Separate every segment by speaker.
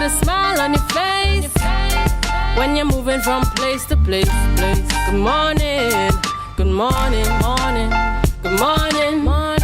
Speaker 1: put a smile on your face when you're moving from place to place. Good morning, good morning, morning, good morning, morning.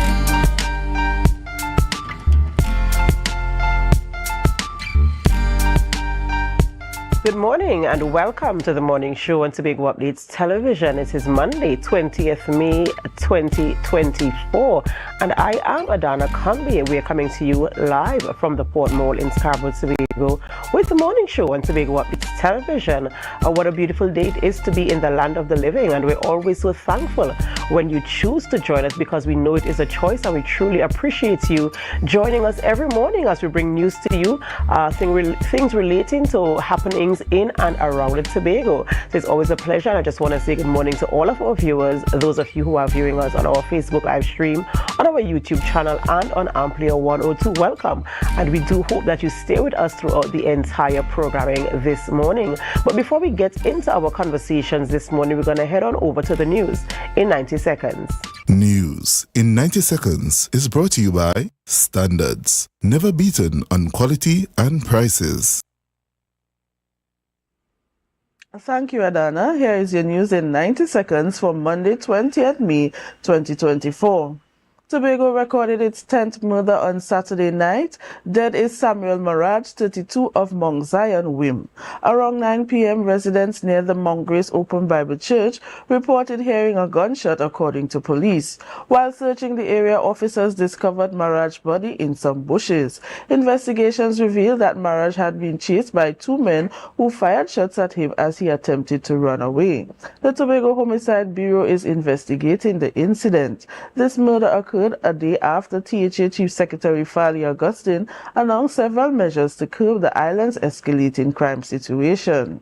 Speaker 2: Good morning and welcome to the morning show on Tobago Updates Television. It is Monday, 20th May 2024, and I am Adana Kambi. We are coming to you live from the Port Mall in Scarborough, Tobago, with the morning show on Tobago Updates Television. What a beautiful day it is to be in the land of the living, and we're always so thankful when you choose to join us because we know it is a choice, and we truly appreciate you joining us every morning as we bring news to you, things relating to happenings in and around Tobago. So it's always a pleasure, and I just want to say good morning to all of our viewers, those of you who are viewing us on our Facebook live stream, on our YouTube channel, and on Amplier 102. Welcome, and we do hope that you stay with us throughout the entire programming this morning. But before we get into our conversations this morning, we're going to head on over to the news in 90 seconds.
Speaker 3: News in 90 seconds is brought to you by Standards, never beaten on quality and prices.
Speaker 4: Thank you, Adana. Here is your news in 90 seconds for Monday, 20th May 2024. Tobago recorded its 10th murder on Saturday night. Dead is Samuel Maraj, 32, of Mount Zion, Wim. Around 9 p.m., residents near the Mount Grace Open Bible Church reported hearing a gunshot, according to police. While searching the area, officers discovered Maraj's body in some bushes. Investigations revealed that Maraj had been chased by two men who fired shots at him as he attempted to run away. The Tobago Homicide Bureau is investigating the incident. This murder occurred a day after THA Chief Secretary Fali Augustine announced several measures to curb the island's escalating crime situation.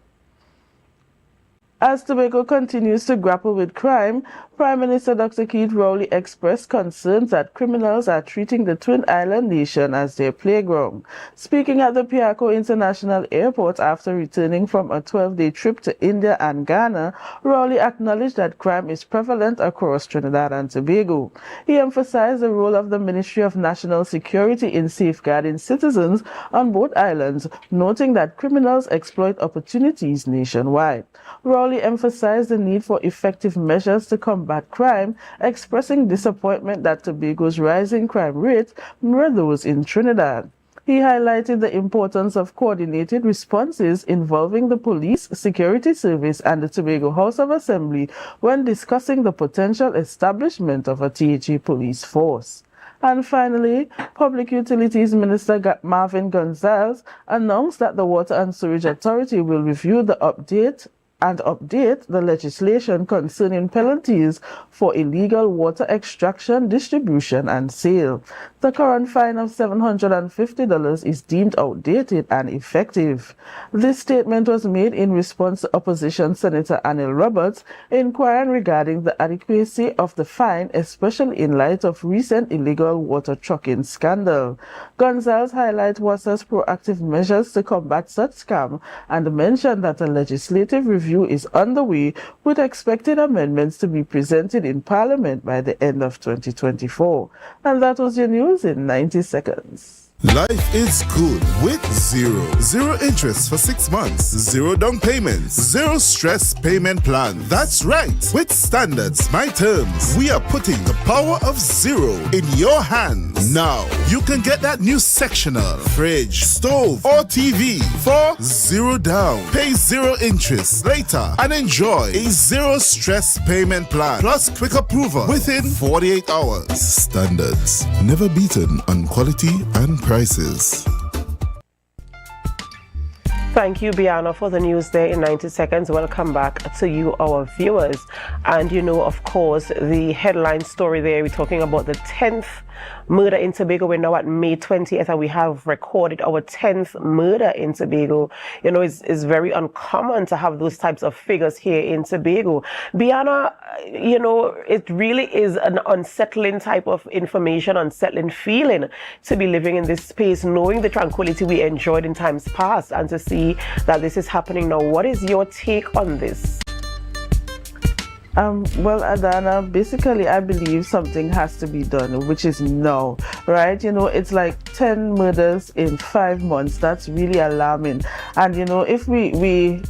Speaker 4: As Tobago continues to grapple with crime, Prime Minister Dr. Keith Rowley expressed concerns that criminals are treating the Twin Island nation as their playground. Speaking at the Piarco International Airport after returning from a 12-day trip to India and Ghana, Rowley acknowledged that crime is prevalent across Trinidad and Tobago. He emphasized the role of the Ministry of National Security in safeguarding citizens on both islands, noting that criminals exploit opportunities nationwide. Rowley emphasized the need for effective measures to combat crime, expressing disappointment that Tobago's rising crime rates mirror those in Trinidad. He highlighted the importance of coordinated responses involving the police, security service, and the Tobago House of Assembly when discussing the potential establishment of a THA police force. And finally, Public Utilities Minister Marvin Gonzalez announced that the Water and Sewerage Authority will review the update the legislation concerning penalties for illegal water extraction, distribution, and sale. The current fine of $750 is deemed outdated and effective. This statement was made in response to Opposition Senator Anil Roberts inquiring regarding the adequacy of the fine, especially in light of recent illegal water trucking scandal. Gonzalez highlighted WASA's proactive measures to combat such scam and mentioned that a legislative review is underway with expected amendments to be presented in Parliament by the end of 2024. And that was your news in 90 seconds.
Speaker 3: Life is good with zero interest for 6 months, zero down payments, zero stress payment plan. That's right. With Standards, my terms, we are putting the power of zero in your hands. Now, you can get that new sectional, fridge, stove, or TV for zero down. Pay zero interest later and enjoy a zero stress payment plan plus quick approval within 48 hours. Standards, never beaten on quality and prices.
Speaker 2: Thank you, Biana, for the news there in 90 seconds. Welcome back to you, our viewers. And you know, of course, the headline story there, we're talking about the 10th murder in Tobago. We're now at May 20th and we have recorded our 10th murder in Tobago. You know, it's very uncommon to have those types of figures here in Tobago. Biana, you know, it really is an unsettling type of information, unsettling feeling to be living in this space, knowing the tranquility we enjoyed in times past and to see that this is happening now. What is your take on this?
Speaker 4: Well, Adana, basically, I believe something has to be done, which is now, right? It's like 10 murders in 5 months. That's really alarming. And, if we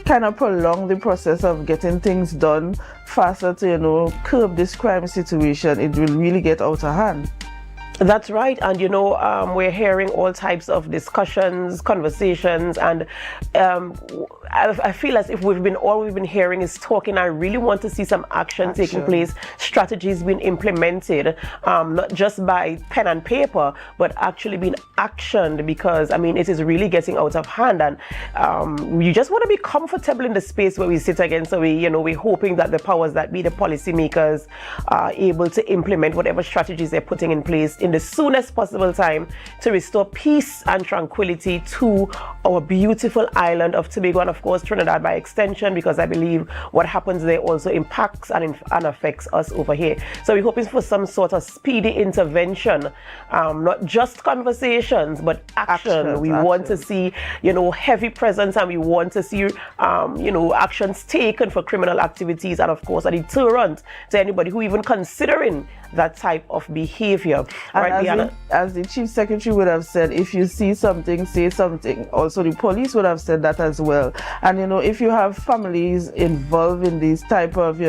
Speaker 4: kind of prolong the process of getting things done faster to, curb this crime situation, it will really get out of hand.
Speaker 2: That's right, and we're hearing all types of discussions, conversations, and I feel as if all we've been hearing is talking. I really want to see some action taking place, strategies being implemented, not just by pen and paper, but actually being actioned, because it is really getting out of hand, and you just want to be comfortable in the space where we sit again. So we're hoping that the powers that be, the policymakers, are able to implement whatever strategies they're putting in place in the soonest possible time to restore peace and tranquility to our beautiful island of Tobago, and of course Trinidad by extension, because I believe what happens there also impacts and affects us over here. So we're hoping for some sort of speedy intervention, not just conversations, but action. We want to see heavy presence, and we want to see actions taken for criminal activities, and of course a deterrent to anybody who even considering that type of behavior.
Speaker 4: And as the Chief Secretary would have said, if you see something, say something. Also, the police would have said that as well. And, if you have families involved in these type of,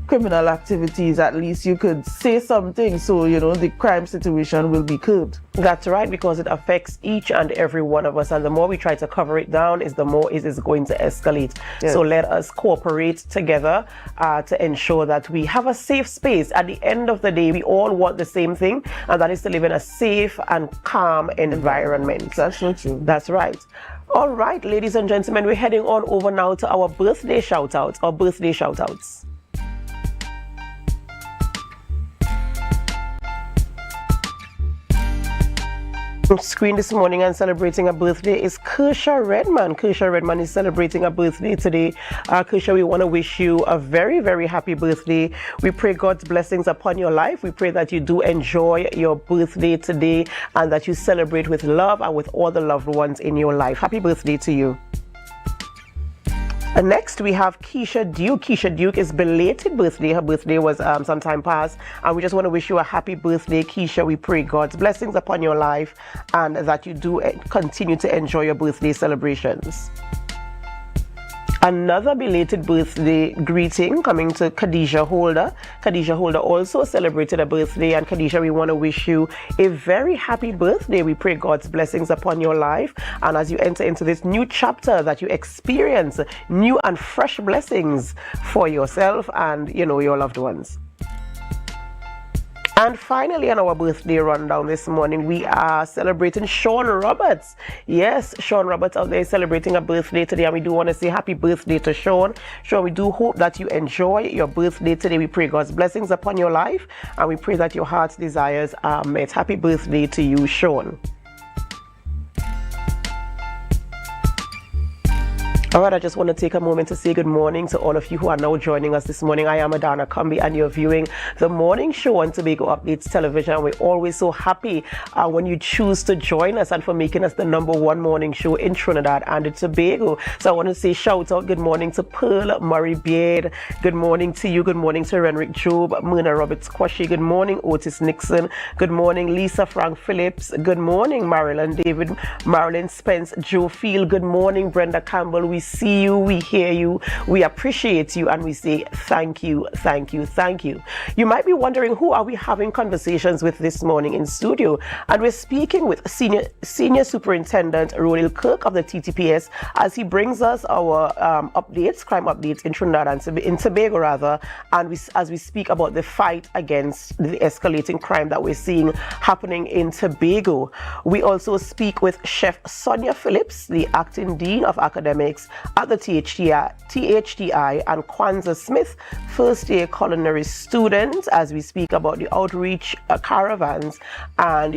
Speaker 4: criminal activities, at least you could say something so, the crime situation will be curbed.
Speaker 2: That's right, because it affects each and every one of us. And the more we try to cover it down, the more it is going to escalate. Yes. So let us cooperate together to ensure that we have a safe space. At the end of the day, we all want the same thing, and that is to live in a safe and calm environment.
Speaker 4: That's so true.
Speaker 2: That's right. All right, ladies and gentlemen, we're heading on over now to our birthday shout-outs, or birthday shout-outs. Screen this morning and celebrating a birthday is Kersha Redman. Kersha Redman is celebrating a birthday today. Kersha, we want to wish you a very, very happy birthday. We pray God's blessings upon your life. We pray that you do enjoy your birthday today and that you celebrate with love and with all the loved ones in your life. Happy birthday to you. Next, we have Keisha Duke. Keisha Duke is belated birthday. Her birthday was some time past, and we just want to wish you a happy birthday, Keisha. We pray God's blessings upon your life and that you do continue to enjoy your birthday celebrations. Another belated birthday greeting coming to Khadijah Holder. Khadijah Holder also celebrated a birthday, and Khadijah, we want to wish you a very happy birthday. We pray God's blessings upon your life, and as you enter into this new chapter, that you experience new and fresh blessings for yourself and your loved ones. And finally, on our birthday rundown this morning, we are celebrating Sean Roberts. Yes, Sean Roberts out there is celebrating a birthday today, and we do want to say happy birthday to Sean. Sean, we do hope that you enjoy your birthday today. We pray God's blessings upon your life, and we pray that your heart's desires are met. Happy birthday to you, Sean. All right, I just want to take a moment to say good morning to all of you who are now joining us this morning. I am Adana Kambi, and you're viewing the morning show on Tobago Updates Television. We're always so happy when you choose to join us and for making us the #1 morning show in Trinidad and Tobago. So I want to say shout out, good morning to Pearl Murray Beard. Good morning to you. Good morning to Renrick Job, Myrna Roberts Quashie. Good morning, Otis Nixon. Good morning, Lisa Frank Phillips. Good morning, Marilyn David, Marilyn Spence, Joe Field. Good morning, Brenda Campbell. We see you, we hear you, we appreciate you, and we say thank you, thank you, thank you. You might be wondering, who are we having conversations with this morning in studio? And we're speaking with Senior Superintendent Ronil Kirk of the TTPS as he brings us our updates, crime updates in Trinidad and in Tobago rather, and as we speak about the fight against the escalating crime that we're seeing happening in Tobago. We also speak with Chef Sonia Phillips, the Acting Dean of Academics at the THDI, and Kwanzaa Smith, first year culinary student, as we speak about the outreach caravans and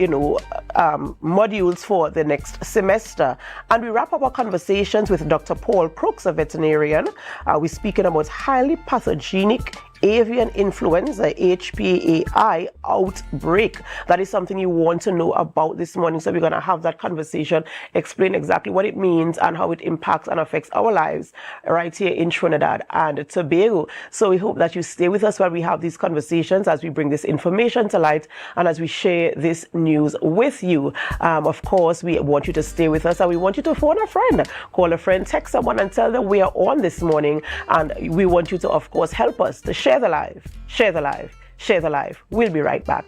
Speaker 2: modules for the next semester. And we wrap up our conversations with Dr. Paul Crooks, a veterinarian. We're speaking about highly pathogenic avian influenza, HPAI outbreak. That is something you want to know about this morning. So we're going to have that conversation, explain exactly what it means and how it impacts and affects our lives right here in Trinidad and Tobago. So we hope that you stay with us while we have these conversations, as we bring this information to light and as we share this news with you. Of course, we want you to stay with us, and we want you to phone a friend, call a friend, text someone and tell them we are on this morning. And we want you to, of course, help us to share the live, share the live, share the live. We'll be right back.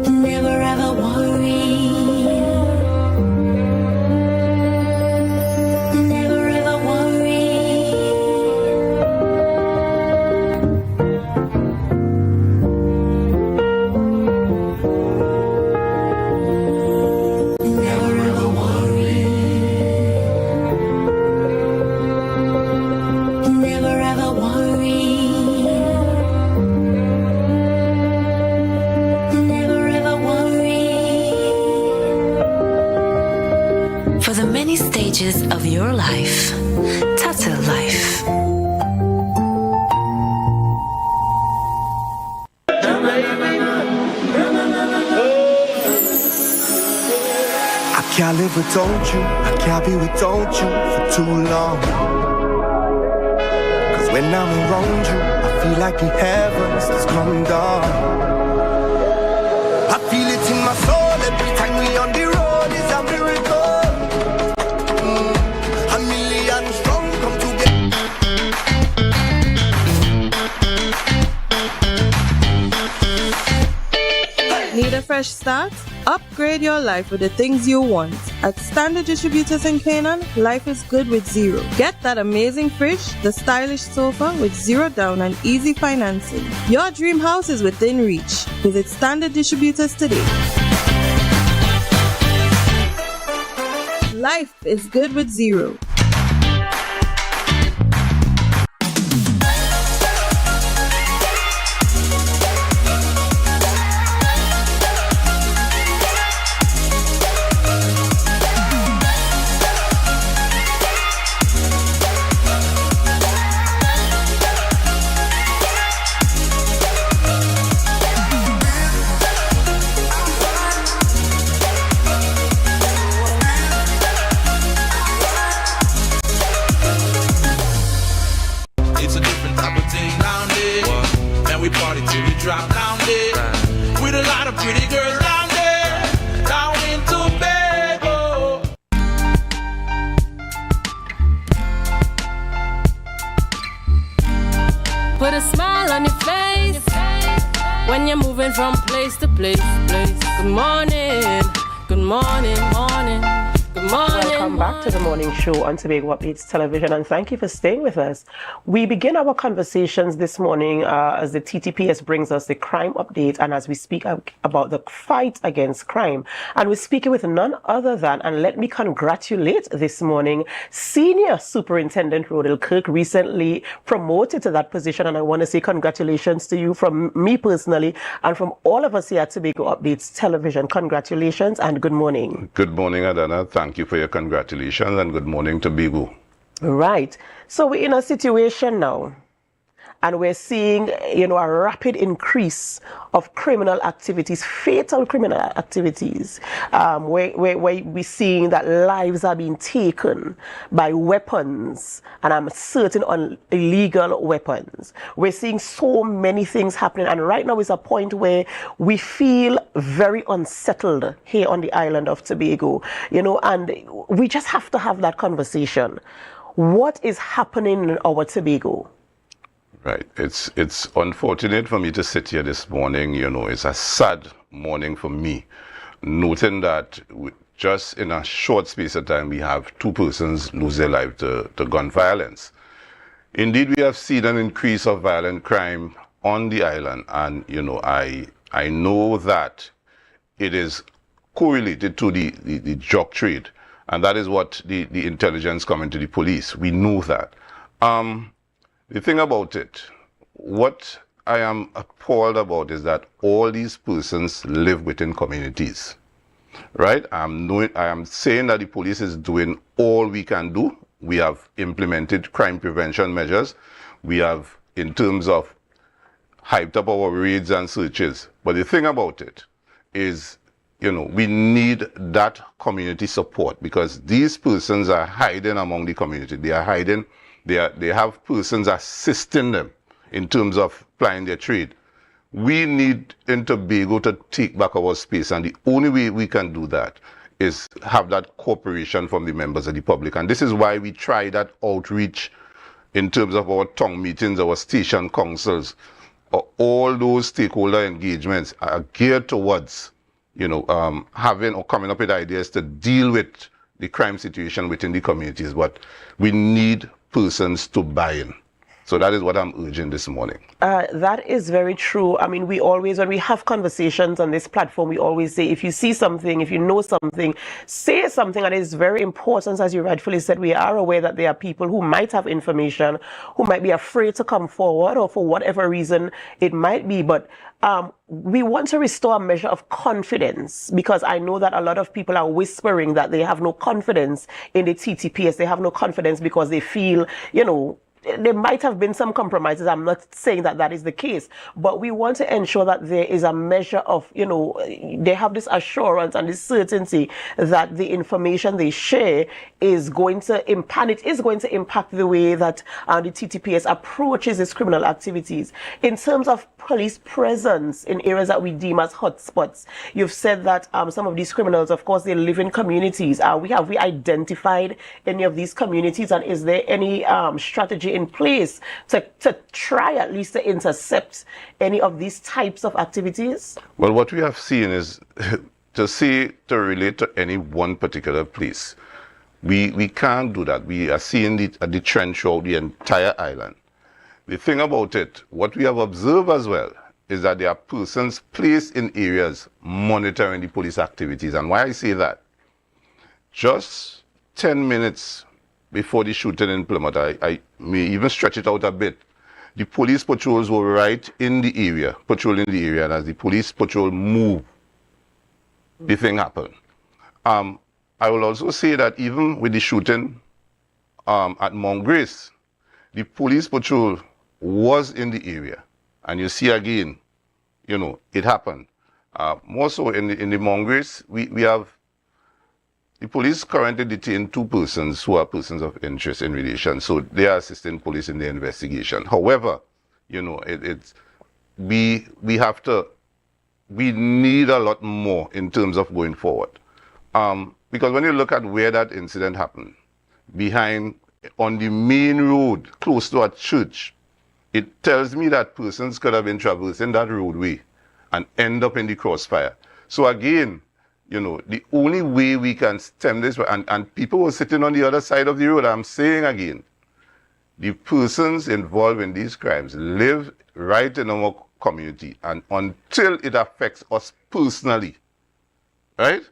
Speaker 5: Never ever worry. Never ever worry. Never ever worry. Never ever worry. Never ever worry. For the many stages of your life, Tata Life.
Speaker 6: I can't live without you, I can't be without you for too long. Cause when I'm around you, I feel like the heavens has come down. I feel it in my soul every time we on the road, it's a miracle. A million strong come together.
Speaker 4: Need a fresh start? Upgrade your life with the things you want. At Standard Distributors in Canaan, life is good with zero. Get that amazing fridge, the stylish sofa with zero down and easy financing. Your dream house is within reach. Visit Standard Distributors today. Life is good with zero.
Speaker 7: It's a different type of thing down there. Man, we party till we drop down there. With a lot of pretty girls down there. Down in Tobago.
Speaker 1: Put a smile on your face when you're moving from place to place. Good morning, good morning, morning. Good morning.
Speaker 2: Welcome back to the morning show on Tobago Updates Television, and thank you for staying with us. We begin our conversations this morning as the TTPS brings us the crime update, and as we speak about the fight against crime. And we're speaking with none other than, and let me congratulate this morning, Senior Superintendent Rodel Kirk, recently promoted to that position. And I want to say congratulations to you from me personally and from all of us here at Tobago Updates Television. Congratulations and good morning.
Speaker 8: Good morning, Adana. Thank you for your congratulations, and good morning, Tobago.
Speaker 2: Right. So we're in a situation now, and we're seeing, a rapid increase of criminal activities, fatal criminal activities, where we're seeing that lives are being taken by weapons, and I'm certain on illegal weapons. We're seeing so many things happening, and right now is a point where we feel very unsettled here on the island of Tobago, and we just have to have that conversation. What is happening in our Tobago?
Speaker 8: Right. It's unfortunate for me to sit here this morning. It's a sad morning for me, noting that just in a short space of time, we have 2 persons lose their life to gun violence. Indeed, we have seen an increase of violent crime on the island, and I know that it is correlated to the drug trade, And that is what the intelligence coming to the police. We know that. The thing about it, what I am appalled about is that all these persons live within communities, right? I am saying that the police is doing all we can do. We have implemented crime prevention measures. We have, in terms of hyped up our raids and searches. But the thing about it is, we need that community support, because these persons are hiding among the community. They are hiding. They have persons assisting them in terms of plying their trade. We need in Tobago to take back our space, and the only way we can do that is have that cooperation from the members of the public. And this is why we try that outreach in terms of our town meetings, our station councils. All those stakeholder engagements are geared towards having or coming up with ideas to deal with the crime situation within the communities. But we need persons to buy in. So that is what I'm urging this morning.
Speaker 2: That is very true. I mean, we always, when we have conversations on this platform, we always say, if you see something, if you know something, say something. And it is very important, as you rightfully said. We are aware that there are people who might have information, who might be afraid to come forward, or for whatever reason it might be. But we want to restore a measure of confidence, because I know that a lot of people are whispering that they have no confidence in the TTPS. They have no confidence because they feel, there might have been some compromises. I'm not saying that that is the case, but we want to ensure that there is a measure of, they have this assurance and this certainty that the information they share is going to impact, it is going to impact the way that the TTPS approaches its criminal activities. In terms of police presence in areas that we deem as hotspots, you've said that some of these criminals, of course, they live in communities. Have we identified any of these communities, and is there any strategy in place to try at least to intercept any of these types of activities?
Speaker 8: Well, what we have seen is to relate to any one particular place. We can't do that. We are seeing the trend throughout the entire island. The thing about it, what we have observed as well, is that there are persons placed in areas monitoring the police activities. And why I say that, just 10 minutes before the shooting in Plymouth, I may even stretch it out a bit, the police patrols were right in the area, patrolling the area, and as the police patrol moved, the thing happened. I will also say that even with the shooting at Mount Grace, the police patrol was in the area, and you see again, it happened. More so in the Mount Grace, we have the police currently detain 2 persons who are persons of interest in relation, so they are assisting police in the investigation. However, we need a lot more in terms of going forward. Because when you look at where that incident happened, on the main road, close to a church, it tells me that persons could have been traversing that roadway and end up in the crossfire. So again, the only way we can stem this, and people were sitting on the other side of the road, I'm saying again, the persons involved in these crimes live right in our community, and until it affects us personally, right,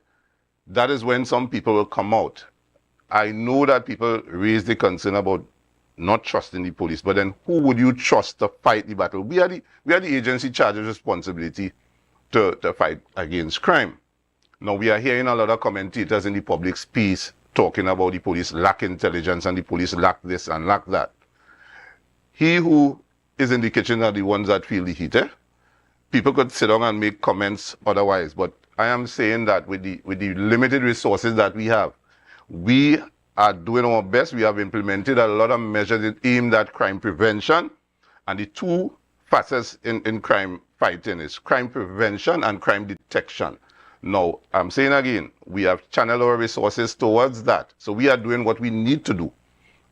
Speaker 8: that is when some people will come out. I know that people raise the concern about not trusting the police, but then who would you trust to fight the battle? We are the agency charged with responsibility to fight against crime. Now, we are hearing a lot of commentators in the public space talking about the police lack intelligence and the police lack this and lack that. He who is in the kitchen are the ones that feel the heat. People could sit down and make comments otherwise, but I am saying that with the limited resources that we have, we are doing our best. We have implemented a lot of measures aimed at crime prevention, and the 2 facets in crime fighting is crime prevention and crime detection. Now, I'm saying again, we have channeled our resources towards that. So we are doing what we need to do.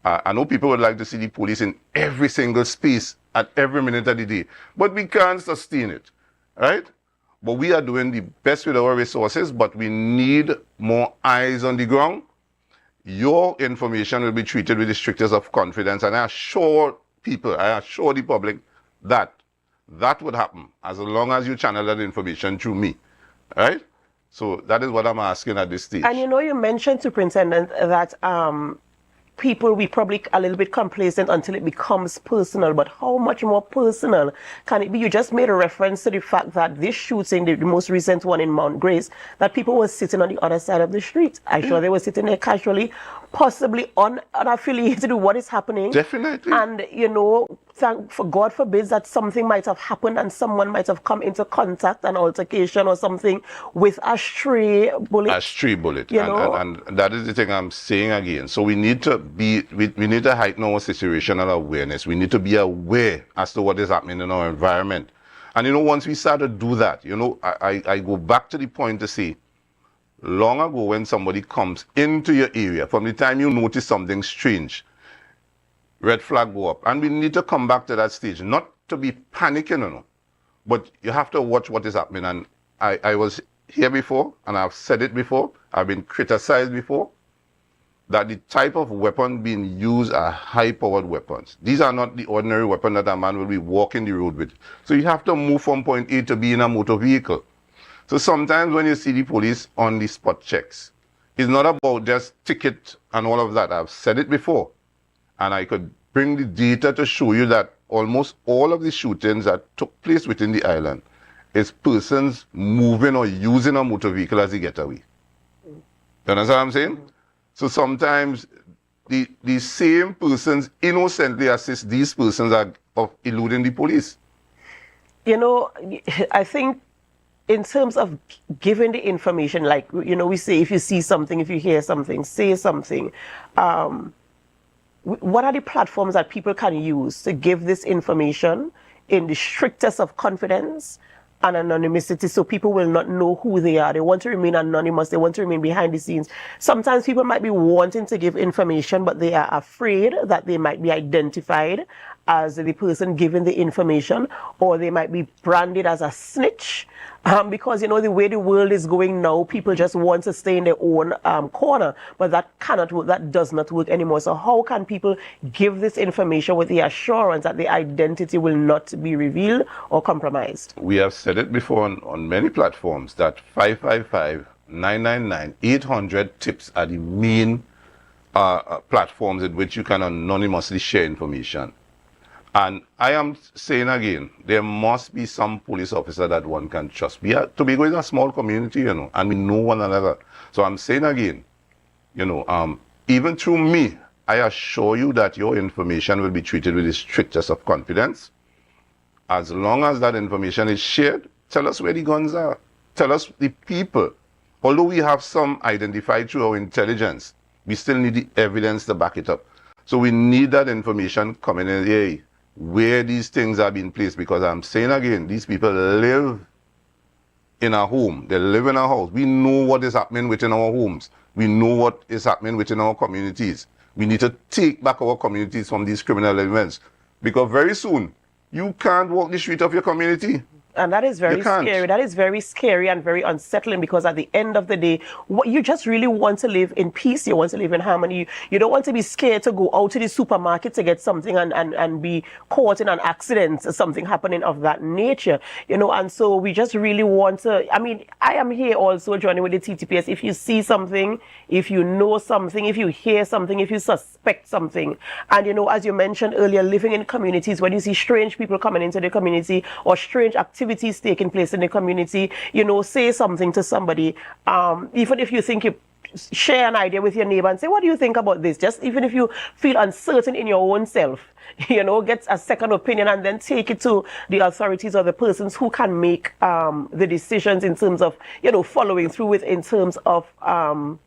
Speaker 8: I know people would like to see the police in every single space at every minute of the day, but we can't sustain it, right? But we are doing the best with our resources, but we need more eyes on the ground. Your information will be treated with the strictest of confidence, and I assure the public that would happen as long as you channel that information through me, right? So that is what I'm asking at this stage.
Speaker 2: And you mentioned, Superintendent, that people, we probably a little bit complacent until it becomes personal, but how much more personal can it be? You just made a reference to the fact that this shooting, the most recent one in Mount Grace, that people were sitting on the other side of the street. I'm sure they were sitting there casually, possibly unaffiliated with what is happening.
Speaker 8: Definitely.
Speaker 2: And, for God forbids that something might have happened and someone might have come into contact, an altercation or something with a stray bullet.
Speaker 8: A stray bullet.
Speaker 2: And
Speaker 8: that is the thing I'm saying again. So we need to we need to heighten our situational awareness. We need to be aware as to what is happening in our environment. And once we start to do that, I go back to the point to say, long ago when somebody comes into your area, from the time you notice something strange, red flag go up. And we need to come back to that stage, not to be panicking, but you have to watch what is happening. And I was here before, and I've said it before, I've been criticized before, that the type of weapon being used are high-powered weapons. These are not the ordinary weapon that a man will be walking the road with. So you have to move from point A to B in a motor vehicle. So sometimes when you see the police on the spot checks, it's not about just ticket and all of that. I've said it before. And I could bring the data to show you that almost all of the shootings that took place within the island is persons moving or using a motor vehicle as a getaway. You understand what I'm saying? So sometimes the same persons innocently assist these persons of eluding the police.
Speaker 2: I think in terms of giving the information, like, we say if you see something, if you hear something, say something. What are the platforms that people can use to give this information in the strictest of confidence and anonymity, so people will not know who they are? They want to remain anonymous. They want to remain behind the scenes. Sometimes people might be wanting to give information, but they are afraid that they might be identified as the person giving the information, or they might be branded as a snitch. Because, the way the world is going now, people just want to stay in their own corner. But that cannot work. That does not work anymore. So how can people give this information with the assurance that the identity will not be revealed or compromised?
Speaker 8: We have said it before on many platforms that 555-999-800 tips are the main platforms in which you can anonymously share information. And I am saying again, there must be some police officer that one can trust. Tobago is a small community, and we know one another. So I'm saying again, even through me, I assure you that your information will be treated with the strictest of confidence. As long as that information is shared, tell us where the guns are. Tell us the people. Although we have some identified through our intelligence, we still need the evidence to back it up. So we need that information coming in here, where these things are being placed, because I'm saying again, these people live in a home, they live in a house. We know what is happening within our homes. We know what is happening within our communities. We need to take back our communities from these criminal elements, because very soon you can't walk the street of your community.
Speaker 2: And that is very scary. That is very scary and very unsettling, because at the end of the day, you just really want to live in peace. You want to live in harmony. You don't want to be scared to go out to the supermarket to get something and be caught in an accident, something happening of that nature. And so we just really want to, I am here also joining with the TTPS. If you see something, if you know something, if you hear something, if you suspect something, and as you mentioned earlier, living in communities, when you see strange people coming into the community or strange activities taking place in the community, say something to somebody. Even if you think you share an idea with your neighbor and say, what do you think about this? Just even if you feel uncertain in your own self, get a second opinion and then take it to the authorities or the persons who can make the decisions in terms of, following through with, in terms of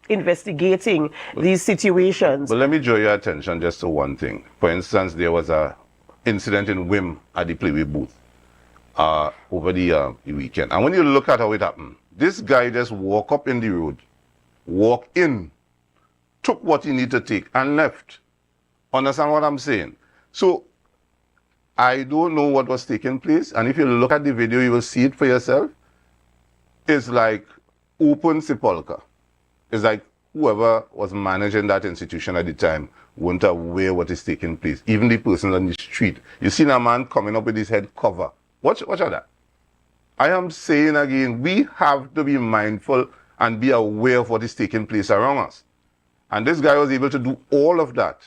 Speaker 2: investigating these situations.
Speaker 8: But let me draw your attention just to one thing. For instance, there was an incident in Wim at the Playway booth over the weekend. And when you look at how it happened, this guy just walked up in the road, walked in, took what he needed to take, and left. Understand what I'm saying? So, I don't know what was taking place, and if you look at the video, you will see it for yourself. It's like open sepulchre. It's like whoever was managing that institution at the time weren't aware what is taking place. Even the person on the street. You see a man coming up with his head cover. Watch that. I am saying again, we have to be mindful and be aware of what is taking place around us. And this guy was able to do all of that,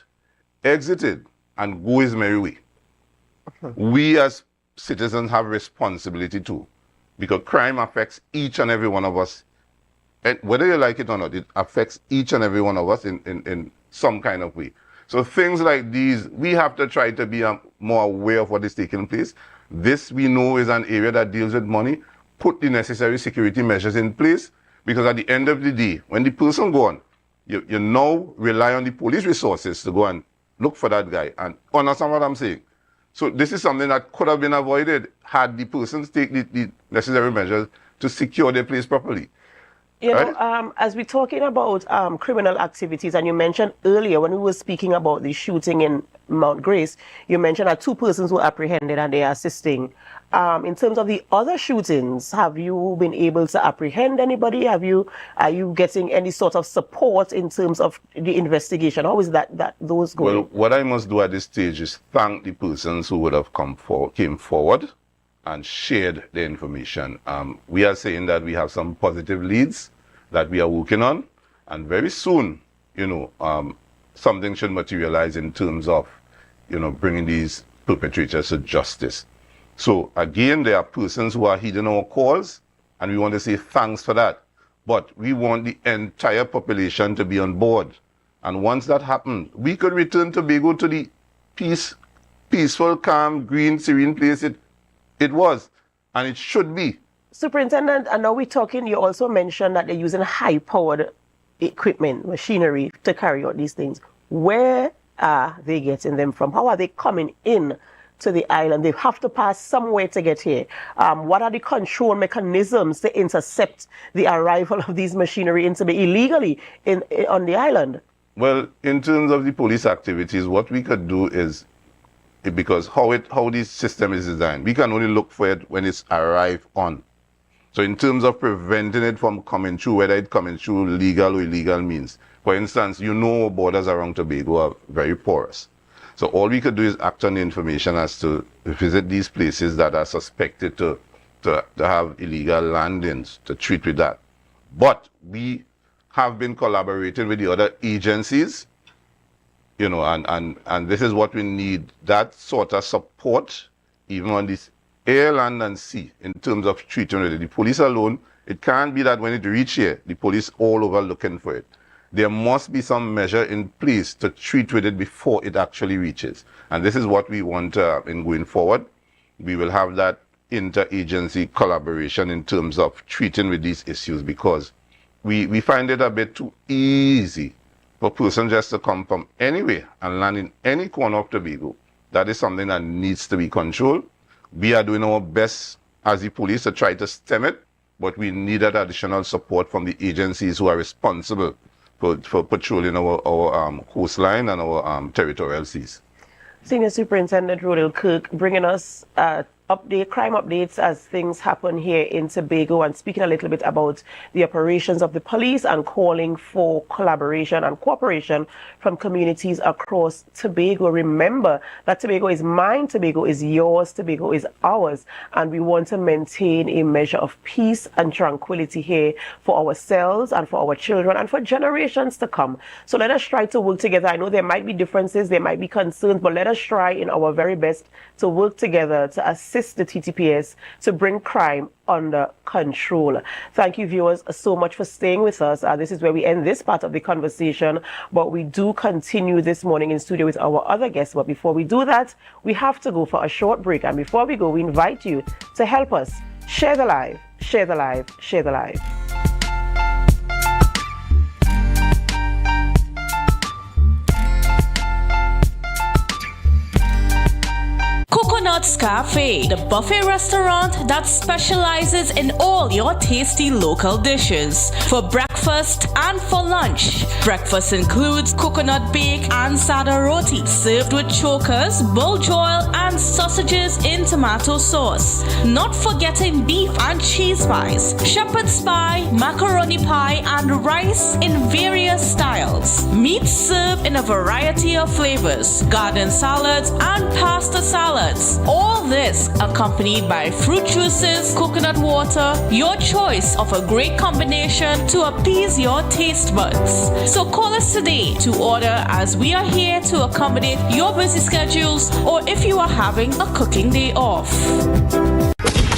Speaker 8: exited, and go his merry way. We as citizens have responsibility too, because crime affects each and every one of us. And whether you like it or not, it affects each and every one of us in some kind of way. So things like these, we have to try to be more aware of what is taking place. This we know is an area that deals with money. Put the necessary security measures in place, because at the end of the day, when the person gone, you now rely on the police resources to go and look for that guy. And understand what I'm saying? So this is something that could have been avoided had the persons take the necessary measures to secure their place properly.
Speaker 2: You know, as we're talking about criminal activities, and you mentioned earlier when we were speaking about the shooting in Mount Grace, you mentioned that 2 persons were apprehended and they are assisting. In terms of the other shootings, have you been able to apprehend anybody? Are you getting any sort of support in terms of the investigation? How is those going?
Speaker 8: Well, what I must do at this stage is thank the persons who would have came forward and shared the information. We are saying that we have some positive leads that we are working on, and very soon, something should materialize in terms of, bringing these perpetrators to justice. So again, there are persons who are heeding our calls, and we want to say thanks for that. But we want the entire population to be on board. And once that happens, we could return Tobago to the peaceful, calm, green, serene place it was, and it should be.
Speaker 2: Superintendent, and now we're talking, you also mentioned that they're using high-powered equipment, machinery to carry out these things. Where are they getting them from? How are they coming in to the island? They have to pass somewhere to get here. What are the control mechanisms to intercept the arrival of these machinery illegally on the island?
Speaker 8: Well, in terms of the police activities, what we could do is, because how this system is designed, we can only look for it when it's arrived on. So in terms of preventing it from coming through, whether it's coming through legal or illegal means, for instance, borders around Tobago are very porous. So all we could do is act on the information as to visit these places that are suspected to have illegal landings, to treat with that. But we have been collaborating with the other agencies, and this is what we need, that sort of support, even on this air, land, and sea, in terms of treating it. The police alone, it can't be that when it reaches here, the police all over looking for it. There must be some measure in place to treat with it before it actually reaches. And this is what we want in going forward. We will have that interagency collaboration in terms of treating with these issues, because we find it a bit too easy for a person just to come from anywhere and land in any corner of Tobago. That is something that needs to be controlled. We are doing our best as the police to try to stem it, but we need that additional support from the agencies who are responsible for patrolling our coastline and our territorial seas.
Speaker 2: Senior Superintendent Rodel Kirk bringing us crime updates as things happen here in Tobago, and speaking a little bit about the operations of the police and calling for collaboration and cooperation from communities across Tobago. Remember that Tobago is mine, Tobago is yours, Tobago is ours, and we want to maintain a measure of peace and tranquility here for ourselves and for our children and for generations to come. So let us try to work together. I know there might be differences, there might be concerns, but let us try in our very best to work together to assist the TTPS to bring crime under control. Thank you, viewers, so much for staying with us. This is where we end this part of the conversation, but we do continue this morning in studio with our other guests. But before we do that, we have to go for a short break. And before we go, we invite you to help us share the live, share the live, share the live.
Speaker 9: Coconut's Cafe, the buffet restaurant that specializes in all your tasty local dishes. For breakfast, breakfast and for lunch. Breakfast includes coconut bake and sada roti, served with chokers, buljoil, and sausages in tomato sauce. Not forgetting beef and cheese pies, shepherd's pie, macaroni pie, and rice in various styles. Meat served in a variety of flavors, garden salads, and pasta salads. All this accompanied by fruit juices, coconut water, your choice of a great combination to appease your taste buds. So call us today to order, as we are here to accommodate your busy schedules or if you are having a cooking day off.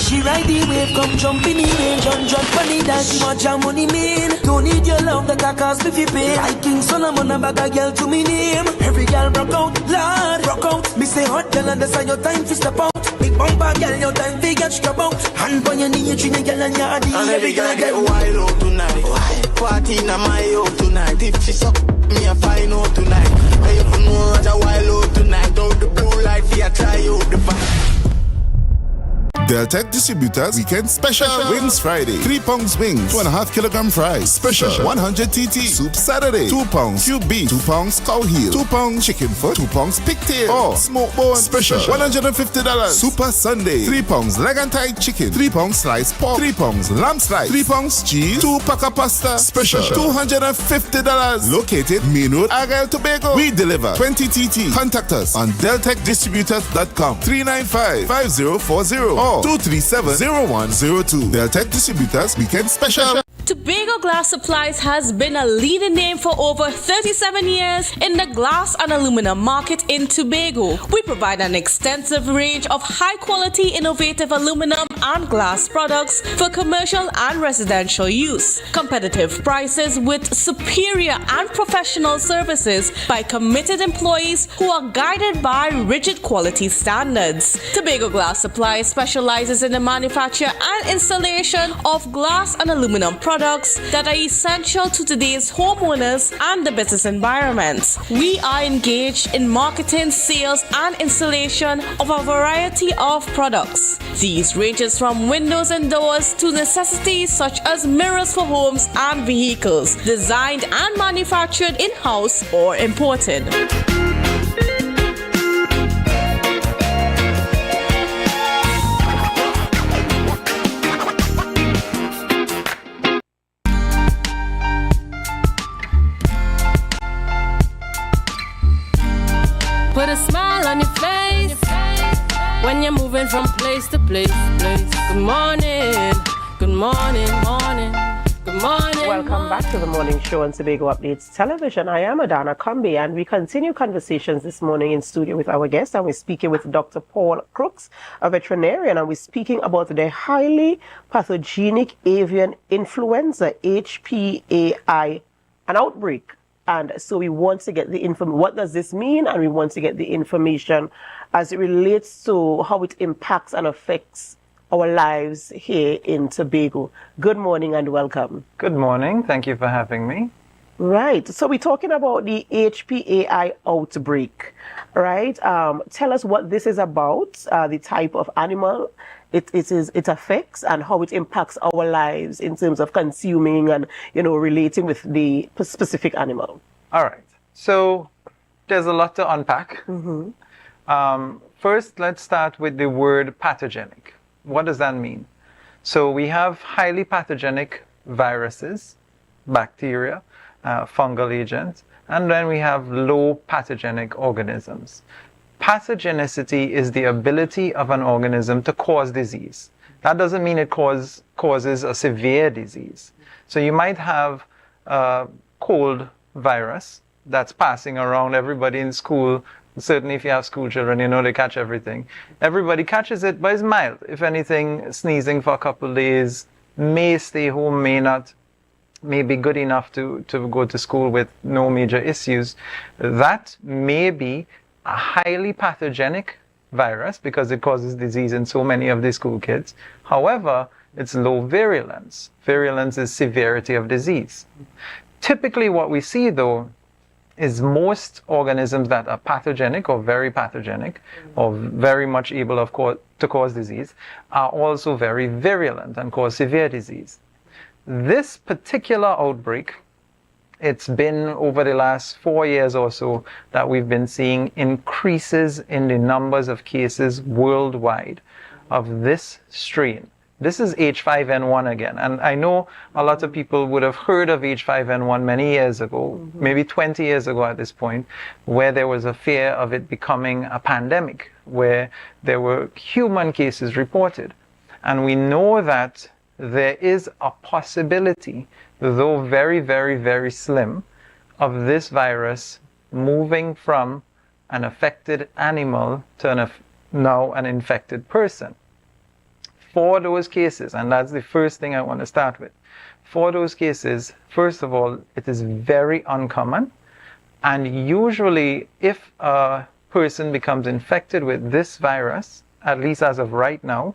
Speaker 10: She ride the wave, come jump in the range, and jump funny dance, she want your money, man. Don't need your love, that I cost me if pay. Like King Solomon, a bag a girl to me name. Every girl rock out, Lord, rock out. Me say hot girl, understand your time to step out. Big bumper girl, your time to get strap out. Hand on your knee, treat a girl and your body. And every girl get wild out tonight. Party in my out tonight. If she suck, me a find out tonight. I even know what a wild out tonight. Out the blue light, we a try out the vibe.
Speaker 3: Deltec Distributors Weekend Special. Wings Friday, 3 pounds wings, 2.5 kilogram fries. Special 100 TT. Soup Saturday, 2 pounds cube beef, 2 pounds cow heel, 2 pounds chicken foot, 2 pounds pigtail, or smoke bone. Special $150. Super Sunday, 3 pounds leg and thigh chicken, 3 pounds sliced pork, 3 pounds lamb slice, 3 pounds cheese, 2 pack of pasta. Special $250. Located Main Road, Argyle, Tobago. We deliver 20 TT. Contact us on deltecdistributors.com 395-5040 or 237-0102. Deltec Distributors Weekend Special.
Speaker 9: Tobago Glass Supplies has been a leading name for over 37 years in the glass and aluminum market in Tobago. We provide an extensive range of high-quality, innovative aluminum and glass products for commercial and residential use. Competitive prices with superior and professional services by committed employees who are guided by rigid quality standards. Tobago Glass Supplies specializes in the manufacture and installation of glass and aluminum products that are essential to today's homeowners and the business environment. We are engaged in marketing, sales, and installation of a variety of products. These ranges from windows and doors to necessities such as mirrors for homes and vehicles, designed and manufactured in-house or imported.
Speaker 1: Put a smile on your face when you're moving from place to place. Good morning, good morning, morning, good morning.
Speaker 2: Welcome back to the morning show on Tobago Updates Television. I am Adana Kumbi, and we continue conversations this morning in studio with our guest, and we're speaking with Dr. Paul Crooks, a veterinarian, and we're speaking about the highly pathogenic avian influenza, HPAI, an outbreak. And so we want to get the information. What does this mean? And we want to get the information as it relates to how it impacts and affects our lives here in Tobago. Good morning and welcome.
Speaker 11: Good morning. Thank you for having me.
Speaker 2: Right. So we're talking about the HPAI outbreak, right? Tell us what this is about, the type of animal it affects and how it impacts our lives in terms of consuming and, relating with the specific animal.
Speaker 11: All right. So there's a lot to unpack. First, let's start with the word pathogenic. What does that mean? So we have highly pathogenic viruses, bacteria, fungal agents, and then we have low pathogenic organisms. Pathogenicity is the ability of an organism to cause disease. That doesn't mean it causes a severe disease. So you might have a cold virus that's passing around everybody in school. Certainly if you have school children, they catch everything. Everybody catches it, but it's mild. If anything, sneezing for a couple of days, may stay home, may not, may be good enough to go to school with no major issues. That may be a highly pathogenic virus because it causes disease in so many of the school kids. However, it's low virulence. Virulence is severity of disease. Typically what we see though is most organisms that are pathogenic or very pathogenic or very much able to cause disease are also very virulent and cause severe disease. this particular outbreak, it's been over the last 4 years or so that we've been seeing increases in the numbers of cases worldwide of this strain. This is H5N1 again. And I know a lot of people would have heard of H5N1 many years ago, maybe 20 years ago at this point, where there was a fear of it becoming a pandemic, where there were human cases reported. And we know that there is a possibility, though very, very, very slim, of this virus moving from an affected animal to now an infected person. For those cases, and that's the first thing I want to start with, for those cases, first of all, it is very uncommon. And usually, if a person becomes infected with this virus, at least as of right now,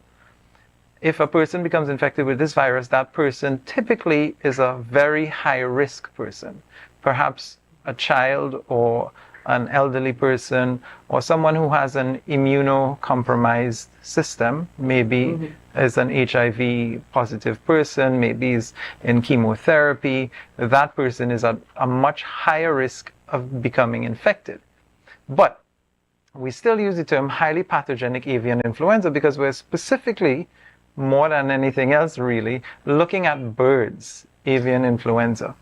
Speaker 11: if a person becomes infected with this virus, that person typically is a very high-risk person, perhaps a child or an elderly person or someone who has an immunocompromised system, maybe is an HIV positive person, maybe is in chemotherapy. That person is at a much higher risk of becoming infected. But we still use the term highly pathogenic avian influenza because we're specifically, more than anything else really, looking at birds, avian influenza.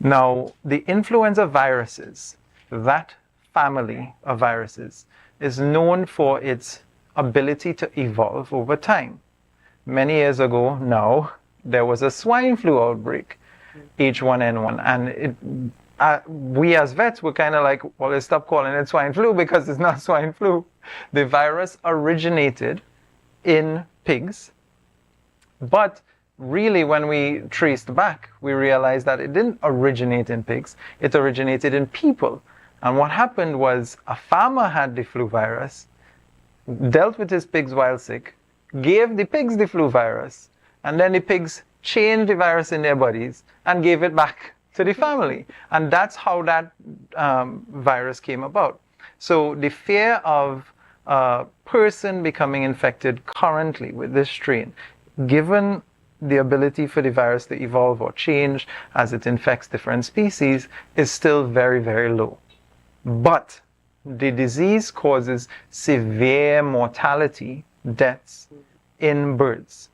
Speaker 11: Now, the influenza viruses, that family of viruses, is known for its ability to evolve over time. Many years ago now, there was a swine flu outbreak, H1N1, and we as vets were kind of like, well, let's stop calling it swine flu because it's not swine flu. The virus originated in pigs, but really when we traced back, we realized that it didn't originate in pigs, it originated in people. And what happened was a farmer had the flu virus, dealt with his pigs while sick, gave the pigs the flu virus, and then the pigs changed the virus in their bodies and gave it back to the family. And that's how that virus came about. So the fear of a person becoming infected currently with this strain, given the ability for the virus to evolve or change as it infects different species, is still very, very low. But the disease causes severe mortality, deaths in birds.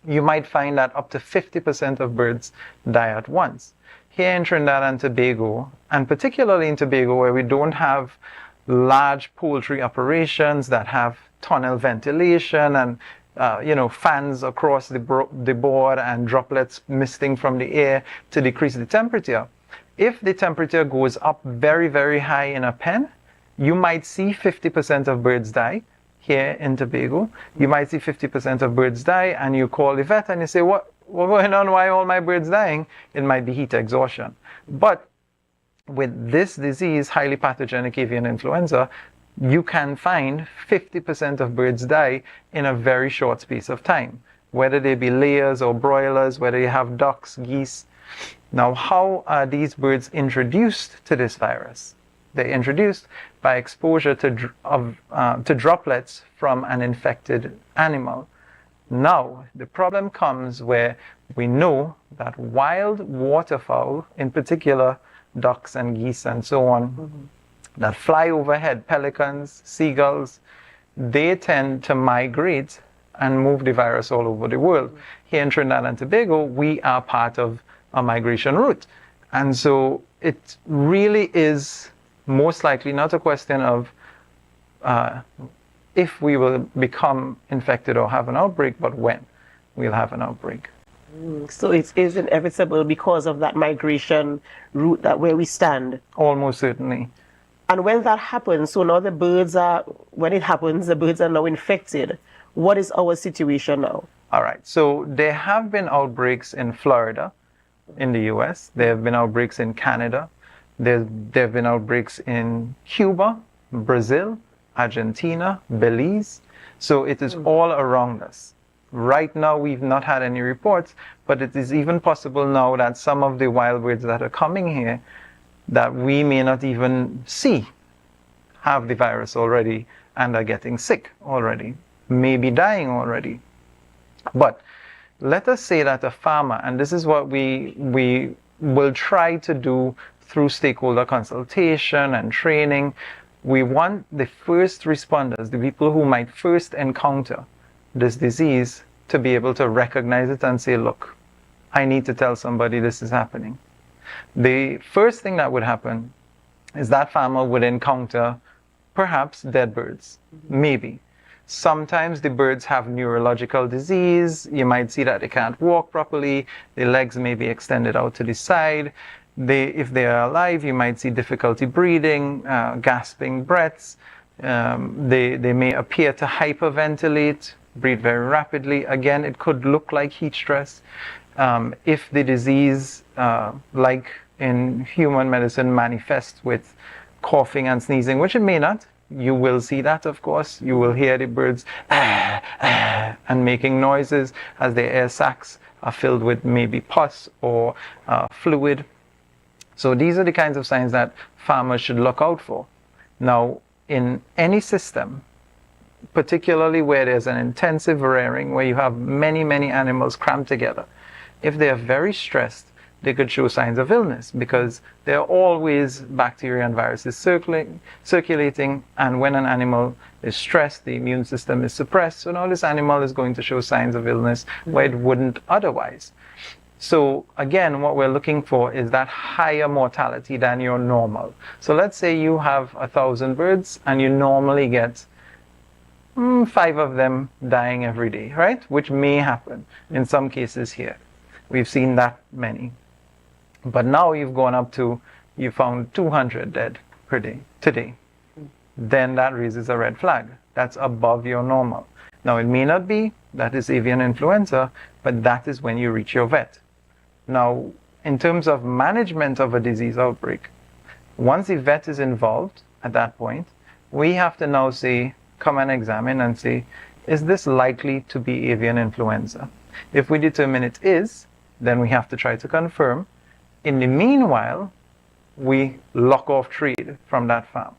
Speaker 11: You might find that up to 50% of birds die at once. Here in Trinidad and Tobago, and particularly in Tobago where we don't have large poultry operations that have tunnel ventilation and fans across the board and droplets misting from the air to decrease the temperature. If the temperature goes up very, very high in a pen, you might see 50% of birds die. Here in Tobago, you might see 50% of birds die, and you call the vet and you say, what's going on? Why are all my birds dying? It might be heat exhaustion. But with this disease, highly pathogenic avian influenza, you can find 50% of birds die in a very short space of time, whether they be layers or broilers, whether you have ducks, geese. Now, how are these birds introduced to this virus? They're introduced by exposure to droplets from an infected animal. Now, the problem comes where we know that wild waterfowl, in particular ducks and geese and so on, that fly overhead, pelicans, seagulls, they tend to migrate and move the virus all over the world. Here in Trinidad and Tobago, we are part of a migration route. And so it really is most likely not a question of if we will become infected or have an outbreak, but when we'll have an outbreak.
Speaker 2: So it is inevitable because of that migration route that where we stand?
Speaker 11: Almost certainly.
Speaker 2: And when that happens, so now the birds are now infected. What is our situation now?
Speaker 11: All right. So there have been outbreaks in Florida, in the US. There have been outbreaks in Canada. There have been outbreaks in Cuba, Brazil, Argentina, Belize. So it is all around us. Right now, we've not had any reports, but it is even possible now that some of the wild birds that are coming here that we may not even see have the virus already and are getting sick already, maybe dying already. But let us say that a farmer, and this is what we will try to do through stakeholder consultation and training, we want the first responders, the people who might first encounter this disease, to be able to recognize it and say, look, I need to tell somebody this is happening. The first thing that would happen is that farmer would encounter perhaps dead birds, maybe. Sometimes the birds have neurological disease. You might see that they can't walk properly. Their legs may be extended out to the side. If they are alive, you might see difficulty breathing, gasping breaths. They may appear to hyperventilate, breathe very rapidly. Again, it could look like heat stress. If the disease, like in human medicine, manifests with coughing and sneezing, which it may not, you will see that, of course. You will hear the birds and making noises as their air sacs are filled with maybe pus or fluid. So these are the kinds of signs that farmers should look out for. Now, in any system, particularly where there's an intensive rearing, where you have many, many animals crammed together, if they are very stressed, they could show signs of illness, because there are always bacteria and viruses circulating, and when an animal is stressed, the immune system is suppressed, so now this animal is going to show signs of illness where it wouldn't otherwise. So again, what we're looking for is that higher mortality than your normal. So let's say you have 1,000 birds and you normally get 5 of them dying every day, right? Which may happen in some cases here. We've seen that many. But now you've gone up to, you found 200 dead per day today. Then that raises a red flag. That's above your normal. Now it may not be, that is avian influenza, but that is when you reach your vet. Now, in terms of management of a disease outbreak, once the vet is involved at that point, we have to now say, come and examine and say, is this likely to be avian influenza? If we determine it is, then we have to try to confirm. In the meanwhile, we lock off trade from that farm.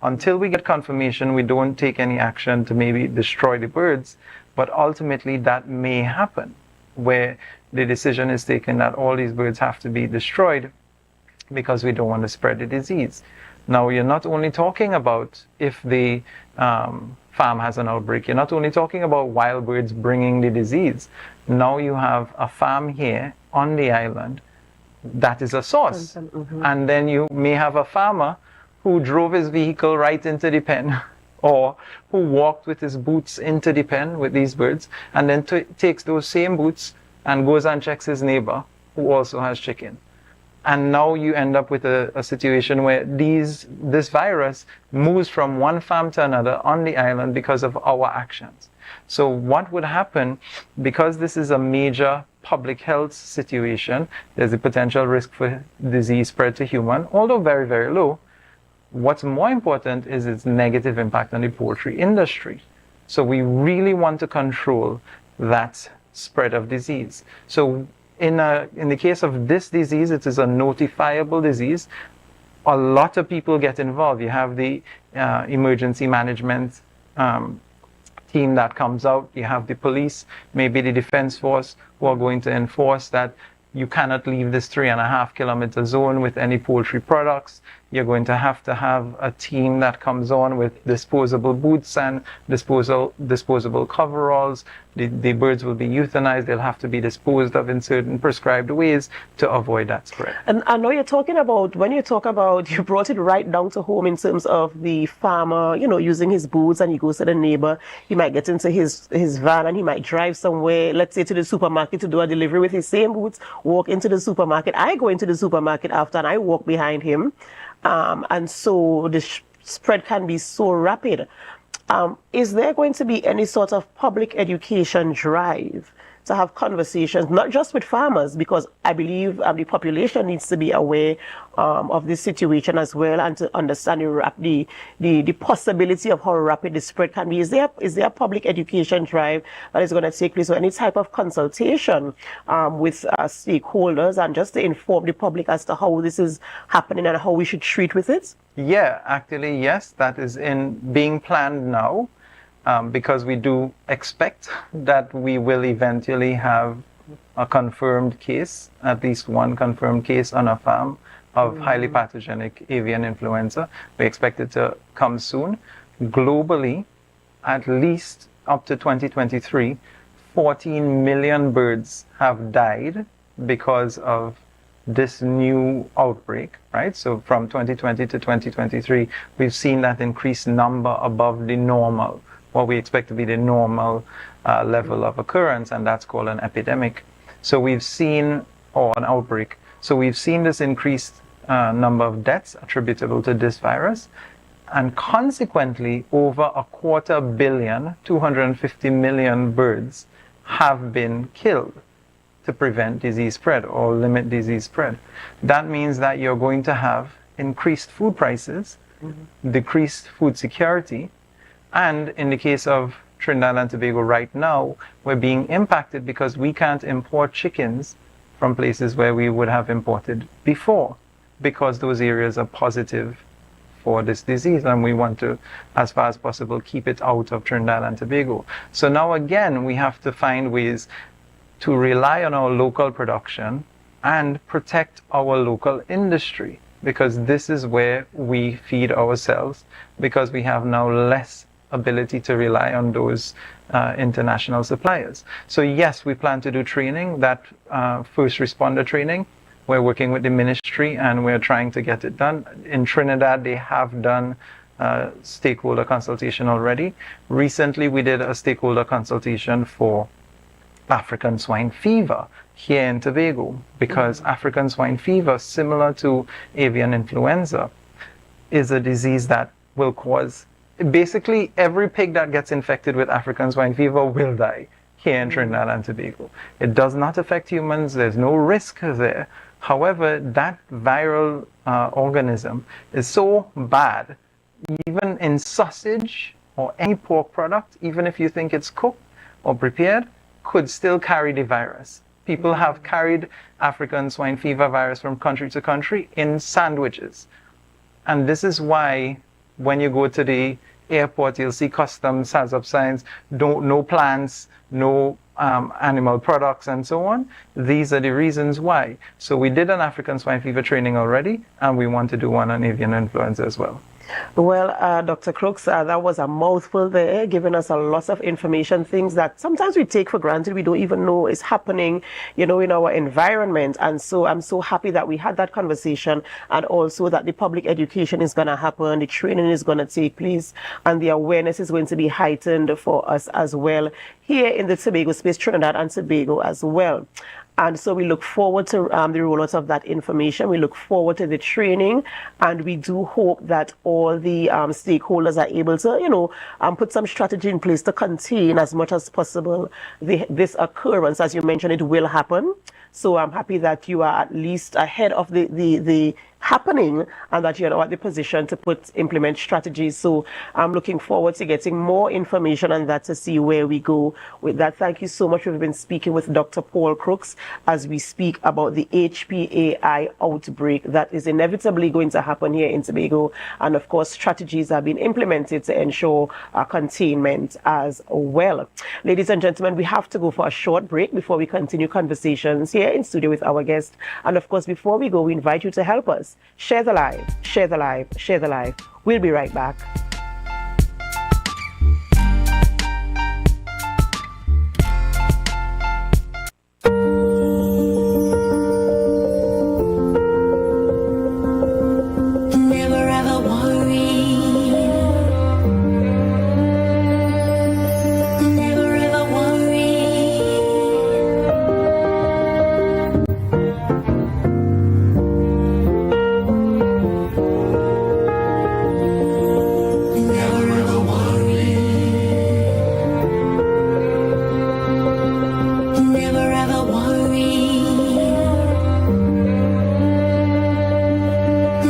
Speaker 11: Until we get confirmation, we don't take any action to maybe destroy the birds, but ultimately that may happen, where the decision is taken that all these birds have to be destroyed because we don't want to spread the disease. Now, you're not only talking about if the farm has an outbreak, you're not only talking about wild birds bringing the disease. Now you have a farm here on the island that is a source. And then you may have a farmer who drove his vehicle right into the pen, or who walked with his boots into the pen with these birds, and then takes those same boots and goes and checks his neighbor who also has chicken. And now you end up with a situation where this virus moves from one farm to another on the island because of our actions. So what would happen, because this is a major public health situation, there's a potential risk for disease spread to human, although very, very low. What's more important is its negative impact on the poultry industry. So we really want to control that spread of disease. So in the case of this disease, it is a notifiable disease. A lot of people get involved. You have the emergency management team that comes out. You have the police, maybe the defense force, who are going to enforce that you cannot leave this 3.5 kilometer zone with any poultry products. You're going to have a team that comes on with disposable boots and disposable coveralls. The birds will be euthanized. They'll have to be disposed of in certain prescribed ways to avoid that spread.
Speaker 2: And I know you're talking about, when you talk about, you brought it right down to home in terms of the farmer, using his boots, and he goes to the neighbor. He might get into his van and he might drive somewhere, let's say to the supermarket, to do a delivery with his same boots, walk into the supermarket. I go into the supermarket after and I walk behind him. And so the spread can be so rapid. Is there going to be any sort of public education drive to have conversations, not just with farmers, because I believe the population needs to be aware of this situation as well, and to understand the possibility of how rapid the spread can be. Is there a public education drive that is going to take place, or any type of consultation with stakeholders, and just to inform the public as to how this is happening and how we should treat with it?
Speaker 11: Yeah, actually, yes, that is being planned now. because we do expect that we will eventually have a confirmed case, at least one confirmed case on a farm of highly pathogenic avian influenza. We expect it to come soon. Globally, at least up to 2023, 14 million birds have died because of this new outbreak, right? So from 2020 to 2023, we've seen that increased number above the normal, what we expect to be the normal level of occurrence, and that's called an epidemic. So we've seen, or an outbreak. So we've seen this increased number of deaths attributable to this virus, and consequently, over 250 million, 250 million birds have been killed to prevent disease spread or limit disease spread. That means that you're going to have increased food prices, decreased food security, and in the case of Trinidad and Tobago right now, we're being impacted because we can't import chickens from places where we would have imported before, because those areas are positive for this disease, and we want to, as far as possible, keep it out of Trinidad and Tobago. So now again, we have to find ways to rely on our local production and protect our local industry, because this is where we feed ourselves, because we have now less ability to rely on those international suppliers. So yes, we plan to do training, that first responder training. We're working with the ministry and we're trying to get it done. In Trinidad, they have done stakeholder consultation already. Recently, we did a stakeholder consultation for African swine fever here in Tobago, because African swine fever, similar to avian influenza, is a disease that will cause, basically every pig that gets infected with African swine fever will die here in Trinidad and Tobago. It does not affect humans, there's no risk there. However, that viral organism is so bad, even in sausage or any pork product, even if you think it's cooked or prepared, could still carry the virus. People have carried African swine fever virus from country to country in sandwiches. And this is why when you go to the airport, you'll see customs has up signs, no plants, no animal products, and so on. These are the reasons why. So we did an African swine fever training already, and we want to do one on avian influenza as well.
Speaker 2: Well, Dr. Crooks, that was a mouthful there, giving us a lot of information, things that sometimes we take for granted, we don't even know is happening, in our environment. And so I'm so happy that we had that conversation, and also that the public education is going to happen, the training is going to take place, and the awareness is going to be heightened for us as well here in the Tobago space, Trinidad and Tobago as well. And so we look forward to the rollout of that information. We look forward to the training, and we do hope that all the stakeholders are able to, put some strategy in place to contain as much as possible this occurrence. As you mentioned, it will happen. So I'm happy that you are at least ahead of the happening, and that you're at the position to implement strategies. So I'm looking forward to getting more information on that to see where we go with that. Thank you so much. We've been speaking with Dr. Paul Crooks as we speak about the HPAI outbreak that is inevitably going to happen here in Tobago. And of course, strategies are being implemented to ensure containment as well. Ladies and gentlemen, we have to go for a short break before we continue conversations here in studio with our guest. And of course, before we go, we invite you to help us. Share the live, share the live, share the live. We'll be right back.
Speaker 5: Never ever worry.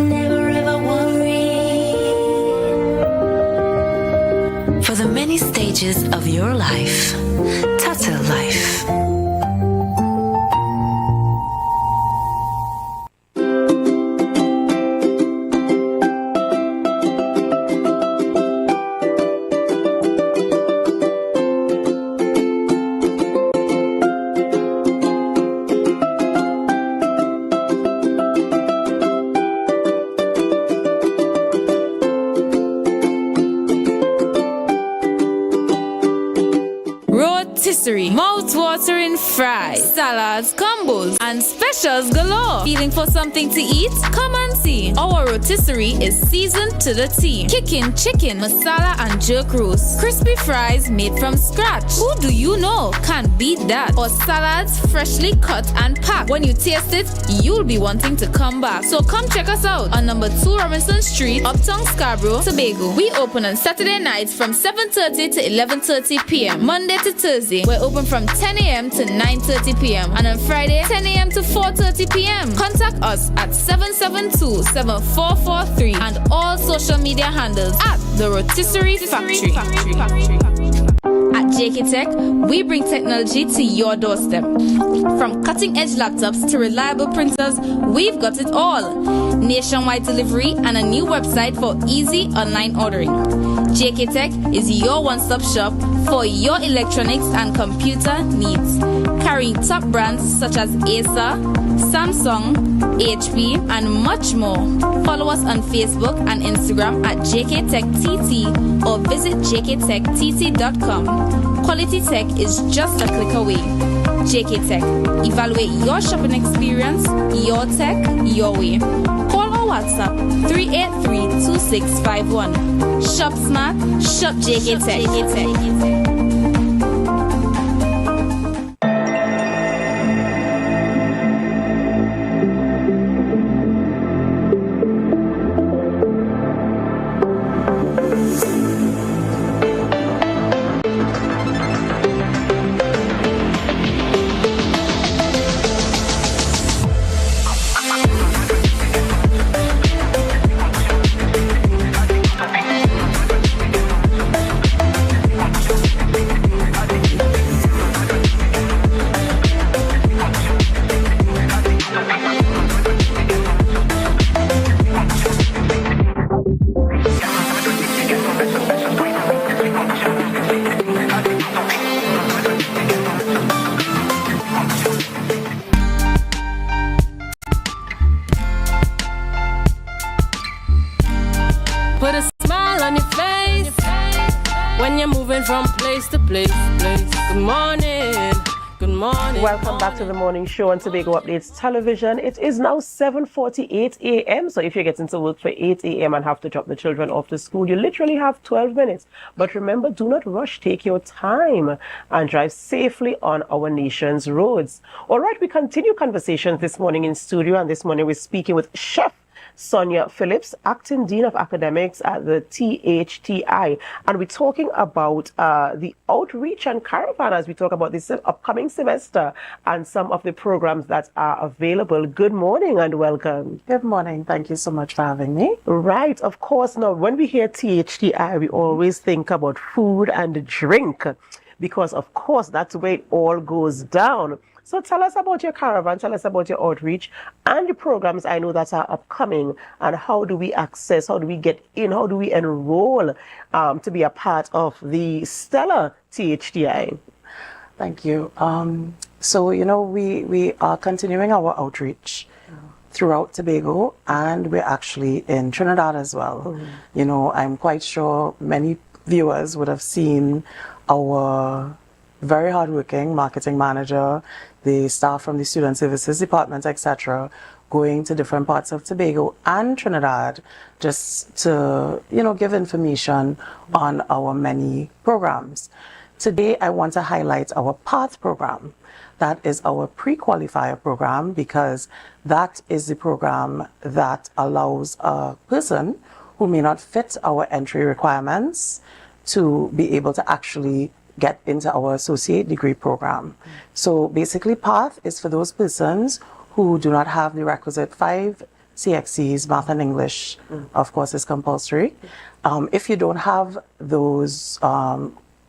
Speaker 5: Never ever worry. For the many stages of your life, Tata Life.
Speaker 12: rotisserie, mouth-watering fries, salads, combos, and specials galore. Feeling for something to eat? Come and see. Our rotisserie is seasoned to the T. Kicking chicken, masala, and jerk roast. Crispy fries made from scratch. Who do you know can't beat that? Or salads freshly cut and packed. When you taste it, you'll be wanting to come back. So come check us out on number 2 Robinson Street, Uptown Scarborough, Tobago. We open on Saturday nights from 7:30 to 11:30 p.m. Monday to Thursday, we're open from 10 a.m. to 9:30 p.m. And on Friday, 10 a.m. to 4:30 p.m. Contact us at 772-7443 and all social media handles at The Rotisserie Factory. At JK Tech, we bring technology to your doorstep. From cutting-edge laptops to reliable printers, we've got it all. Nationwide delivery and a new website for easy online ordering. JK Tech is your one-stop shop for your electronics and computer needs. Carrying top brands such as Acer, Samsung, HP, and much more. Follow us on Facebook and Instagram at JKTechTT or visit jktechtt.com. Quality tech is just a click away. JK Tech. Evaluate your shopping experience, your tech, your way. Call or WhatsApp 383-2651. Shop smart, shop JK Tech.
Speaker 1: Put a smile on your face when you're moving from place to place. Good morning. Good morning.
Speaker 2: Welcome back to the morning show on Tobago Updates Television. It is now 7:48 a.m. So if you're getting to work for 8 a.m. and have to drop the children off to school, you literally have 12 minutes. But remember, do not rush. Take your time and drive safely on our nation's roads. All right, we continue conversations this morning in studio, and this morning we're speaking with Chef Sonia Phillips, Acting Dean of Academics at the THDI. And we're talking about the outreach and caravan as we talk about this upcoming semester and some of the programs that are available. Good morning and welcome.
Speaker 4: Good morning. Thank you so much for having me.
Speaker 2: Right. Of course. Now, when we hear THDI, we always think about food and drink because, of course, that's where it all goes down. So tell us about your caravan, tell us about your outreach and the programs I know that are upcoming, and how do we access, how do we get in, how do we enroll to be a part of the stellar THDI?
Speaker 4: Thank you. So, you know, we are continuing our outreach throughout Tobago, and we're actually in Trinidad as well. You know, I'm quite sure many viewers would have seen our very hardworking marketing manager, the staff from the Student Services Department, etc., going to different parts of Tobago and Trinidad just to, you know, give information on our many programs. Today, I want to highlight our PATH program. That is our pre-qualifier program, because that is the program that allows a person who may not fit our entry requirements to be able to actually get into our associate degree program. So basically, PATH is for those persons who do not have the requisite 5 CXCs, math and English, of course, is compulsory. If you don't have those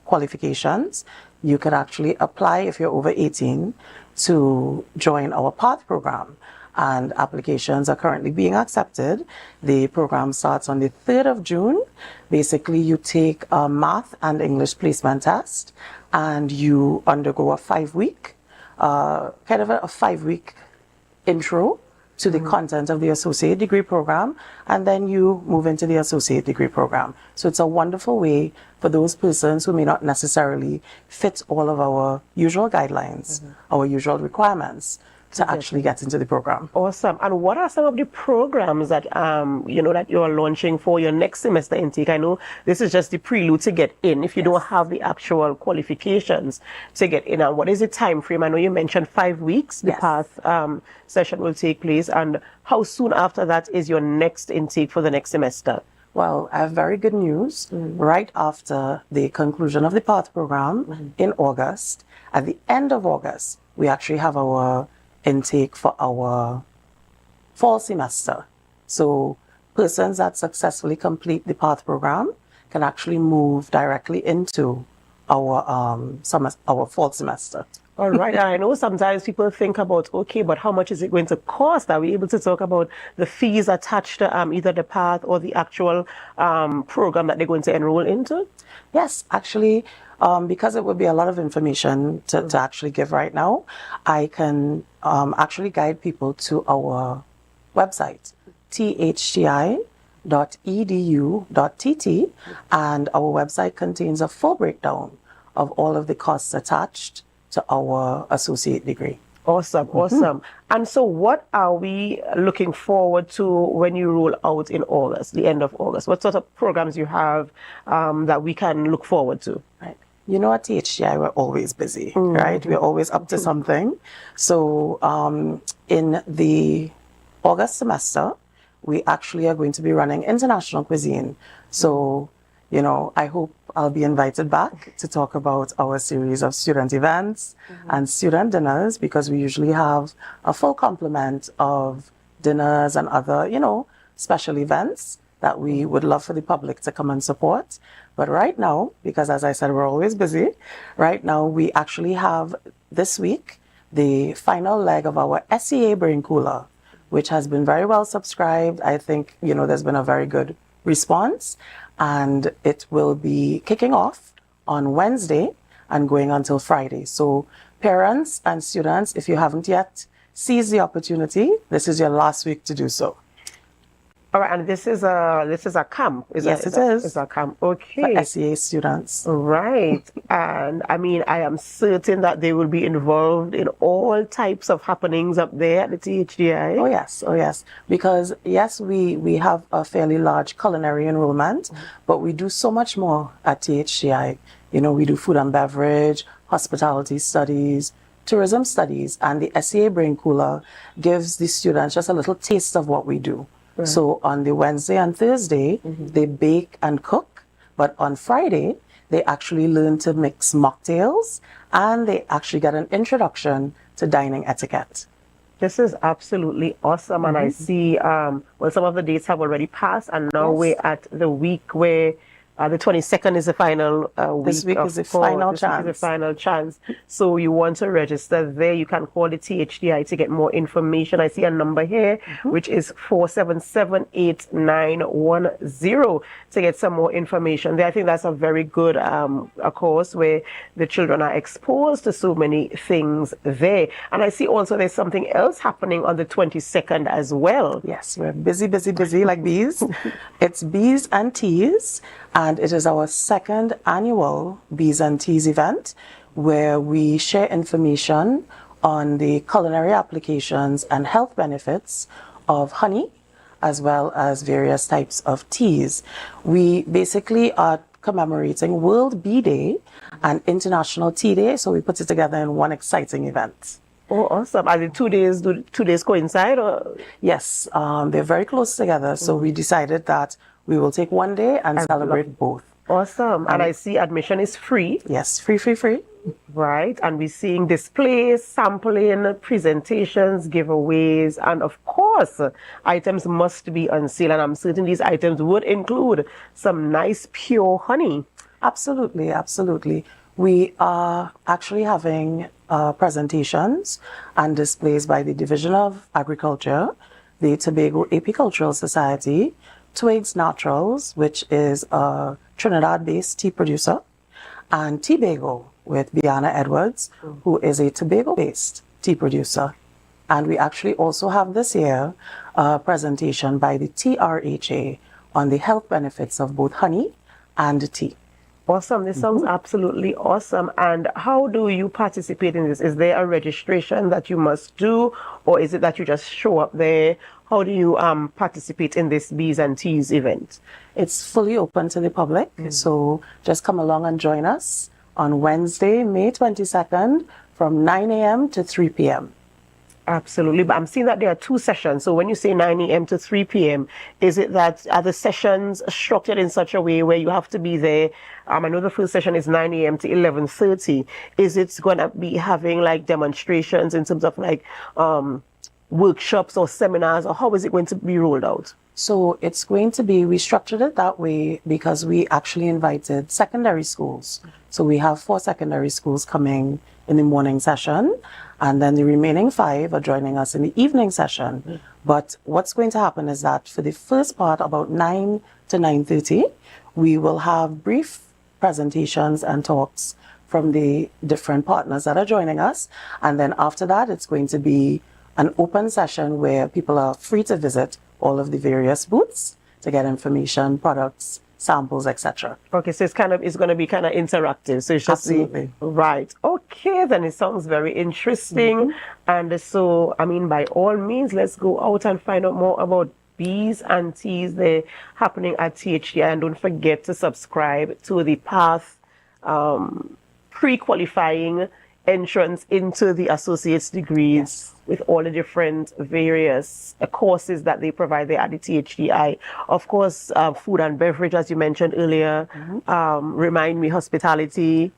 Speaker 4: qualifications, you could actually apply if you're over 18 to join our PATH program. And applications are currently being accepted. The program starts on the 3rd of June. Basically, you take a math and English placement test, and you undergo a 5-week, kind of a 5-week intro to the content of the associate degree program, and then you move into the associate degree program. So it's a wonderful way for those persons who may not necessarily fit all of our usual guidelines, our usual requirements, to actually get into the program.
Speaker 2: Awesome. And what are some of the programs that that you're launching for your next semester intake? I know this is just the prelude to get in if you don't have the actual qualifications to get in. And what is the time frame? I know you mentioned 5 weeks the path session will take place, and how soon after that is your next intake for the next semester?
Speaker 4: Well, I have very good news. Right after the conclusion of the path program in August, at the end of August, we actually have our intake for our fall semester. So persons that successfully complete the path program can actually move directly into our fall semester.
Speaker 2: All right. I know sometimes people think about, okay, but how much is it going to cost? Are we able to talk about the fees attached to either the path or the actual program that they're going to enroll into?
Speaker 4: Yes, actually, because it would be a lot of information to actually give right now, I can actually guide people to our website, THDI.edu.tt, and our website contains a full breakdown of all of the costs attached to our associate degree.
Speaker 2: Awesome, awesome. And so what are we looking forward to when you roll out in August, the end of August? What sort of programs you have that we can look forward to?
Speaker 4: Right. You know, at THDI, we're always busy, right? We're always up to something. So in the August semester, we actually are going to be running international cuisine. So, I hope I'll be invited back to talk about our series of student events and student dinners, because we usually have a full complement of dinners and other, special events that we would love for the public to come and support. But right now, because as I said, we're always busy, right now we actually have this week the final leg of our SEA Brain Cooler, which has been very well subscribed. I think, there's been a very good response, and it will be kicking off on Wednesday and going until Friday. So parents and students, if you haven't yet seized the opportunity, this is your last week to do so.
Speaker 2: All right, and this is a camp.
Speaker 4: Yes, it is.
Speaker 2: It's a camp. Okay.
Speaker 4: For SEA students.
Speaker 2: Right. And I mean, I am certain that they will be involved in all types of happenings up there at the THDI.
Speaker 4: Oh yes. Because yes, we have a fairly large culinary enrollment, but we do so much more at THDI. We do food and beverage, hospitality studies, tourism studies, and the SEA Brain Cooler gives the students just a little taste of what we do. Right. So on the Wednesday and Thursday, they bake and cook, but on Friday, they actually learn to mix mocktails, and they actually get an introduction to dining etiquette.
Speaker 2: This is absolutely awesome. And I see, some of the dates have already passed, and now we're at the week where the 22nd is the final week.
Speaker 4: This week is the final chance.
Speaker 2: This week is the final chance. So you want to register there. You can call the THDI to get more information. I see a number here, which is 477-8910 to get some more information there. I think that's a very good a course where the children are exposed to so many things there. And I see also there's something else happening on the 22nd as well.
Speaker 4: Yes, we're busy like bees. It's Bees and Teas. And it is our second annual Bees and Teas event, where we share information on the culinary applications and health benefits of honey, as well as various types of teas. We basically are commemorating World Bee Day and International Tea Day, so we put it together in one exciting event.
Speaker 2: Oh, awesome. Are the 2 days, do 2 days coincide? Or?
Speaker 4: Yes, they're very close together, so we decided that we will take one day and celebrate both.
Speaker 2: Awesome. And I see admission is free.
Speaker 4: Yes, free.
Speaker 2: Right. And we're seeing displays, sampling, presentations, giveaways, and of course, items must be on sale. And I'm certain these items would include some nice pure honey.
Speaker 4: Absolutely. We are actually having presentations and displays by the Division of Agriculture, the Tobago Apicultural Society, Twigs Naturals, which is a Trinidad-based tea producer, and Tobago with Biana Edwards, who is a Tobago-based tea producer. And we actually also have this year a presentation by the TRHA on the health benefits of both honey and tea.
Speaker 2: Awesome. This sounds absolutely awesome. And how do you participate in this? Is there a registration that you must do, or is it that you just show up there? How do you participate in this Bees and Teas event?
Speaker 4: It's fully open to the public, so just come along and join us on Wednesday, May 22nd from 9 a.m. to 3 p.m.
Speaker 2: Absolutely, but I'm seeing that there are 2 sessions. So when you say 9 a.m. to 3 p.m., is it that are the sessions structured in such a way where you have to be there? I know the first session is 9 a.m. to 11:30. Is it going to be having like demonstrations in terms of like workshops or seminars, or how is it going to be rolled out?
Speaker 4: So it's going to be, we structured it that way because we actually invited secondary schools. So we have 4 secondary schools coming in the morning session, and then the remaining 5 are joining us in the evening session. But what's going to happen is that for the first part, about 9 to 9:30, we will have brief presentations and talks from the different partners that are joining us. And then after that, it's going to be an open session where people are free to visit all of the various booths to get information, products, samples, etc.
Speaker 2: Okay, so it's going to be kind of interactive. So it's just
Speaker 4: Absolutely.
Speaker 2: Right. Okay, then it sounds very interesting. And so, I mean, by all means, let's go out and find out more about Bees and Teas. They're happening at THDI, and don't forget to subscribe to the Path pre-qualifying entrance into the associate's degrees with all the different various courses that they provide there at the THDI. Of course, food and beverage, as you mentioned earlier. Remind me, hospitality,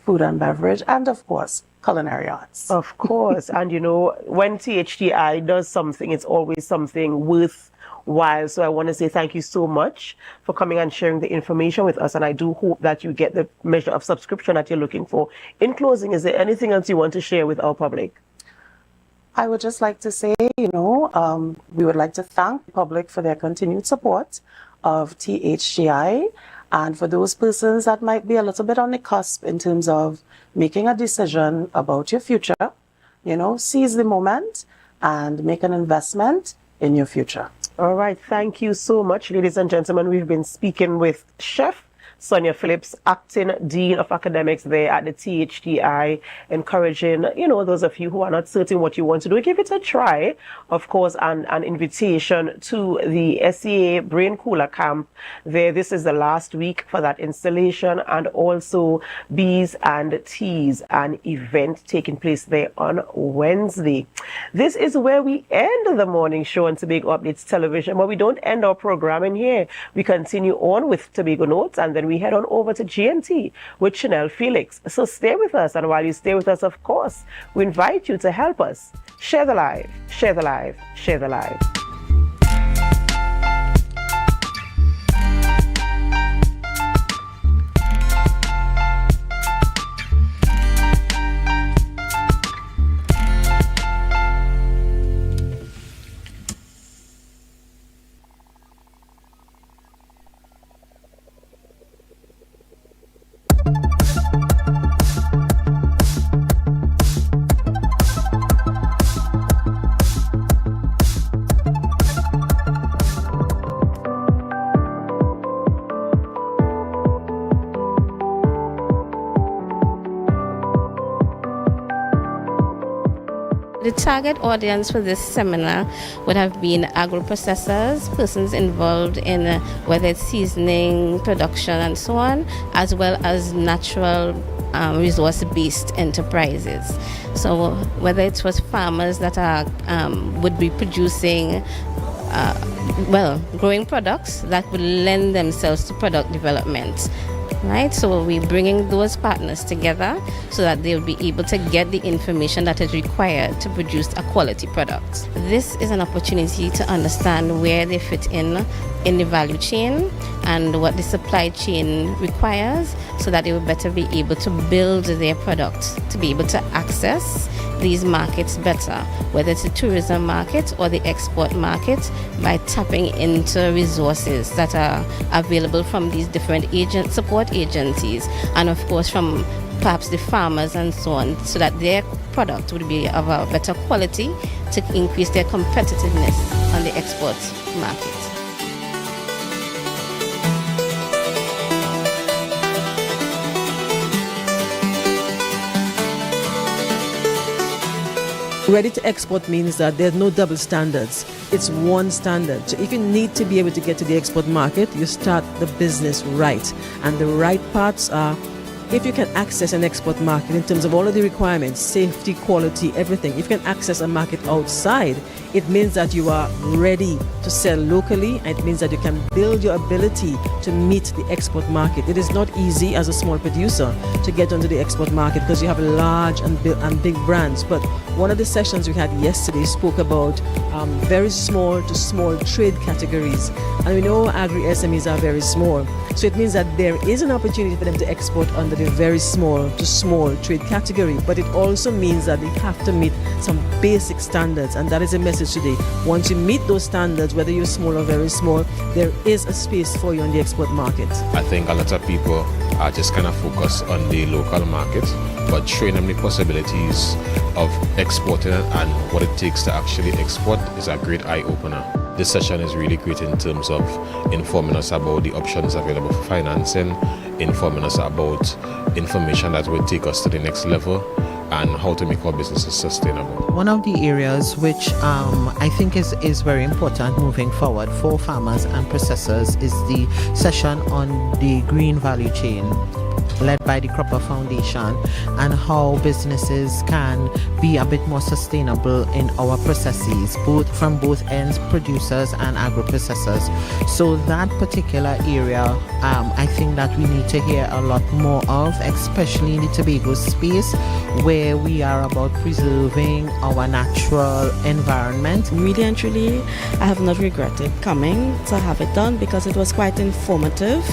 Speaker 4: food and beverage, and of course, culinary arts.
Speaker 2: Of course. And you know, when THDI does something, it's always something worthwhile. So I want to say thank you so much for coming and sharing the information with us. And I do hope that you get the measure of subscription that you're looking for. In closing, is there anything else you want to share with our public?
Speaker 4: I would just like to say, we would like to thank the public for their continued support of THDI, and for those persons that might be a little bit on the cusp in terms of making a decision about your future, seize the moment and make an investment in your future.
Speaker 2: All right. Thank you so much, ladies and gentlemen. We've been speaking with Chef Sonia Phillips, Acting Dean of Academics there at the THDI, encouraging, those of you who are not certain what you want to do, give it a try. Of course, and an invitation to the SEA Brain Cooler Camp there. This is the last week for that installation, and also Bees and Teas, an event taking place there on Wednesday. This is where we end the morning show on Tobago Updates Television, but we don't end our programming here. We continue on with Tobago Notes, and then we head on over to GMT with Chanel Felix. So stay with us, and while you stay with us, of course, we invite you to help us share the live, share the live, share the live.
Speaker 13: The target audience for this seminar would have been agro-processors, persons involved in whether it's seasoning, production, and so on, as well as natural resource-based enterprises. So whether it was farmers that would be producing growing products that would lend themselves to product development. Right, so we're bringing those partners together so that they'll be able to get the information that is required to produce a quality product. This is an opportunity to understand where they fit in in the value chain and what the supply chain requires, so that they will better be able to build their product to be able to access these markets better, whether it's the tourism market or the export market, by tapping into resources that are available from these different support agencies, and of course from perhaps the farmers and so on, so that their product would be of a better quality to increase their competitiveness on the export market.
Speaker 14: Ready to export means that there's no double standards. It's one standard. So if you need to be able to get to the export market, you start the business right. And the right parts are, if you can access an export market in terms of all of the requirements, safety, quality, everything, if you can access a market outside, it means that you are ready to sell locally, and it means that you can build your ability to meet the export market. It is not easy as a small producer to get onto the export market because you have large and big brands. But one of the sessions we had yesterday spoke about very small to small trade categories. And we know agri-SMEs are very small. So it means that there is an opportunity for them to export under the very small to small trade category. But it also means that they have to meet some basic standards. And that is a message today. Once you meet those standards, whether you're small or very small, there is a space for you on the export market.
Speaker 15: I think a lot of people are just kind of focused on the local market, but showing them the possibilities of exporting and what it takes to actually export is a great eye-opener. This session is really great in terms of informing us about the options available for financing, informing us about information that will take us to the next level, and how to make our businesses sustainable.
Speaker 16: One of the areas which I think is very important moving forward for farmers and processors is the session on the green value chain, led by the Cropper Foundation, and how businesses can be a bit more sustainable in our processes, from both ends, producers and agro-processors. So that particular area, I think that we need to hear a lot more of, especially in the Tobago space, where we are about preserving our natural environment.
Speaker 17: Really and truly, I have not regretted coming to have it done, because it was quite informative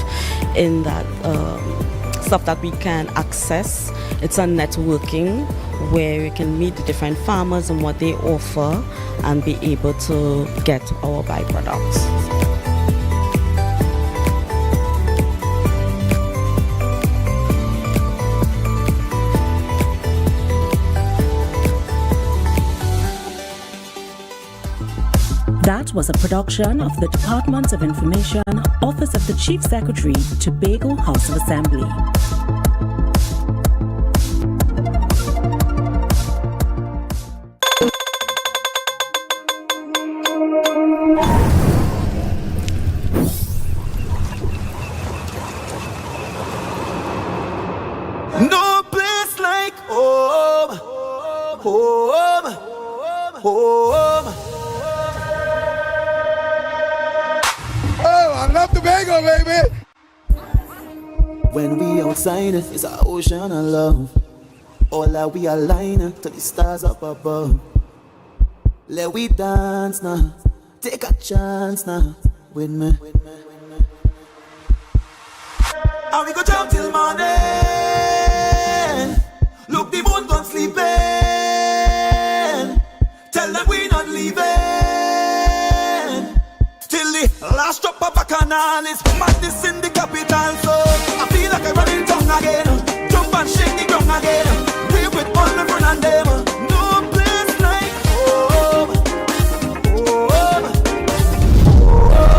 Speaker 17: in that stuff that we can access. It's a networking where we can meet the different farmers and what they offer and be able to get our byproducts.
Speaker 18: That was a production of the Department of Information, Office of the Chief Secretary, Tobago House of Assembly.
Speaker 10: No place like home, home, home.
Speaker 6: I love Tobago, baby.
Speaker 10: When we outside, it's an ocean of love. All that we align to the stars up above. Let we dance now, take a chance now with me. And we go jump till morning. Look, the moon gone sleeping. Tell them we not leaving. Till the last drop of bacchanal is madness in the capital. So I feel like I'm running tongue again. Jump and shake the ground again. We with all my friends and them. No place like home, home, home.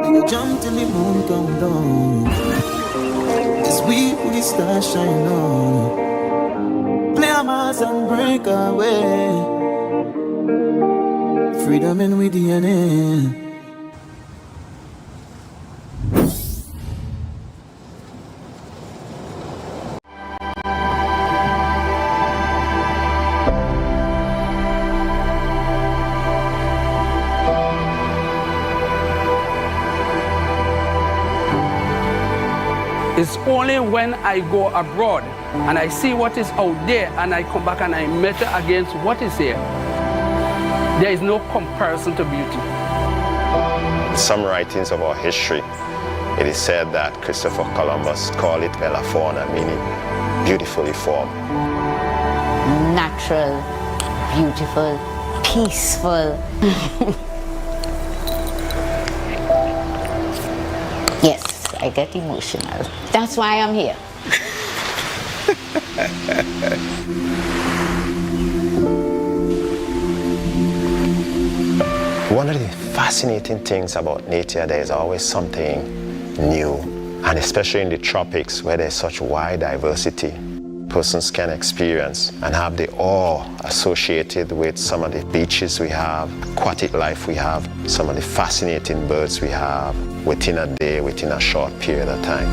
Speaker 10: We go jump till the moon come down. It's we who the stars shine on. Play a mass and break away. Freedom in we DNA.
Speaker 19: It's only when I go abroad and I see what is out there and I come back and I measure against what is here. There is no comparison to beauty.
Speaker 20: In some writings of our history, it is said that Christopher Columbus called it bella fauna, meaning beautifully formed.
Speaker 21: Natural, beautiful, peaceful. Yes, I get emotional. That's why I'm here.
Speaker 20: One of the fascinating things about nature, there is always something new, and especially in the tropics where there's such wide diversity, persons can experience and have the awe associated with some of the beaches we have, aquatic life we have, some of the fascinating birds we have within a day, within a short period of time.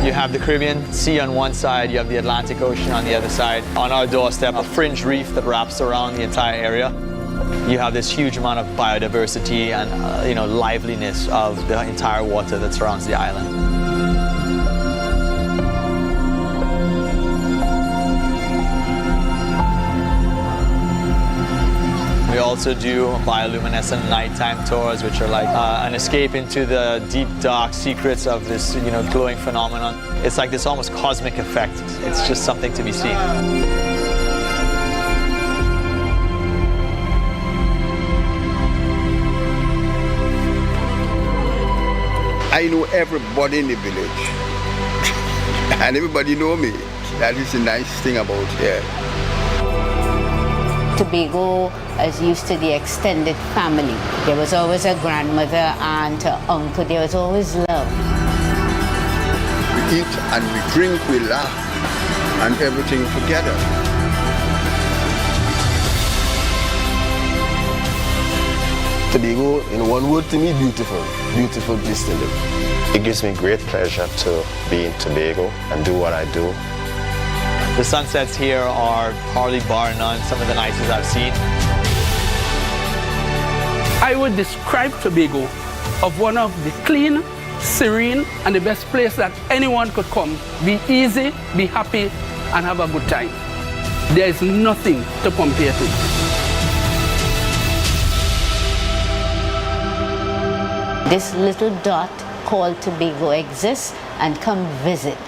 Speaker 22: You have the Caribbean Sea on one side, you have the Atlantic Ocean on the other side. On our doorstep, a fringe reef that wraps around the entire area. You have this huge amount of biodiversity and liveliness of the entire water that surrounds the island. We also do bioluminescent nighttime tours, which are like an escape into the deep, dark secrets of this, glowing phenomenon. It's like this almost cosmic effect. It's just something to be seen.
Speaker 23: I know everybody in the village, and everybody know me. That is the nice thing about here.
Speaker 21: Tobago is used to the extended family. There was always a grandmother, aunt, uncle. There was always love.
Speaker 23: We eat and we drink, we laugh, and everything together.
Speaker 20: Tobago, in one word to me, beautiful. Beautiful place to live. It gives me great pleasure to be in Tobago and do what I do.
Speaker 22: The sunsets here are hardly bar none, some of the nicest I've seen.
Speaker 19: I would describe Tobago of one of the clean, serene, and the best place that anyone could come. Be easy, be happy, and have a good time. There is nothing to compare to.
Speaker 21: This little dot called Tobago exists, and come visit.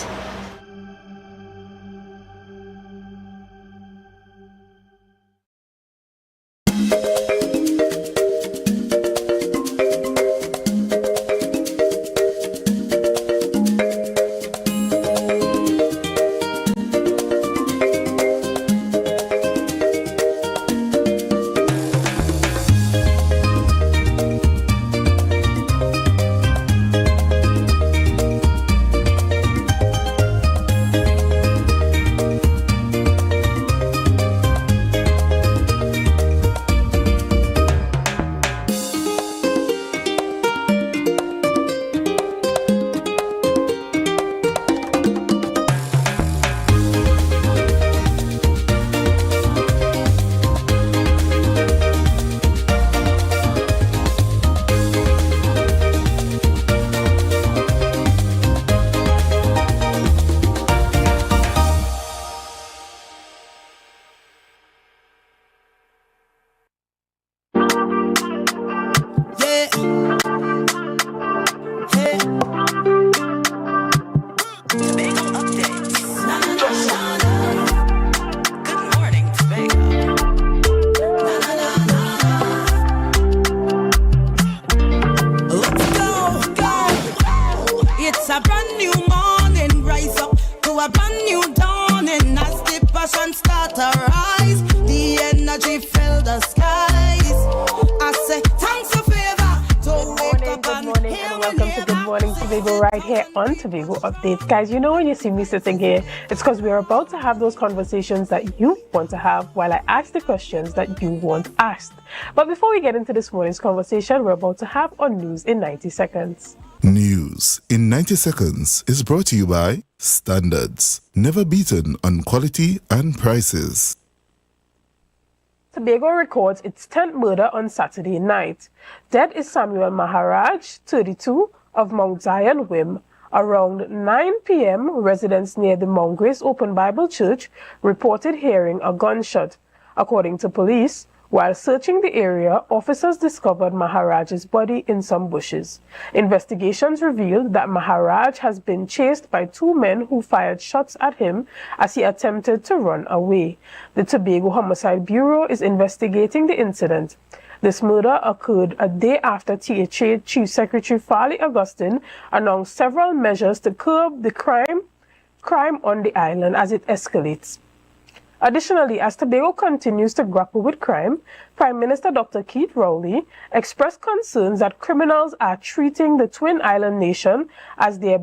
Speaker 21: Tobago updates. Guys, when you see me sitting here, it's because we're about to have those conversations that you want to have while I ask the questions that you want asked. But before we get into this morning's conversation, we're about to have on News in 90 Seconds.
Speaker 3: News in 90 Seconds is brought to you by Standards, never beaten on quality and prices.
Speaker 2: Tobago records its 10th murder on Saturday night. Dead is Samuel Maharaj, 32, of Mount Zion Whim,
Speaker 21: Around 9 p.m., residents near the Mount Grace Open Bible Church reported hearing a gunshot. According to police, while searching the area, officers discovered Maharaj's body in some bushes. Investigations revealed that Maharaj has been chased by two men who fired shots at him as he attempted to run away. The Tobago Homicide Bureau is investigating the incident. This murder occurred a day after THA Chief Secretary Farley Augustine announced several measures to curb the crime on the island as it escalates. Additionally, as Tobago continues to grapple with crime, Prime Minister Dr. Keith Rowley expressed concerns that criminals are treating the Twin Island nation as their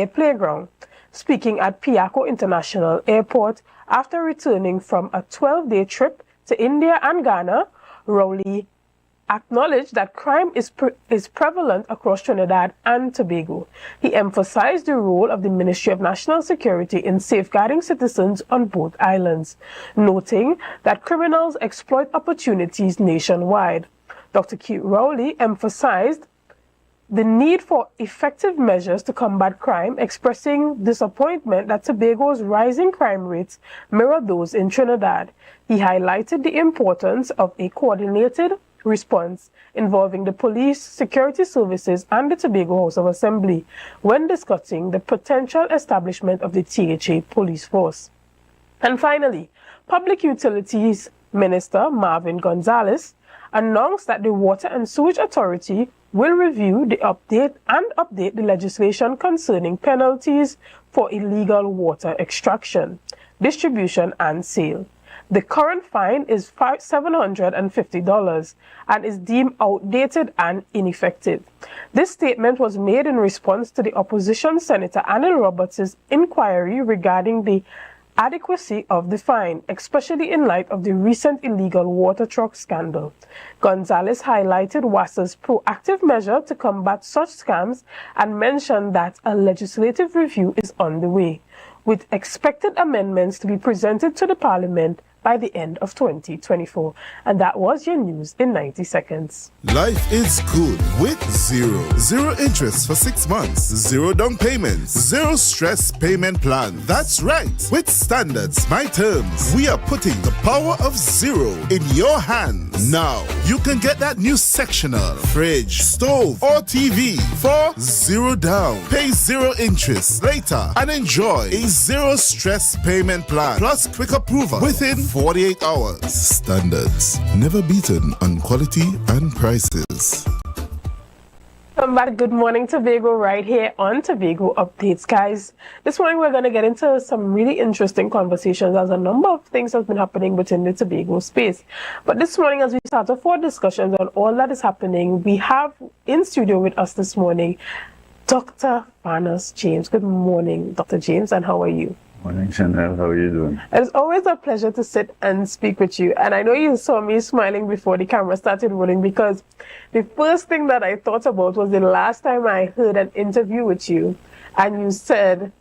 Speaker 21: playground. Speaking at Piako International Airport after returning from a 12-day trip to India and Ghana, Rowley acknowledged that crime is prevalent across Trinidad and Tobago. He emphasized the role of the Ministry of National Security in safeguarding citizens on both islands, noting that criminals exploit opportunities nationwide. Dr. Keith Rowley emphasized the need for effective measures to combat crime, expressing disappointment that Tobago's rising crime rates mirror those in Trinidad. He highlighted the importance of a coordinated response involving the police, security services, and the Tobago House of Assembly when discussing the potential establishment of the THA police force. And finally, Public Utilities Minister Marvin Gonzalez announced that the Water and Sewage Authority will review the update the legislation concerning penalties for illegal water extraction, distribution, and sale. The current fine is $750 and is deemed outdated and ineffective. This statement was made in response to the opposition Senator Anil Roberts' inquiry regarding the adequacy of the fine, especially in light of the recent illegal water truck scandal. Gonzalez highlighted WASA's proactive measure to combat such scams and mentioned that a legislative review is on the way, with expected amendments to be presented to the Parliament by the end of 2024. And that was your news in 90 seconds.
Speaker 3: Life is good with Zero. Zero interest for 6 months. Zero down payments. Zero stress payment plan. That's right. With Standards My Terms, we are putting the power of zero in your hands. Now, you can get that new sectional, fridge, stove, or TV for zero down. Pay zero interest later and enjoy a zero stress payment plan plus quick approval within 48 hours. Standards, never beaten on quality and prices.
Speaker 21: Good morning, Tobago, right here on Tobago Updates, guys. This morning we're going to get into some really interesting conversations as a number of things have been happening within the Tobago space. But this morning, as we start off our discussions on all that is happening, we have in studio with us this morning Dr. Farnas James. Good morning, Dr. James, and how are you?
Speaker 7: Morning, Chanel. How are you doing?
Speaker 21: It's always a pleasure to sit and speak with you. And I know you saw me smiling before the camera started rolling because the first thing that I thought about was the last time I heard an interview with you and you said,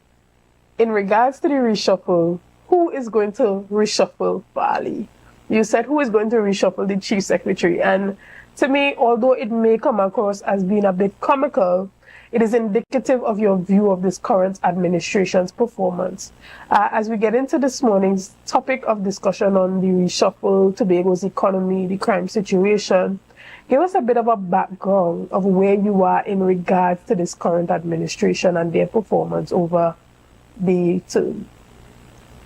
Speaker 21: in regards to the reshuffle, who is going to reshuffle Farley? You said, who is going to reshuffle the Chief Secretary? And to me, although it may come across as being a bit comical, it is indicative of your view of this current administration's performance. As we get into this morning's topic of discussion on the reshuffle, Tobago's economy, the crime situation, give us a bit of a background of where you are in regards to this current administration and their performance over the term.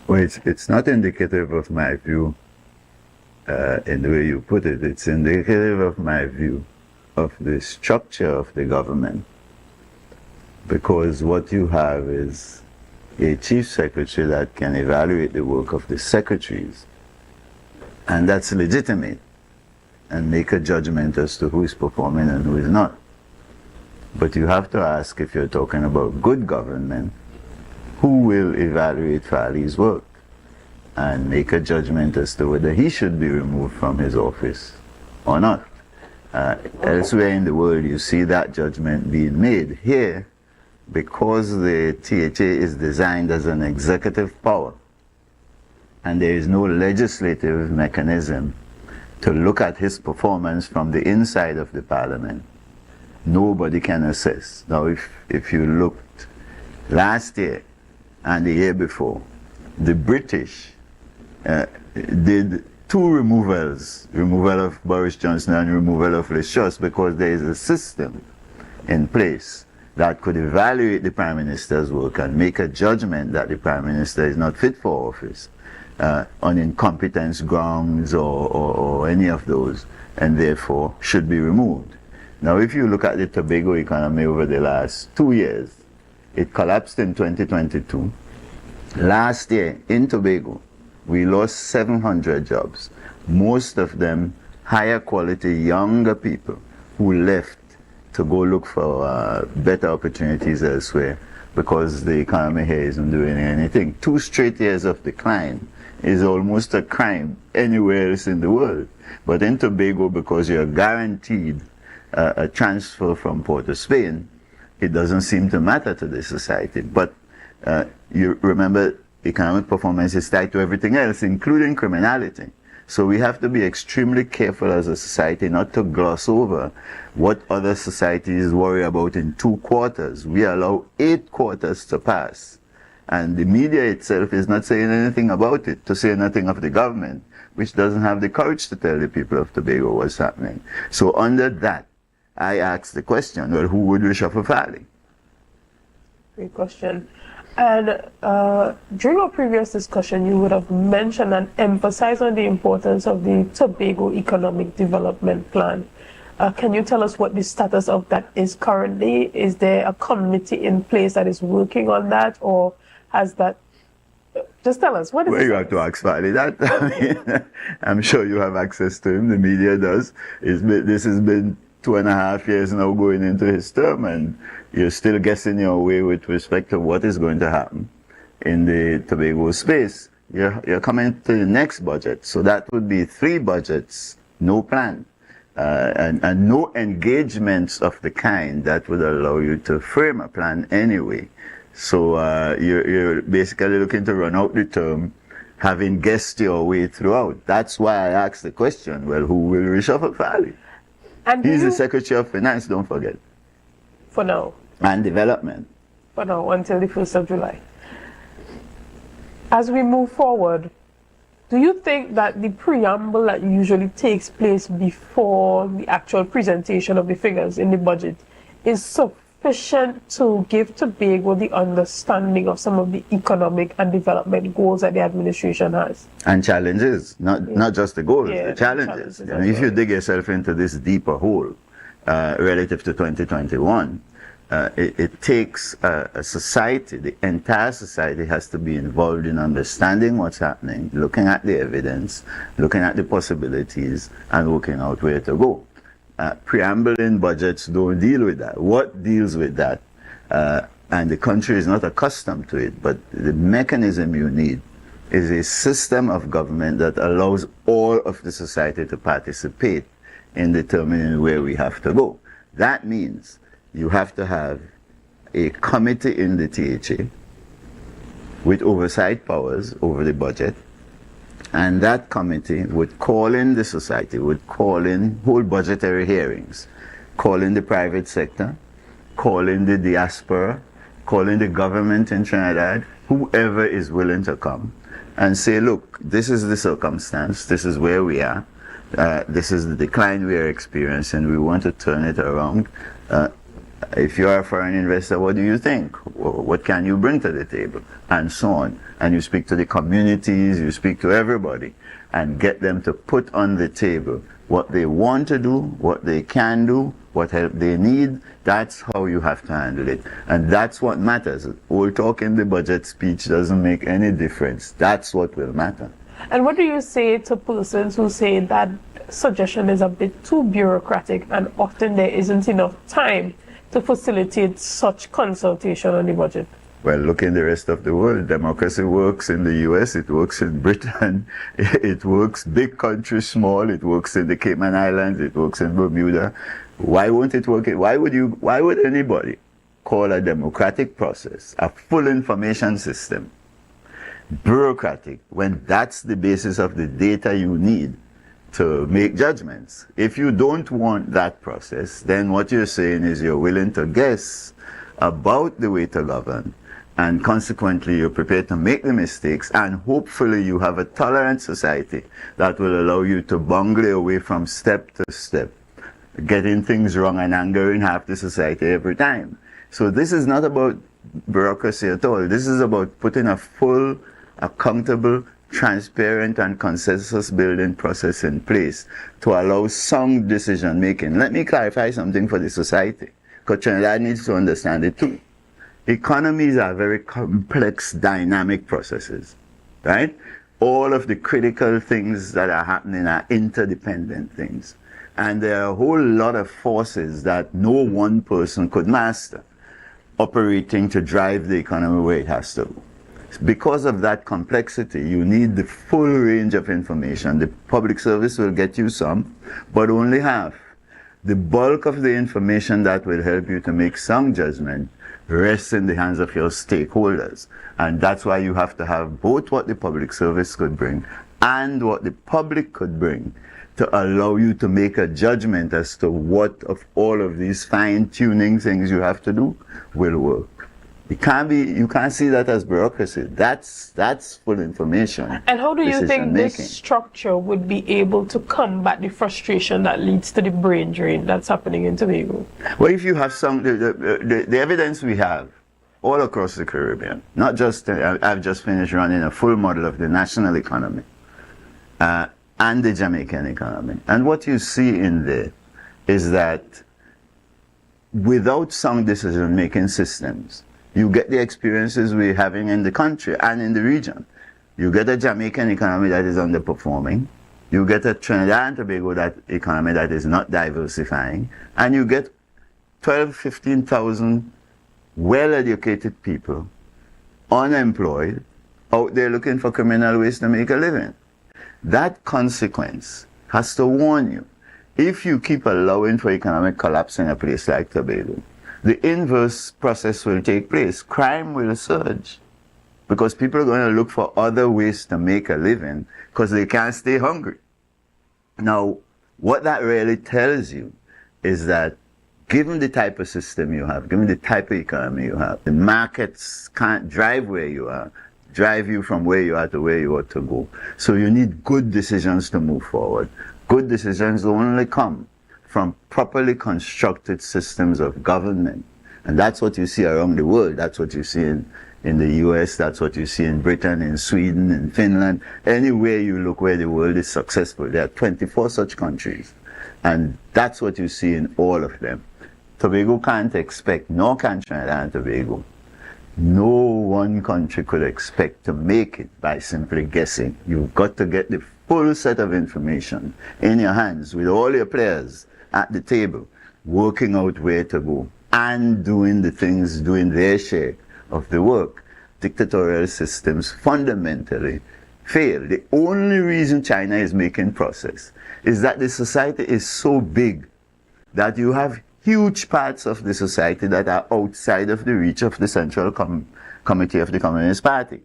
Speaker 7: Well, it's not indicative of my view in the way you put it. It's indicative of my view of the structure of the government. Because what you have is a chief secretary that can evaluate the work of the secretaries, and that's legitimate, and make a judgment as to who is performing and who is not. But you have to ask, if you're talking about good government, who will evaluate Farley's work and make a judgment as to whether he should be removed from his office or not. Elsewhere in the world, you see that judgment being made. Here, because the THA is designed as an executive power and there is no legislative mechanism to look at his performance from the inside of the parliament, nobody can assess. Now, if you looked last year and the year before, the British did 2 removals, removal of Boris Johnson and removal of Liz Truss, because there is a system in place that could evaluate the Prime Minister's work and make a judgment that the Prime Minister is not fit for office on incompetence grounds or any of those, and therefore should be removed. Now, if you look at the Tobago economy over the last 2 years, it collapsed in 2022. Last year in Tobago, we lost 700 jobs, most of them higher quality, younger people who left to go look for better opportunities elsewhere because the economy here isn't doing anything. 2 straight years of decline is almost a crime anywhere else in the world. But in Tobago, because you're guaranteed a transfer from Port of Spain, it doesn't seem to matter to the society. But you remember, economic performance is tied to everything else, including criminality. So we have to be extremely careful as a society not to gloss over what other societies worry about in 2 quarters. We allow 8 quarters to pass. And the media itself is not saying anything about it, to say nothing of the government, which doesn't have the courage to tell the people of Tobago what's happening. So under that, I asked the question, well, who would reshuffle Farley?
Speaker 21: Great question. And during our previous discussion, you would have mentioned and emphasized on the importance of the Tobago Economic Development Plan. Can you tell us what the status of that is currently? Is there a committee in place that is working on that, or has that... Just tell us, what is it?
Speaker 7: Well, you have to ask Farley that. I mean, I'm sure you have access to him. The media does. This has been 2.5 years now going into his term, and you're still guessing your way with respect to what is going to happen in the Tobago space. You're coming to the next budget, so that would be 3 budgets, no plan, and no engagements of the kind that would allow you to frame a plan anyway. So you're basically looking to run out the term, having guessed your way throughout. That's why I asked the question, well, who will reshuffle Farley? He's the Secretary of Finance, don't forget.
Speaker 21: For now.
Speaker 7: And Development.
Speaker 21: For now, until the 1st of July. As we move forward, do you think that the preamble that usually takes place before the actual presentation of the figures in the budget is sufficient to give Tobago the understanding of some of the economic and development goals that the administration has?
Speaker 7: And challenges, not just the goals, the challenges. And if you dig yourself into this deeper hole relative to 2021, it takes a society, the entire society has to be involved in understanding what's happening, looking at the evidence, looking at the possibilities, and working out where to go. Preamble in budgets don't deal with that. What deals with that? And the country is not accustomed to it, but the mechanism you need is a system of government that allows all of the society to participate in determining where we have to go. That means you have to have a committee in the THA with oversight powers over the budget, and that committee would call in the society, would call in whole budgetary hearings, call in the private sector, call in the diaspora, call in the government in Trinidad, whoever is willing to come, and say, look, this is the circumstance, this is where we are, this is the decline we are experiencing, we want to turn it around. If you are a foreign investor, what do you think? What can you bring to the table? And so on. And you speak to the communities, you speak to everybody, and get them to put on the table what they want to do, what they can do, what help they need. That's how you have to handle it. And that's what matters. All talk in the budget speech doesn't make any difference. That's what will matter.
Speaker 21: And what do you say to persons who say that suggestion is a bit too bureaucratic and often there isn't enough time to facilitate such consultation on the budget?
Speaker 7: Well, look in the rest of the world. Democracy works in the US, it works in Britain, it works big countries, small, it works in the Cayman Islands, it works in Bermuda. Why won't it work? Why would anybody call a democratic process, a full information system, bureaucratic, when that's the basis of the data you need to make judgments. If you don't want that process, then what you're saying is you're willing to guess about the way to govern, and consequently you're prepared to make the mistakes, and hopefully you have a tolerant society that will allow you to bungle your way from step to step, getting things wrong and angering half the society every time. So this is not about bureaucracy at all. This is about putting a full, accountable, transparent and consensus building process in place to allow sound decision making. Let me clarify something for the society, because Trinidad needs to understand it too. Economies are very complex, dynamic processes, right? All of the critical things that are happening are interdependent things. And there are a whole lot of forces that no one person could master, operating to drive the economy where it has to. Because of that complexity, you need the full range of information. The public service will get you some, but only half. The bulk of the information that will help you to make some judgment rests in the hands of your stakeholders. And that's why you have to have both what the public service could bring and what the public could bring to allow you to make a judgment as to what of all of these fine-tuning things you have to do will work. You can't see that as bureaucracy. That's full information.
Speaker 21: And how do you think this structure would be able to combat the frustration that leads to the brain drain that's happening in Tobago?
Speaker 7: Well, if you have the evidence we have all across the Caribbean, not just, I've just finished running a full model of the national economy and the Jamaican economy. And what you see in there is that without sound decision-making systems, you get the experiences we're having in the country and in the region. You get a Jamaican economy that is underperforming. You get a Trinidad and Tobago economy that is not diversifying. And you get 12, 15,000 well-educated people, unemployed, out there looking for criminal ways to make a living. That consequence has to warn you. If you keep allowing for economic collapse in a place like Tobago, the inverse process will take place. Crime will surge because people are going to look for other ways to make a living because they can't stay hungry. Now, what that really tells you is that given the type of system you have, given the type of economy you have, the markets can't drive where you are, drive you from where you are to where you ought to go. So you need good decisions to move forward. Good decisions only come from properly constructed systems of government. And that's what you see around the world. That's what you see in the US, that's what you see in Britain, in Sweden, in Finland. Anywhere you look where the world is successful, there are 24 such countries. And that's what you see in all of them. Tobago can't expect, nor can Trinidad and Tobago. No one country could expect to make it by simply guessing. You've got to get the full set of information in your hands with all your players at the table, working out where to go and doing the things, doing their share of the work. Dictatorial systems fundamentally fail. The only reason China is making progress is that the society is so big that you have huge parts of the society that are outside of the reach of the Central Committee of the Communist Party.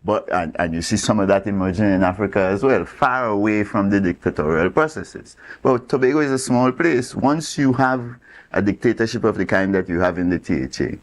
Speaker 7: And you see some of that emerging in Africa as well, far away from the dictatorial processes. But Tobago is a small place. Once you have a dictatorship of the kind that you have in the THA,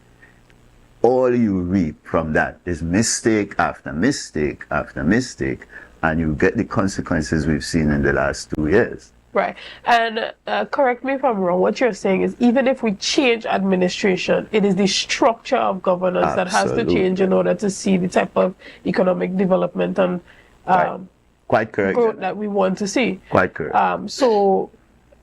Speaker 7: all you reap from that is mistake after mistake after mistake, and you get the consequences we've seen in the last 2 years.
Speaker 21: Right. And correct me if I'm wrong, what you're saying is even if we change administration, it is the structure of governance that has to change in order to see the type of economic development and
Speaker 7: Quite correct,
Speaker 21: growth that we want to see.
Speaker 7: Quite correct.
Speaker 21: So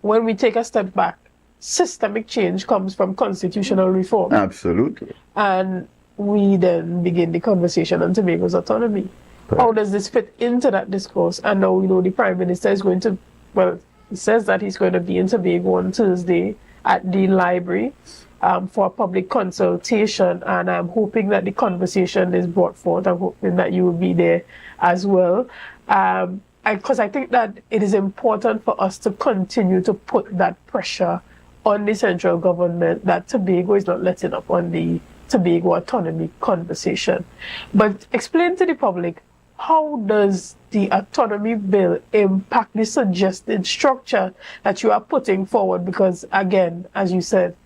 Speaker 21: when we take a step back, systemic change comes from constitutional reform.
Speaker 7: Absolutely.
Speaker 21: And we then begin the conversation on Tobago's autonomy. Correct. How does this fit into that discourse? And now we know the Prime Minister is going to, well, he says that he's going to be in Tobago on Thursday at the library for a public consultation, and I'm hoping that the conversation is brought forth. I'm hoping that you will be there as well, because I think that it is important for us to continue to put that pressure on the central government that Tobago is not letting up on the Tobago autonomy conversation. But explain to the public how does the autonomy bill impact the suggested structure that you are putting forward? Because again, as you said,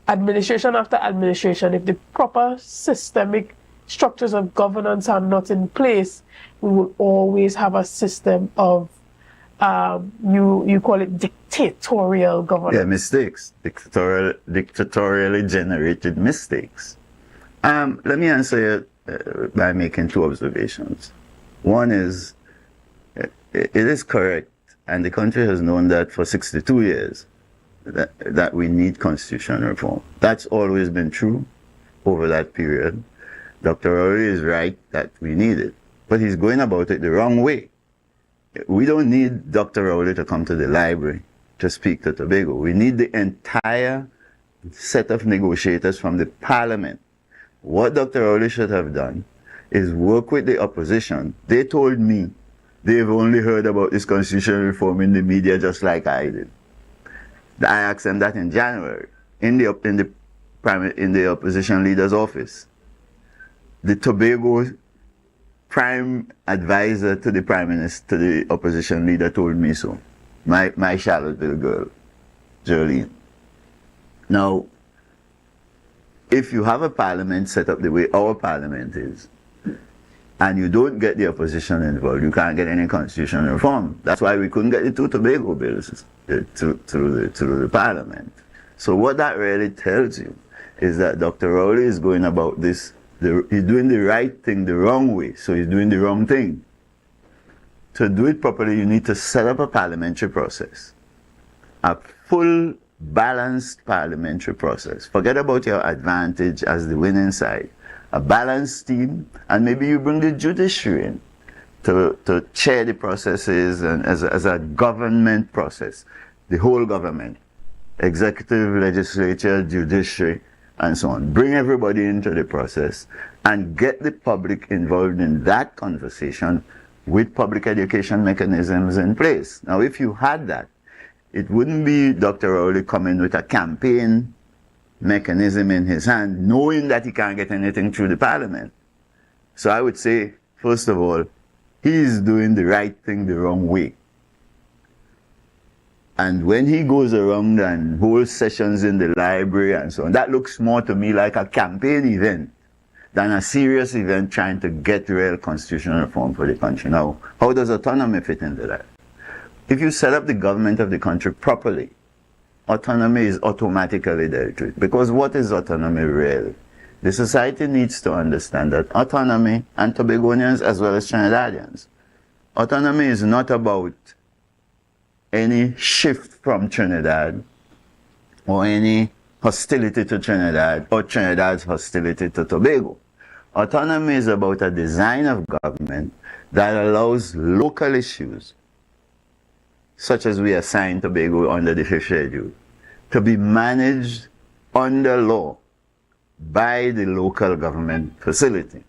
Speaker 21: administration after administration, if the proper systemic structures of governance are not in place, we will always have a system of you call it dictatorial governance.
Speaker 7: Yeah, mistakes, dictatorially generated mistakes. Let me answer you by making two observations. One is, it is correct, and the country has known that for 62 years, that we need constitutional reform. That's always been true over that period. Dr. Rowley is right that we need it, but he's going about it the wrong way. We don't need Dr. Rowley to come to the library to speak to Tobago. We need the entire set of negotiators from the parliament. What Dr. Rowley should have done is work with the opposition. They told me they've only heard about this constitutional reform in the media just like I did. I asked them that in January, in the opposition leader's office. The Tobago prime advisor to the prime minister, to the opposition leader, told me so. My Charlottesville girl, Jolene. Now, if you have a parliament set up the way our parliament is, and you don't get the opposition involved, you can't get any constitutional reform. That's why we couldn't get the two Tobago bills through the parliament. So what that really tells you is that Dr. Rowley is going about this, he's doing the right thing the wrong way, so he's doing the wrong thing. To do it properly, you need to set up a parliamentary process, a full, balanced parliamentary process. Forget about your advantage as the winning side. A balanced team, and maybe you bring the judiciary in to chair the processes and as a government process, the whole government, executive, legislature, judiciary, and so on. Bring everybody into the process and get the public involved in that conversation with public education mechanisms in place. Now, if you had that, it wouldn't be Dr. Rowley coming with a campaign mechanism in his hand, knowing that he can't get anything through the parliament. So I would say, first of all, he's doing the right thing the wrong way. And when he goes around and holds sessions in the library and so on, that looks more to me like a campaign event than a serious event trying to get real constitutional reform for the country. Now, how does autonomy fit into that? If you set up the government of the country properly, autonomy is automatically dealt with. Because what is autonomy really? The society needs to understand that autonomy, and Tobagonians as well as Trinidadians, autonomy is not about any shift from Trinidad or any hostility to Trinidad or Trinidad's hostility to Tobago. Autonomy is about a design of government that allows local issues, such as we assign Tobago under the 5th schedule, to be managed under law by the local government facility.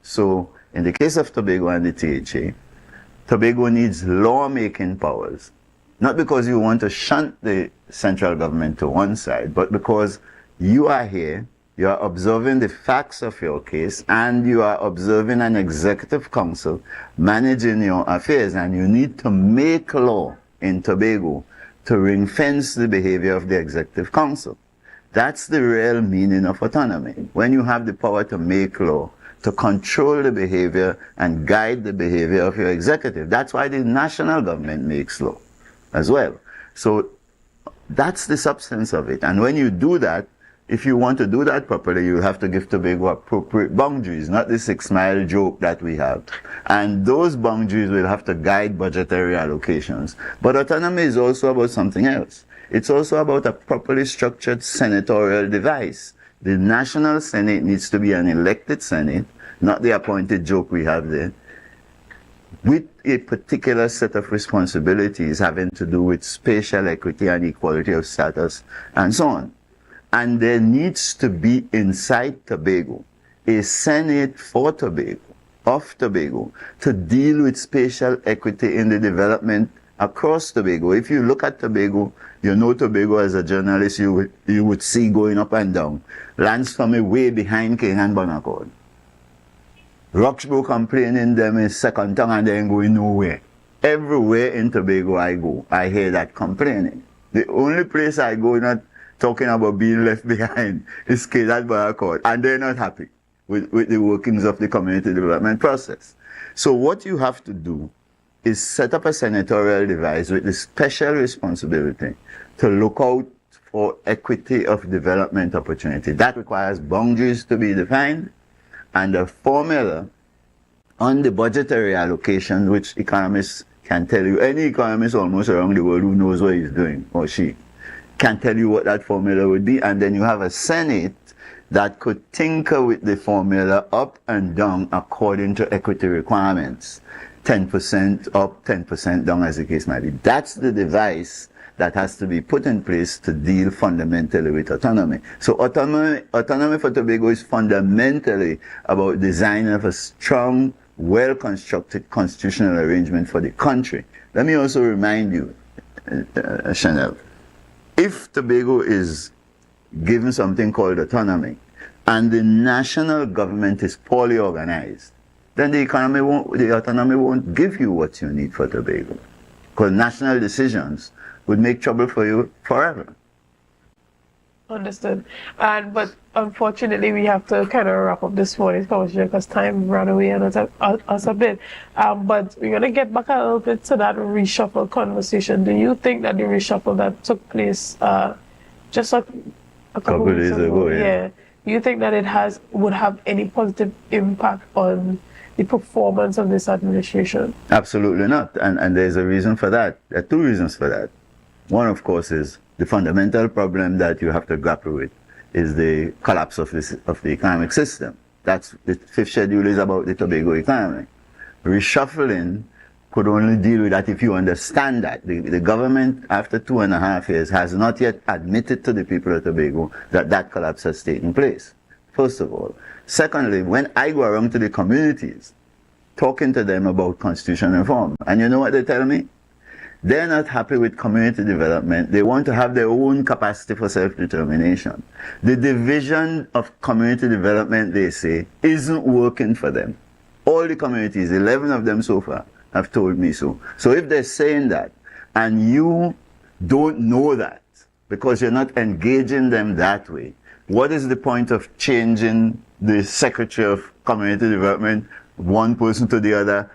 Speaker 7: So, in the case of Tobago and the THA, Tobago needs lawmaking powers, not because you want to shunt the central government to one side, but because you are here, you are observing the facts of your case, and you are observing an executive council managing your affairs, and you need to make law in Tobago to ring-fence the behavior of the executive council. That's the real meaning of autonomy. When you have the power to make law, to control the behavior and guide the behavior of your executive. That's why the national government makes law as well. So that's the substance of it. And when you do that, if you want to do that properly, you have to give Tobago appropriate boundaries, not the 6-mile joke that we have. And those boundaries will have to guide budgetary allocations. But autonomy is also about something else. It's also about a properly structured senatorial device. The National Senate needs to be an elected Senate, not the appointed joke we have there, with a particular set of responsibilities having to do with spatial equity and equality of status and so on. And there needs to be inside Tobago a Senate for Tobago, of Tobago, to deal with spatial equity in the development across Tobago. If you look at Tobago, you know Tobago as a journalist, you would see going up and down. Lands from way behind King and Bonaccord. Roxborough complaining them in second tongue and they ain't going nowhere. Everywhere in Tobago I go, I hear that complaining. The only place I go not talking about being left behind is Advertisements Court, and they're not happy with the workings of the community development process. So what you have to do is set up a senatorial device with the special responsibility to look out for equity of development opportunity. That requires boundaries to be defined and a formula on the budgetary allocation, which economists can tell you. Any economist almost around the world who knows what he's doing, or she, can tell you what that formula would be. And then you have a Senate that could tinker with the formula up and down according to equity requirements. 10% up, 10% down, as the case might be. That's the device that has to be put in place to deal fundamentally with autonomy. So autonomy for Tobago is fundamentally about designing of a strong, well-constructed constitutional arrangement for the country. Let me also remind you, Chanel, if Tobago is given something called autonomy and the national government is poorly organized, then the autonomy won't give you what you need for Tobago. Because national decisions would make trouble for you forever.
Speaker 21: Understood. But unfortunately, we have to kind of wrap up this morning's conversation because time ran away on us a bit. But we're going to get back a little bit to that reshuffle conversation. Do you think that the reshuffle that took place just a couple
Speaker 7: days ago, yeah.
Speaker 21: Do you think that it would have any positive impact on the performance of this administration?
Speaker 7: Absolutely not. And there's a reason for that. There are two reasons for that. One, of course, is the fundamental problem that you have to grapple with is the collapse of the economic system. That's the fifth schedule is about the Tobago economy. Reshuffling could only deal with that if you understand that. The government, after 2.5 years, has not yet admitted to the people of Tobago that that collapse has taken place, first of all. Secondly, when I go around to the communities, talking to them about constitutional reform, and you know what they tell me? They're not happy with community development. They want to have their own capacity for self-determination. The division of community development, they say, isn't working for them. All the communities, 11 of them so far, have told me so. So if they're saying that, and you don't know that, because you're not engaging them that way, what is the point of changing the Secretary of Community Development, one person to the other,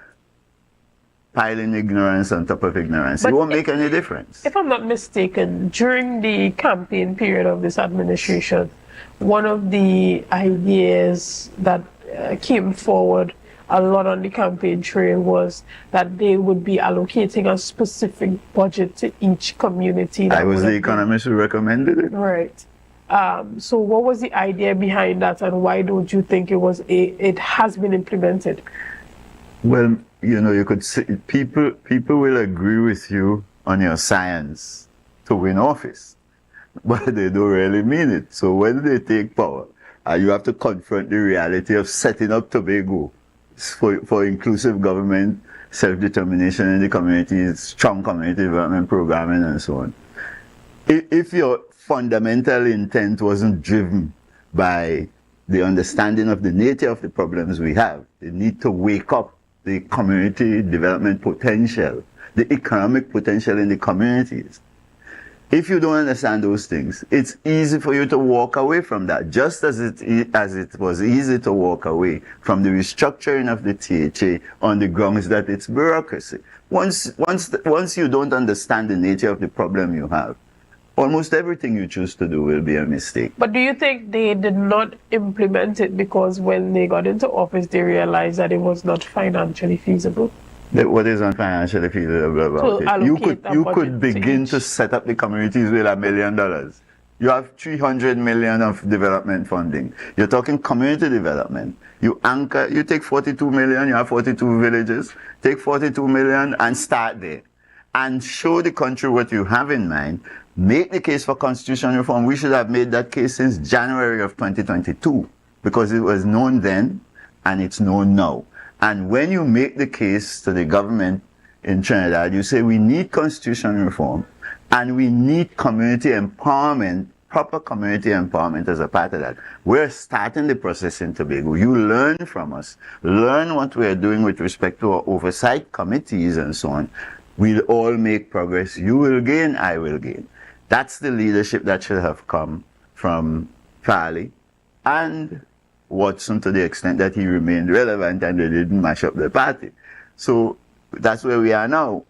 Speaker 7: piling ignorance on top of ignorance? It won't make any difference.
Speaker 21: If I'm not mistaken, during the campaign period of this administration, one of the ideas that came forward a lot on the campaign trail was that they would be allocating a specific budget to each community.
Speaker 7: I was the economist who recommended it.
Speaker 21: Right. So what was the idea behind that, and why don't you think it has been implemented?
Speaker 7: Well, you know, you could say people will agree with you on your science to win office, but they don't really mean it. So when they take power, you have to confront the reality of setting up Tobago for inclusive government, self-determination in the communities, strong community development programming, and so on. If your fundamental intent wasn't driven by the understanding of the nature of the problems we have, the need to wake up the community development potential, the economic potential in the communities. If you don't understand those things, it's easy for you to walk away from that, just as it was easy to walk away from the restructuring of the THA on the grounds that it's bureaucracy. Once you don't understand the nature of the problem you have, almost everything you choose to do will be a mistake.
Speaker 21: But do you think they did not implement it because when they got into office, they realized that it was not financially feasible?
Speaker 7: What is unfinancially feasible about it? You could begin to set up the communities with $1 million. You have 300 million of development funding. You're talking community development. You take 42 million, you have 42 villages. Take 42 million and start there. And show the country what you have in mind. Make the case for constitutional reform. We should have made that case since January of 2022 because it was known then and it's known now. And when you make the case to the government in Trinidad, you say we need constitutional reform and we need community empowerment proper community empowerment as a part of that. We're starting the process in Tobago. You learn from us. Learn what we're doing with respect to our oversight committees and so on. We'll all make progress. You will gain, I will gain. That's the leadership that should have come from Farley and Watson, to the extent that he remained relevant and they didn't mash up the party. So that's where we are now.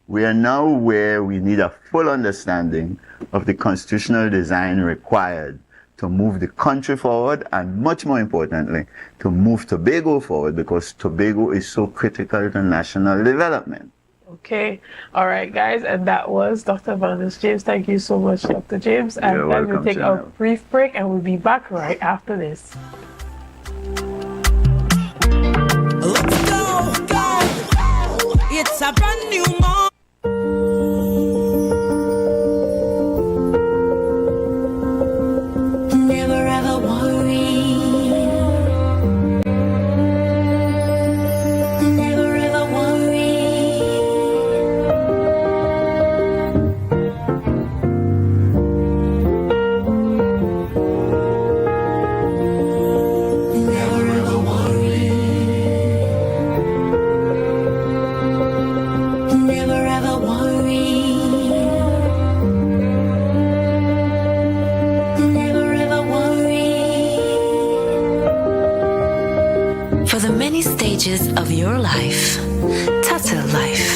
Speaker 7: We are now where we need a full understanding of the constitutional design required to move the country forward, and much more importantly, to move Tobago forward, because Tobago is so critical to national development.
Speaker 21: Okay. All right, guys. And that was Dr. Vanus James. Thank you so much, Dr. James. And
Speaker 7: You're
Speaker 21: then we'll
Speaker 7: welcome,
Speaker 21: take
Speaker 7: Chanel.
Speaker 21: a brief break and we'll be back right after this.
Speaker 10: Let's go, go. It's a brand new morning.
Speaker 5: Never ever worry. Never ever worry. Never ever worry. Never ever worry. Never ever worry. For the many stages of your life, Tata Life.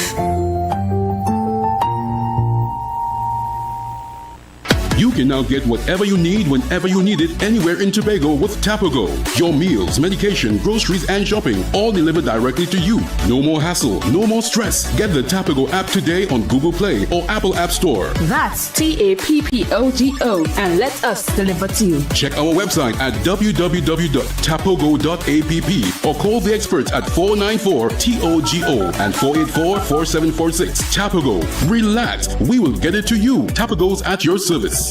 Speaker 8: You can now get whatever you need whenever you need it anywhere in Tobago with Tobago. Your meals, medication, groceries, and shopping all delivered directly to you. No more hassle, no more stress. Get the Tobago app today on Google Play or Apple App Store.
Speaker 9: That's TAPPOGO, and let us deliver to you.
Speaker 8: Check our website at www.tapogo.app or call the experts at 494-TOGO and 484-4746. Tobago. Relax. We will get it to you. Tobago's at your service.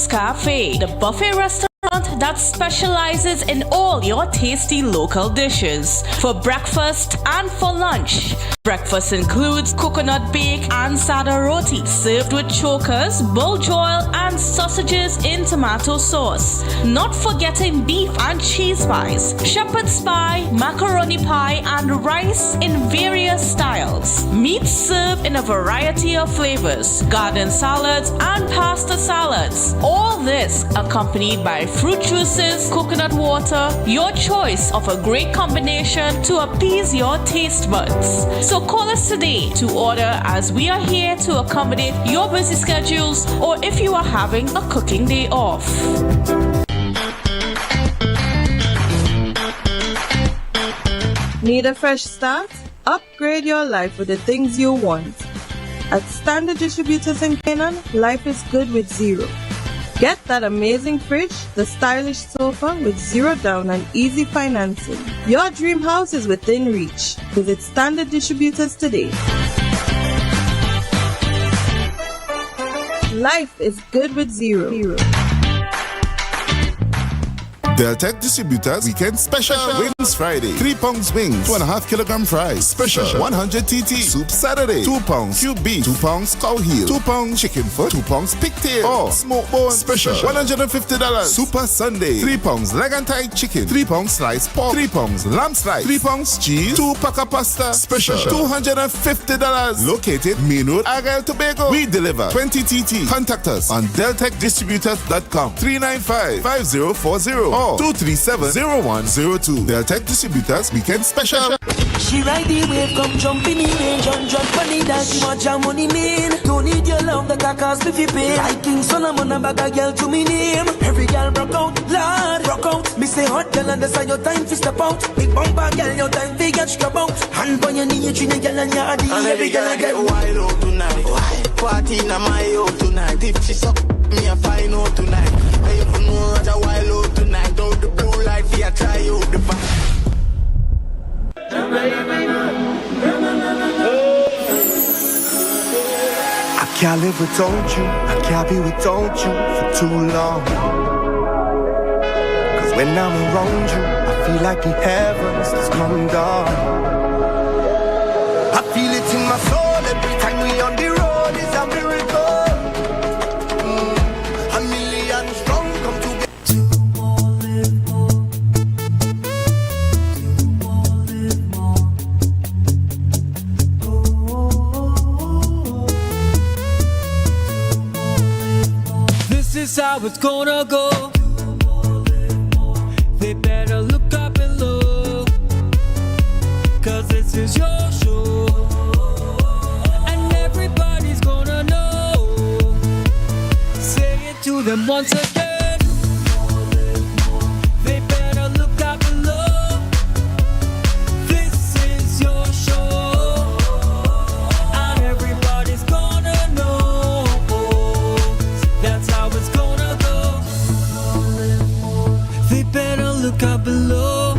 Speaker 11: Cafe, the buffet restaurant that specializes in all your tasty local dishes for breakfast and for lunch. Breakfast includes coconut bake and sada roti, served with chokers, bull joil, and sausages in tomato sauce. Not forgetting beef and cheese pies, shepherd's pie, macaroni pie, and rice in various styles. Meat served in a variety of flavors, garden salads, and pasta salads. All this accompanied by fruit juices, coconut water, your choice of a great combination to appease your taste buds. So call us today to order, as we are here to accommodate your busy schedules or if you are having a cooking day off.
Speaker 4: Need a fresh start? Upgrade your life with the things you want. At Standard Distributors in Canaan, life is good with zero. Get that amazing fridge, the stylish sofa with zero down and easy financing. Your dream house is within reach. Visit Standard Distributors today. Life is good with zero.
Speaker 3: Deltec Distributors Weekend Special Wings Friday. 3 pounds wings, 2.5 kilogram fries. Special 100 TT Soup Saturday. 2 pounds cube beef, 2 pounds cow heel, 2 pounds chicken foot, 2 pounds pigtail, or smoke bone. Special $150. Super Sunday. 3 pounds leg and thigh chicken, 3 pounds sliced pork, 3 pounds lamb slice, 3 pounds cheese, 2 pack of pasta. Special $250. Located Main Road, Argyle, Tobago. We deliver 20 TT. Contact us on deltecdistributors.com 395-5040 or 237-0102. Deltec Distributors Weekend Special.
Speaker 10: She ride the wave, come jumping in range, and jump on the dance, she want your money, man. Don't need your love, the cacas if you pay. Like King Solomon, a bag a girl to me name. Every girl broke out, Lord, broke out. Me say hot girl, and that's your time to step out. Big bumper girl, your time to get scrub out. Hand on your knee, you treat the girl and your body. And every girl I get wild out tonight. party in my out tonight. If she suck me, I find out tonight. I even know that while out tonight. Out the blue light, I try out the back.
Speaker 6: I can't live without you, I can't be without you for too long. Cause when I'm around you, I feel like the heavens just come down. I feel it in my soul every time we on the road is a miracle. A million strong come together.
Speaker 1: This is how it's gonna go. They better look up and look, cause this is your show, and everybody's gonna know. Say it to them once again. They better look up and look. This is your show, and everybody's gonna know. That's how it's gonna go. They better look up below,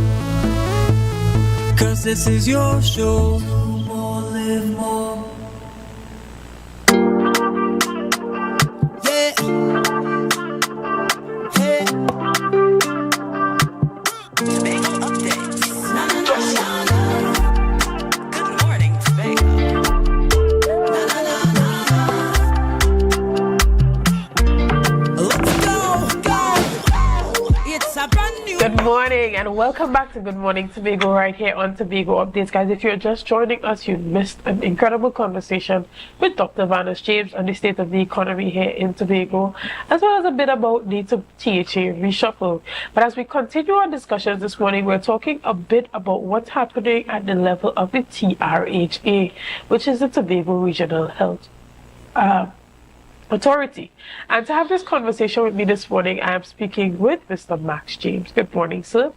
Speaker 1: cause this is your show. Do more, live more. Yeah. Hey. Tobago updates. Na, na, na, na, na. Good morning, Tobago. Na, na, na, na. Let's go. It's a brand new.
Speaker 21: Good morning and welcome back to Good Morning Tobago right here on Tobago Updates. Guys, if you're just joining us, you missed an incredible conversation with Dr. Vanessa James on the state of the economy here in Tobago, as well as a bit about the THA reshuffle. But as we continue our discussions this morning, we're talking a bit about what's happening at the level of the TRHA, which is the Tobago Regional Health Authority. And to have this conversation with me this morning, I am speaking with Mr. Max James. Good morning, sir.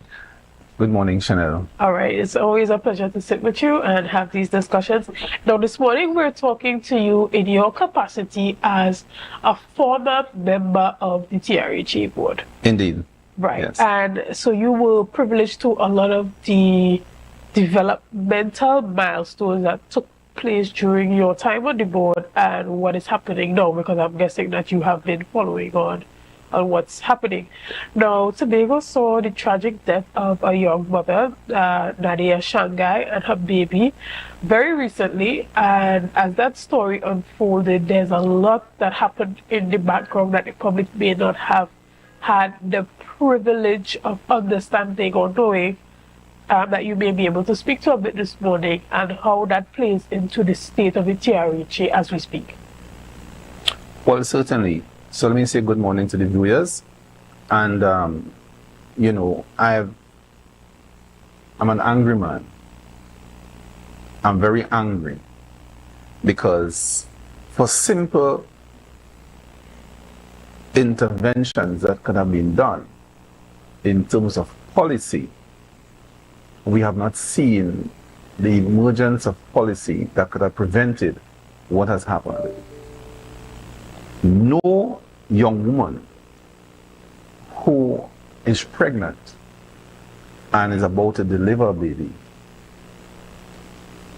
Speaker 12: Good morning, Chanel.
Speaker 21: All right, it's always a pleasure to sit with you and have these discussions. Now, this morning we're talking to you in your capacity as a former member of the TRHA board.
Speaker 12: Indeed.
Speaker 21: Right.
Speaker 12: Yes.
Speaker 21: And so you were privileged to a lot of the developmental milestones that took place during your time on the board and what is happening now, because I'm guessing that you have been following on what's happening. Now, Tobago saw the tragic death of a young mother, Nadia Shanghai, and her baby very recently, and as that story unfolded, there's a lot that happened in the background that the public may not have had the privilege of understanding or knowing, that you may be able to speak to a bit this morning, and how that plays into the state of the TRHA as we speak.
Speaker 12: Well, certainly. So let me say good morning to the viewers. And, you know, I'm an angry man. I'm very angry because for simple interventions that could have been done in terms of policy, we have not seen the emergence of policy that could have prevented what has happened. No young woman who is pregnant and is about to deliver a baby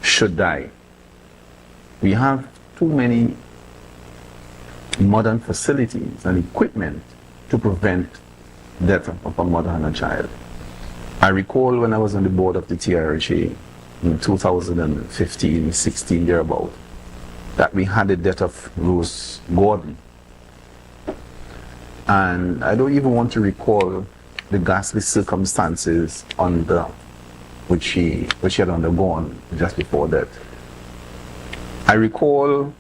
Speaker 12: should die. We have too many modern facilities and equipment to prevent death of a mother and a child. I recall when I was on the board of the TRHA in 2015-16 thereabout, that we had the death of Rose Gordon. And I don't even want to recall the ghastly circumstances under which she had undergone just before that. I recall,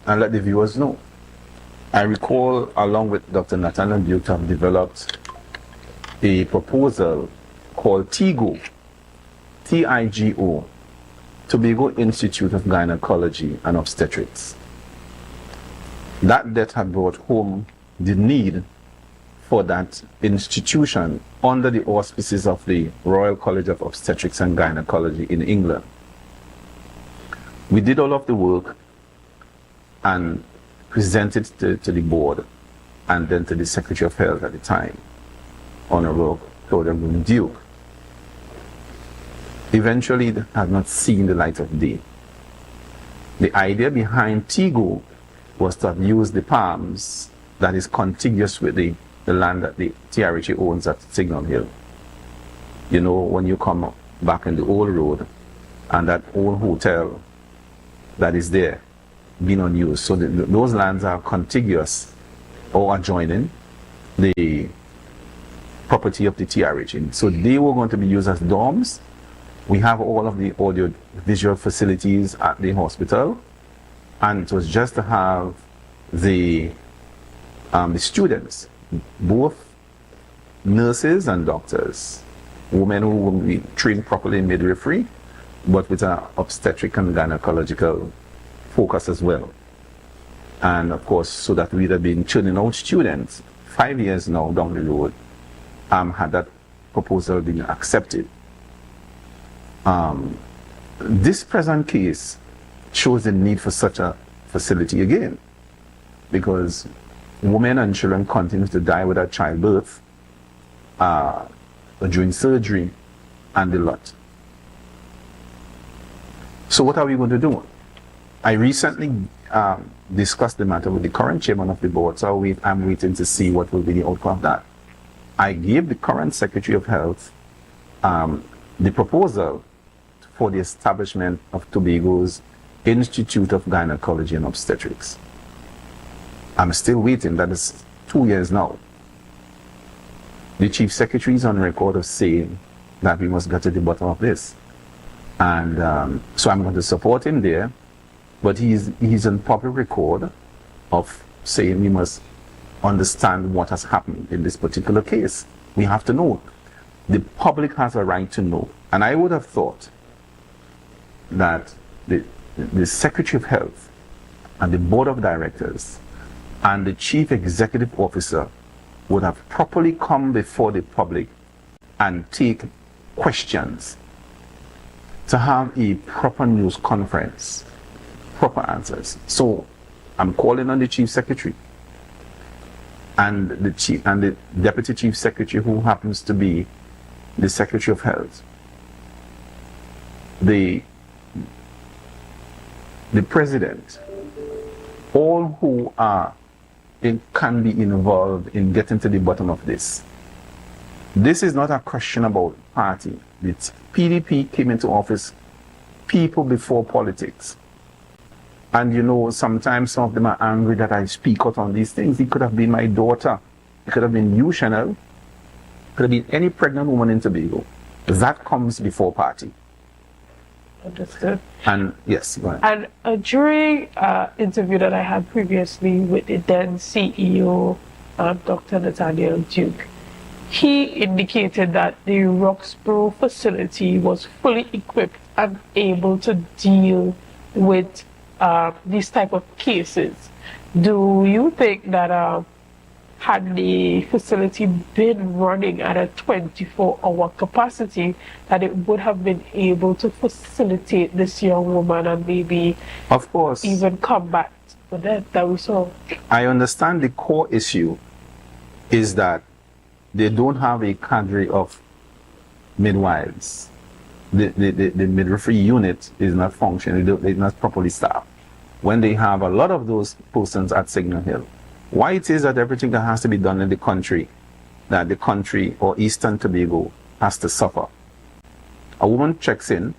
Speaker 12: and let the viewers know, I recall along with Dr. Nathaniel Duke to have developed a proposal called TIGO, T-I-G-O, Tobago Institute of Gynecology and Obstetrics. That death had brought home the need for that institution under the auspices of the Royal College of Obstetrics and Gynecology in England. We did all of the work, and presented to the board and then to the Secretary of Health at the time, Honorable Tobago Duke. Eventually, it had not seen the light of day. The idea behind TIGO was to use the palms that is contiguous with the land that the TRHA owns at Signal Hill. You know, when you come back in the old road and that old hotel that is there being unused. So those lands are contiguous or adjoining the property of the TRHA. So they were going to be used as dorms. We have all of the audio visual facilities at the hospital, and it was just to have the students, both nurses and doctors, women who will be trained properly in midwifery, but with an obstetric and gynecological focus as well. And of course, so that we'd have been churning out students 5 years now down the road, had that proposal been accepted. This present case shows the need for such a facility again, because women and children continue to die without childbirth, during surgery, and the lot. So what are we going to do? I recently discussed the matter with the current chairman of the board, so I'm waiting to see what will be the outcome of that. I gave the current Secretary of Health the proposal for the establishment of Tobago's Institute of Gynecology and Obstetrics. I'm still waiting. That is 2 years now. The Chief Secretary is on record of saying that we must get to the bottom of this. And so I'm going to support him there, but he's on public record of saying we must understand what has happened in this particular case. We have to know. The public has a right to know. And I would have thought that the Secretary of Health and the Board of Directors and the Chief Executive Officer would have properly come before the public and take questions, to have a proper news conference, proper answers. So I'm calling on the Chief Secretary and the Deputy Chief Secretary, who happens to be the Secretary of Health, the President, all who can be involved in getting to the bottom of this. This is not a question about party. The PDP came into office people before politics. And you know, sometimes some of them are angry that I speak out on these things. It could have been my daughter. It could have been you, Chanel. It could have been any pregnant woman in Tobago. That comes before party.
Speaker 21: Understood.
Speaker 12: And yes, go ahead.
Speaker 21: And during an interview that I had previously with the then CEO, Dr. Nathaniel Duke, he indicated that the Roxborough facility was fully equipped and able to deal with these type of cases. Do you think that had the facility been running at a 24-hour capacity, that it would have been able to facilitate this young woman and maybe,
Speaker 12: of course,
Speaker 21: even combat the death that we saw?
Speaker 12: I understand the core issue is that they don't have a cadre of midwives. The midwifery unit is not functioning, it's not properly staffed. When they have a lot of those persons at Signal Hill, why it is that everything that has to be done in the country, that the country or Eastern Tobago has to suffer. A woman checks in,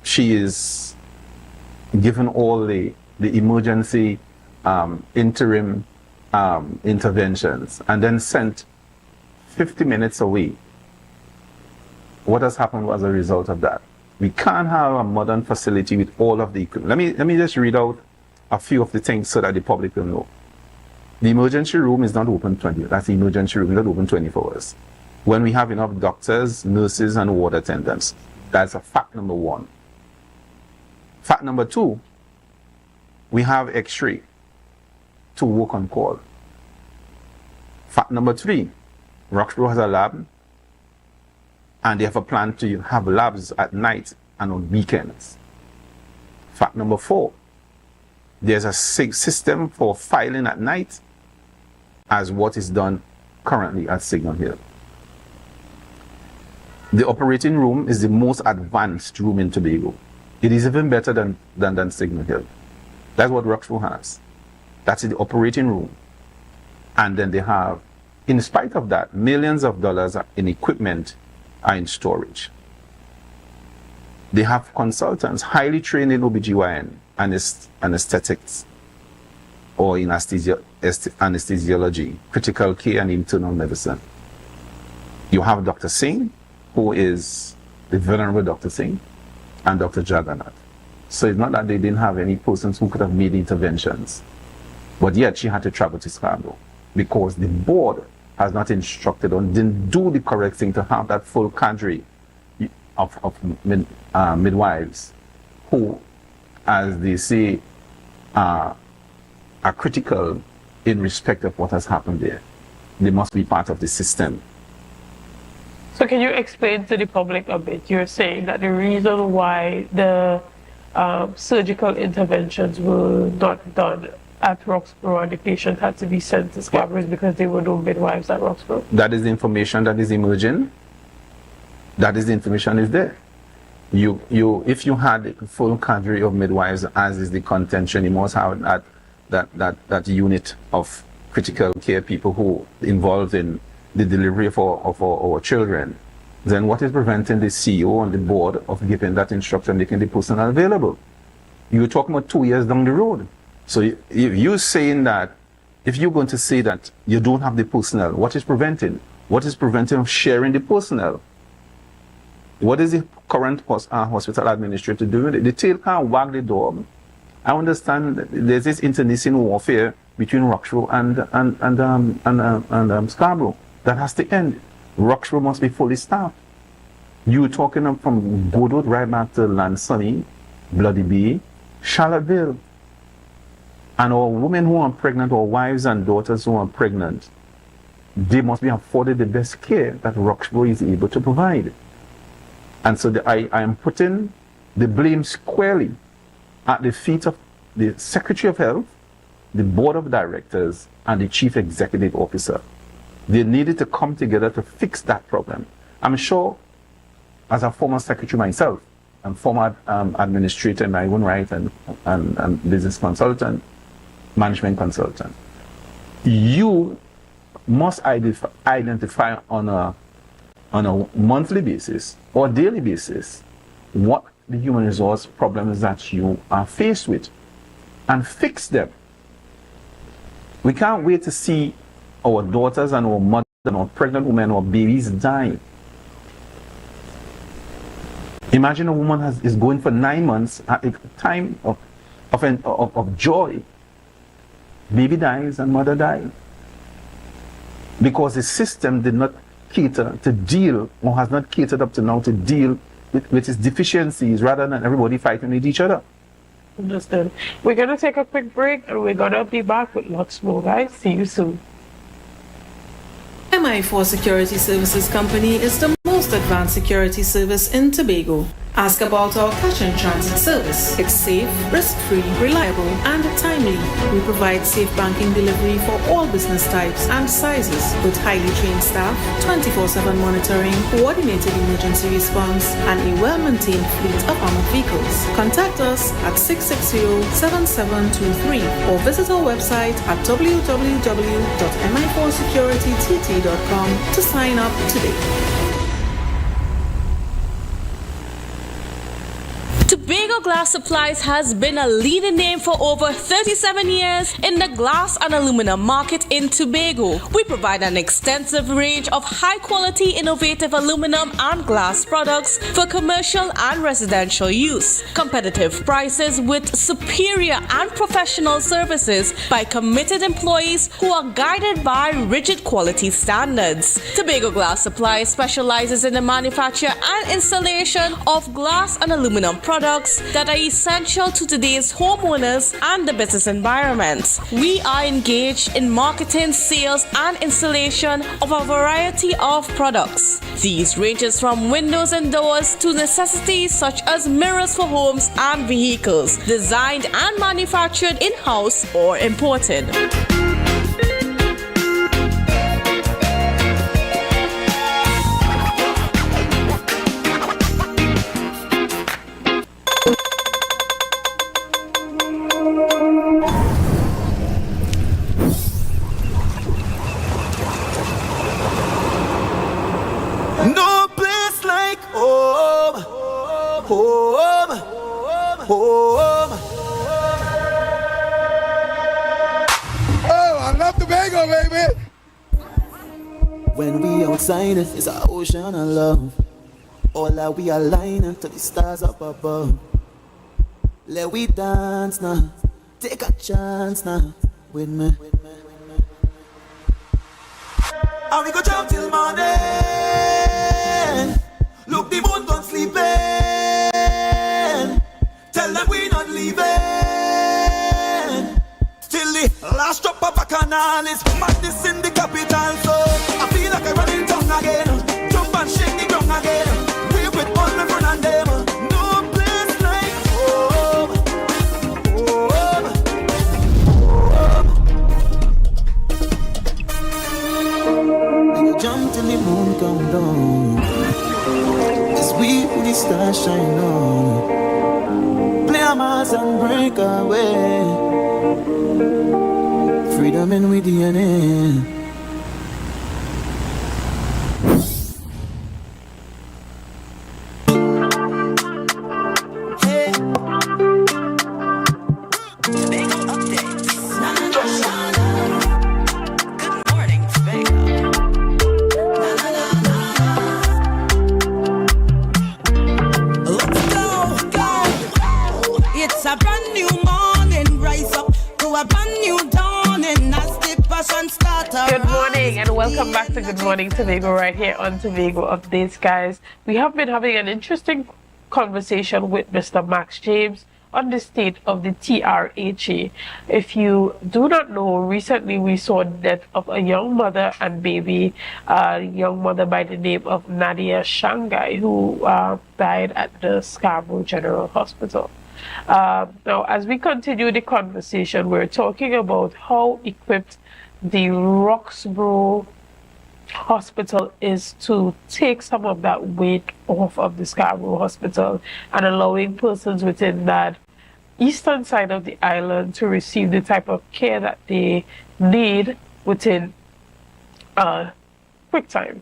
Speaker 12: she is given all the emergency interim interventions, and then sent 50 minutes away. What has happened as a result of that? We can't have a modern facility with all of the equipment. Let me just read out a few of the things so that the public will know. The emergency room is not open 20. That's the emergency room, not open 24 hours. When we have enough doctors, nurses, and ward attendants, that's a fact number one. Fact number two, we have X-ray to work on call. Fact number three, Roxborough has a lab, and they have a plan to have labs at night and on weekends. Fact number four, there's a system for filing at night as what is done currently at Signal Hill. The operating room is the most advanced room in Tobago. It is even better than Signal Hill. That's what Roxborough has. That's the operating room. And then they have, in spite of that, millions of dollars in equipment are in storage. They have consultants highly trained in OBGYN, anesthetics, or in anesthesiology, critical care, and internal medicine. You have Dr. Singh, who is the venerable Dr. Singh, and Dr. Jagannath. So it's not that they didn't have any persons who could have made interventions, but yet she had to travel to Scarborough because the board has not instructed or didn't do the correct thing to have that full cadre of midwives who, as they say, are critical in respect of what has happened there. They must be part of the system.
Speaker 21: So can you explain to the public a bit? You're saying that the reason why the surgical interventions were not done at Roxborough and the patient had to be sent to Scarborough is because there were no midwives at Roxborough?
Speaker 12: That is the information that is emerging. That is the information is there. If you had a full cadre of midwives, as is the contention, you must have that unit of critical care people who involved in the delivery of our children. Then what is preventing the CEO and the board of giving that instruction, making the personnel available? You're talking about 2 years down the road. So if you're saying that, if you're going to say that you don't have the personnel, what is preventing? What is preventing of sharing the personnel? What is the current hospital administrator doing? The tail can't wag the dog. I understand that there's this internecine warfare between Roxborough and Scarborough. That has to end. Roxborough must be fully staffed. You're talking from Godot right back to Lansonny, Bloody Bay, Charlottesville. And our women who are pregnant, or wives and daughters who are pregnant, they must be afforded the best care that Roxborough is able to provide. And so I am putting the blame squarely at the feet of the Secretary of Health, the Board of Directors, and the Chief Executive Officer. They needed to come together to fix that problem. I'm sure, as a former secretary myself, and former administrator in my own right, and business consultant, management consultant, you must identify on a monthly basis or daily basis what the human resource problems that you are faced with and fix them. We can't wait to see our daughters and our mothers and our pregnant women or babies die. Imagine a woman is going for 9 months at a time of joy. Baby dies and mother dies. Because the system did not cater to deal, or has not catered up to now to deal with its deficiencies, rather than everybody fighting with each other.
Speaker 21: Understood. We're going to take a quick break and we're going to be back with lots more, guys. See you soon.
Speaker 13: MI4 Security Services Company is the most advanced security service in Tobago. Ask about our cash in transit service. It's safe, risk-free, reliable, and timely. We provide safe banking delivery for all business types and sizes with highly trained staff, 24/7 monitoring, coordinated emergency response, and a well-maintained fleet of armored vehicles. Contact us at 660-7723 or visit our website at www.mi4securitytt.com to sign up today.
Speaker 11: Tobago Glass Supplies has been a leading name for over 37 years in the glass and aluminum market in Tobago. We provide an extensive range of high-quality, innovative aluminum and glass products for commercial and residential use. Competitive prices with superior and professional services by committed employees who are guided by rigid quality standards. Tobago Glass Supplies specializes in the manufacture and installation of glass and aluminum products that are essential to today's homeowners and the business environment. We are engaged in marketing, sales, and installation of a variety of products. These ranges from windows and doors to necessities such as mirrors for homes and vehicles, designed and manufactured in-house or imported.
Speaker 10: No place like home, home, home.
Speaker 6: Oh, I love Tobago, baby.
Speaker 10: When we outside, it's an ocean of love. All that we align to the stars up above. Let we dance now, take a chance now with me. And we go jump till morning. Look, the moon gone sleeping. Tell them we not leaving. Till the last drop of a canal is madness in the capital. So I feel like I run in town again. Jump and shake the ground again. We with all my friends and them. No place like home. Home. Home. We go jump till the moon come down. It's we who the stars shine on. Play a mass and break away. Freedom in with DNA.
Speaker 14: It's a brand new morning, rise up to a brand new dawning as the passion starts.
Speaker 21: Good morning and welcome back to Good Morning Tobago right here on Tobago Updates, guys. We have been having an interesting conversation with Mr. Max James on the state of the TRHA. If you do not know, recently we saw the death of a young mother and baby, a young mother by the name of Nadia Shanghai, who died at the Scarborough General Hospital. Now, as we continue the conversation, we're talking about how equipped the Roxborough Hospital is to take some of that weight off of the Scarborough Hospital and allowing persons within that eastern side of the island to receive the type of care that they need within quick time.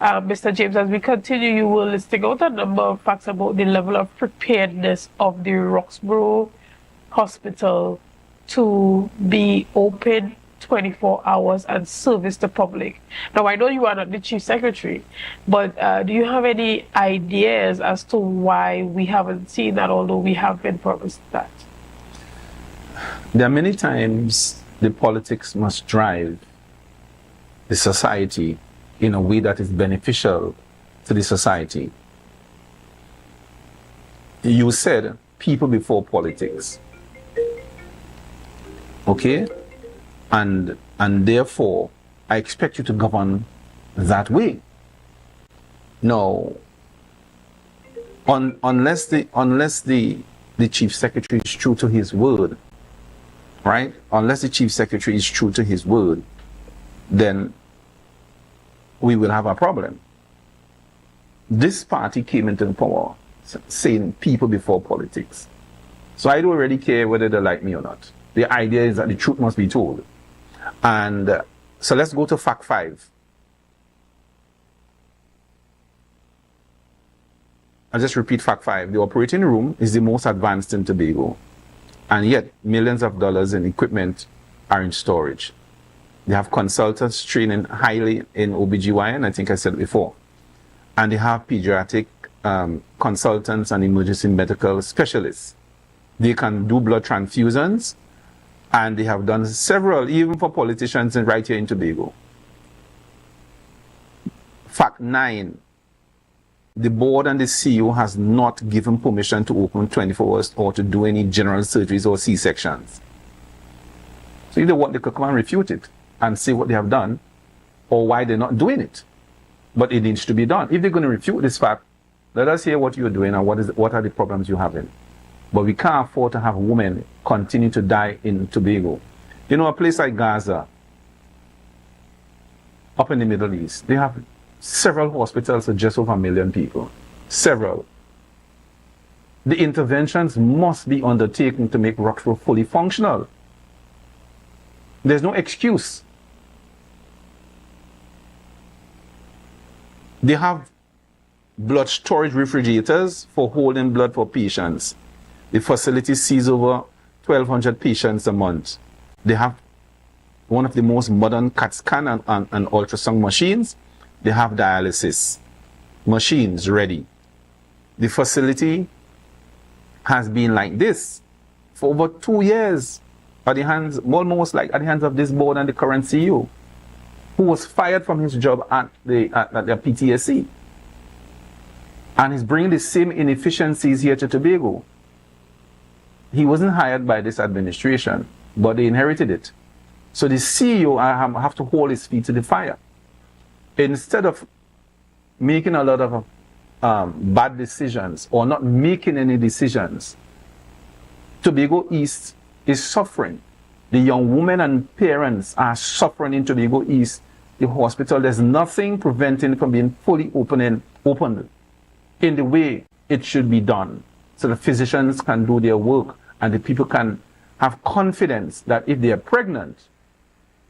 Speaker 21: Mr. James, as we continue, you will listing out a number of facts about the level of preparedness of the Roxborough Hospital to be open 24 hours and service the public. Now, I know you are not the Chief Secretary, but do you have any ideas as to why we haven't seen that, although we have been promised that?
Speaker 12: There are many times the politics must drive the society in a way that is beneficial to the society. You said people before politics. Okay? And therefore, I expect you to govern that way. No, unless the Chief Secretary is true to his word, right? Unless the Chief Secretary is true to his word, then we will have a problem. This party came into the power saying people before politics. So I don't really care whether they like me or not. The idea is that the truth must be told. And so let's go to fact 5. I'll just repeat fact 5. The operating room is the most advanced in Tobago. And yet, millions of dollars in equipment are in storage. They have consultants training highly in OBGYN, I think I said it before. And they have pediatric consultants and emergency medical specialists. They can do blood transfusions, and they have done several, even for politicians right here in Tobago. Fact 9, the board and the CEO has not given permission to open 24 hours or to do any general surgeries or C-sections. So either what they could come and refute it and say what they have done, or why they're not doing it. But it needs to be done. If they're going to refute this fact, let us hear what you're doing and what are the problems you're having. But we can't afford to have women continue to die in Tobago. You know, a place like Gaza, up in the Middle East, they have several hospitals of just over 1 million people. Several. The interventions must be undertaken to make Roxborough fully functional. There's no excuse. They have blood storage refrigerators for holding blood for patients. The facility sees over 1,200 patients a month. They have one of the most modern CAT scan and ultrasound machines. They have dialysis machines ready. The facility has been like this for over 2 years, at the hands, almost like at the hands of this board and the current CEO, who was fired from his job at the PTSC. And he's bringing the same inefficiencies here to Tobago. He wasn't hired by this administration, but they inherited it. So the CEO have to hold his feet to the fire. Instead of making a lot of bad decisions or not making any decisions, Tobago East is suffering. The young women and parents are suffering in Tobago East. The hospital, there's nothing preventing it from being fully opened in the way it should be done. So the physicians can do their work and the people can have confidence that if they are pregnant,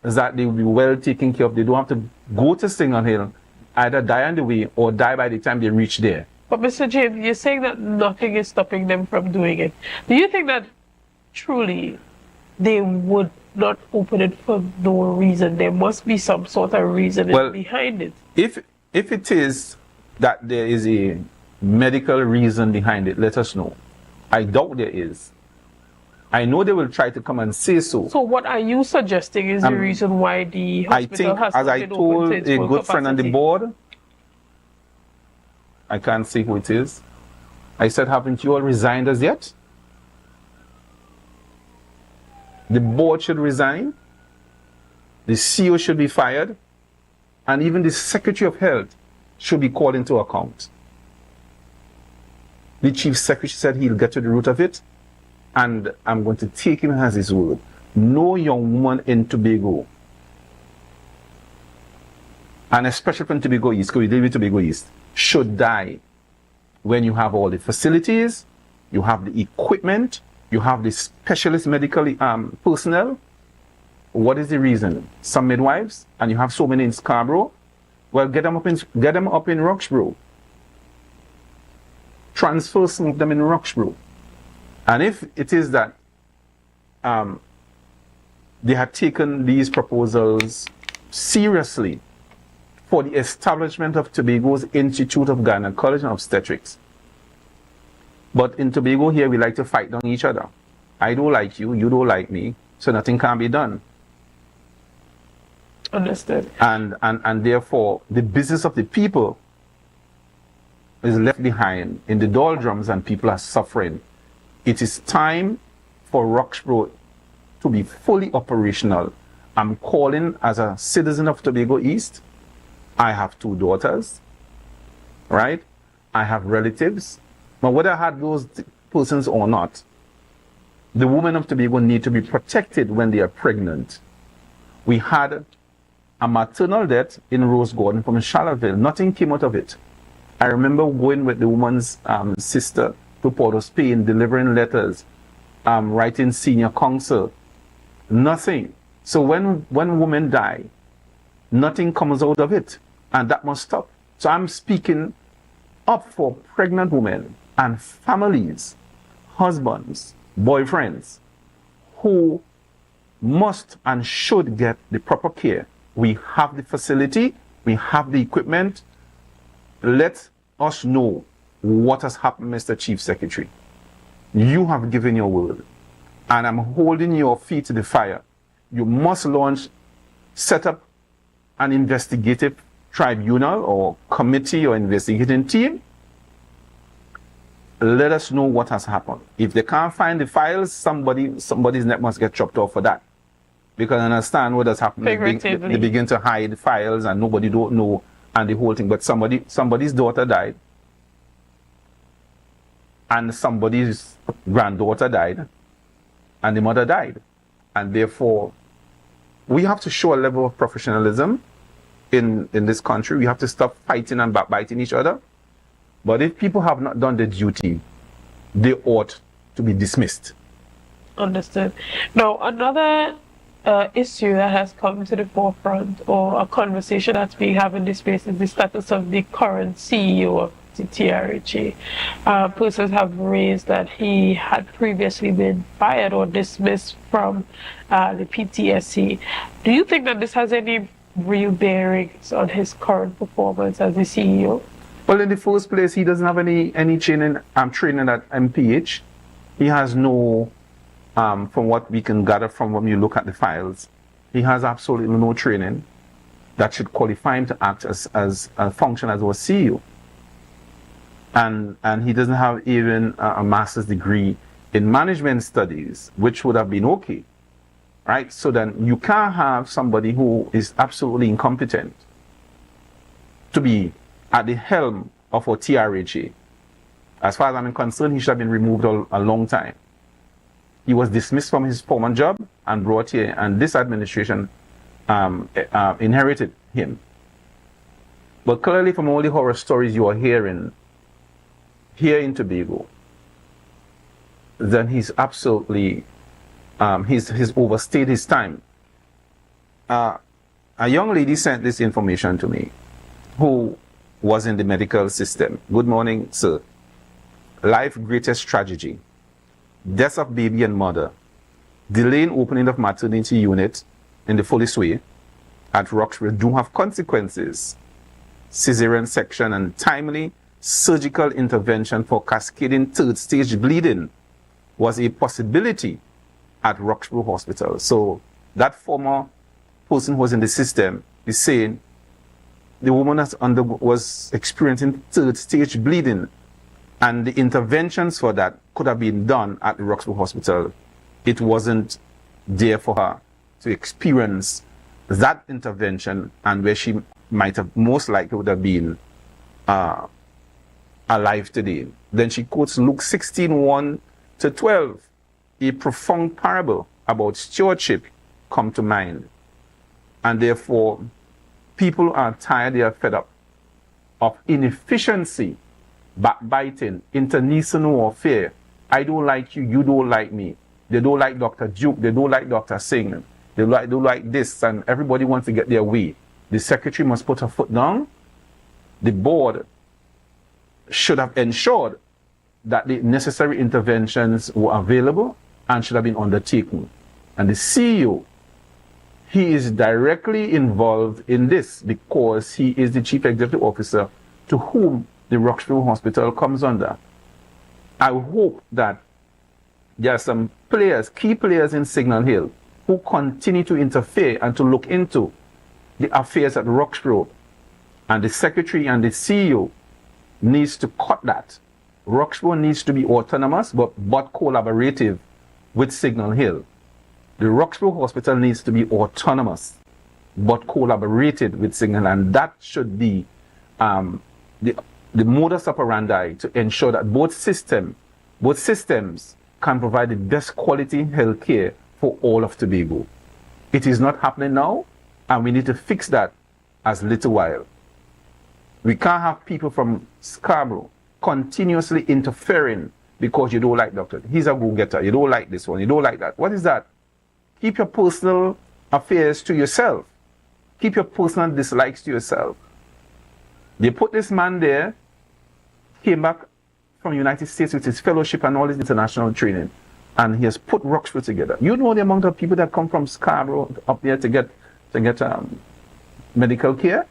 Speaker 12: that they will be well taken care of. They don't have to go to Signal Hill, either die on the way or die by the time they reach there.
Speaker 21: But Mr. James, you're saying that nothing is stopping them from doing it. Do you think that truly they would not open it for no reason? There must be some sort of reason behind it.
Speaker 12: If it is that there is a medical reason behind it, let us know. I doubt there is. I know they will try to come and say so.
Speaker 21: So what are you suggesting is the reason why the hospital has
Speaker 12: as
Speaker 21: not
Speaker 12: I
Speaker 21: been
Speaker 12: told
Speaker 21: open to
Speaker 12: a
Speaker 21: its full
Speaker 12: good friend on the
Speaker 21: capacity?
Speaker 12: board, I can't say who it is. I said, haven't you all resigned as yet? The board should resign. The CEO should be fired. And even the Secretary of Health should be called into account. The Chief Secretary said he'll get to the root of it. And I'm going to take him as his word. No young woman in Tobago, and especially from Tobago East, because we deal with Tobago East, should die when you have all the facilities, you have the equipment, you have the specialist medical personnel. What is the reason? Some midwives, and you have so many in Scarborough. Well, get them up in Roxborough. Transfer some of them in Roxborough. And if it is that they had taken these proposals seriously for the establishment of Tobago's Institute of Gynecology and Obstetrics. But in Tobago here, we like to fight on each other. I don't like you, you don't like me, so nothing can be done.
Speaker 21: Understood.
Speaker 12: And therefore, the business of the people is left behind in the doldrums and people are suffering. It is time for Roxborough to be fully operational. I'm calling as a citizen of Tobago East. I have 2 daughters, right? I have relatives. But whether I had those persons or not, the women of Tobago need to be protected when they are pregnant. We had a maternal death in Rose Garden from Charlottesville. Nothing came out of it. I remember going with the woman's sister to Port of Spain, delivering letters, writing senior counsel. Nothing. So when women die, nothing comes out of it. And that must stop. So I'm speaking up for pregnant women and families, husbands, boyfriends, who must and should get the proper care. We have the facility, we have the equipment. Let us know what has happened, Mr. Chief Secretary. You have given your word, and I'm holding your feet to the fire. You must set up an investigative tribunal or committee or investigating team let us know what has happened. If they can't find the files, somebody's neck must get chopped off for that. Because I understand what has happened. They begin to hide files and nobody don't know and the whole thing. But somebody's daughter died. And somebody's granddaughter died. And the mother died. And therefore, we have to show a level of professionalism in this country. We have to stop fighting and backbiting each other. But if people have not done their duty, they ought to be dismissed.
Speaker 21: Understood. Now, another issue that has come to the forefront, or a conversation that's being had in this space, is the status of the current CEO of the TRHA. Persons have raised that he had previously been fired or dismissed from the PTSC. Do you think that this has any real bearings on his current performance as the CEO?
Speaker 12: Well, in the first place, he doesn't have any training. Training at MPH. He has no, from what we can gather from when you look at the files, he has absolutely no training that should qualify him to act as a function as our CEO. And he doesn't have even a master's degree in management studies, which would have been okay, right? So then you can't have somebody who is absolutely incompetent to be at the helm of our TRHA. As far as I'm concerned, he should have been removed a long time. He was dismissed from his former job and brought here, and this administration inherited him. But clearly, from all the horror stories you are hearing here in Tobago, then he's absolutely, he's overstayed his time. A young lady sent this information to me who was in the medical system. Good morning, sir. Life greatest tragedy. Death of baby and mother. Delay in opening of maternity unit in the Fully Sway at Roxbury do have consequences. Cesarean section and timely surgical intervention for cascading third stage bleeding was a possibility at Roxbury Hospital. So that former person who was in the system is saying the woman was experiencing third stage bleeding, and the interventions for that could have been done at the Roxbury Hospital. It wasn't there for her to experience that intervention, and where she might have most likely would have been alive today. Then she quotes Luke 16:1-12, a profound parable about stewardship come to mind. And therefore, people are tired, they are fed up of inefficiency, backbiting, internecine warfare. I don't like you, you don't like me. They don't like Dr. Duke, they don't like Dr. Singh. They don't like this, and everybody wants to get their way. The secretary must put her foot down. The board should have ensured that the necessary interventions were available and should have been undertaken. And the CEO, he is directly involved in this because he is the chief executive officer to whom the Roxbury Hospital comes under. I hope that there are some players, key players in Signal Hill, who continue to interfere and to look into the affairs at Roxbury. And the secretary and the CEO needs to cut that. Roxbury needs to be autonomous but collaborative with Signal Hill. The Roxbury Hospital needs to be autonomous but collaborated with Signal Hill, and that should be the modus operandi to ensure that both systems can provide the best quality health care for all of Tobago. It is not happening now, and we need to fix that as little while. We can't have people from Scarborough continuously interfering because you don't like doctor. He's a go-getter. You don't like this one. You don't like that. What is that? Keep your personal affairs to yourself. Keep your personal dislikes to yourself. They put this man there, came back from the United States with his fellowship and all his international training, and he has put Roxbury together. You know the amount of people that come from Scarborough up there to get medical care?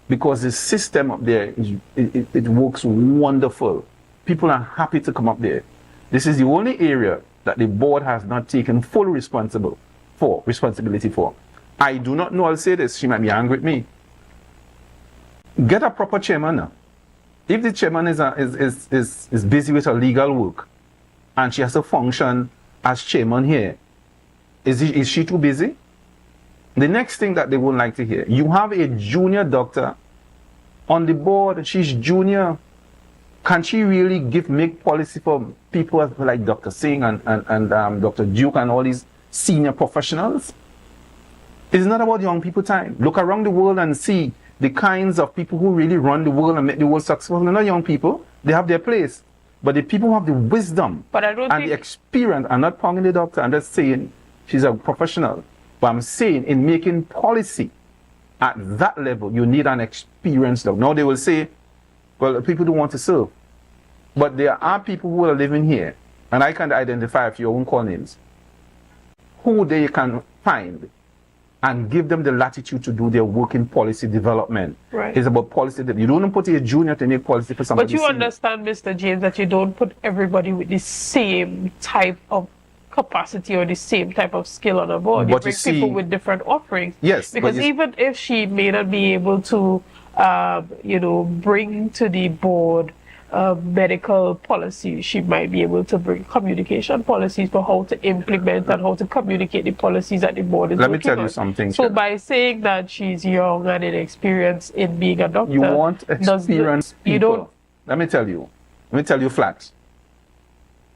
Speaker 12: Because the system up there, it works wonderful. People are happy to come up there. This is the only area that the board has not taken full responsibility for. I do not know, I'll say this, she might be angry with me. Get a proper chairman now. If the chairman is busy with her legal work and she has to function as chairman here, is she too busy? The next thing that they would like to hear, you have a junior doctor on the board, she's junior. Can she really make policy for people like Dr. Singh and Dr. Duke and all these senior professionals? It's not about young people time. Look around the world and see the kinds of people who really run the world and make the world successful. They're not young people. They have their place. But the people who have the wisdom and the experience, I'm not pounding the doctor, I'm just saying she's a professional. But I'm saying in making policy at that level, you need an experienced doctor. Now they will say, well, people don't want to serve. But there are people who are living here, and I can identify if you won't call names, who they can find and give them the latitude to do their work in policy development. Right. It's about policy. You don't put a junior to make policy for somebody.
Speaker 21: But you understand, Mr. James, that you don't put everybody with the same type of capacity or the same type of skill on a board. You bring people with different offerings.
Speaker 12: Yes.
Speaker 21: Because even if she may not be able to, bring to the board medical policy, she might be able to bring communication policies for how to implement and how to communicate the policies that the board is
Speaker 12: Let me
Speaker 21: working
Speaker 12: tell you
Speaker 21: on.
Speaker 12: something.
Speaker 21: So by saying that she's young and inexperienced in being a doctor,
Speaker 12: you want experienced people. Let me tell you flat.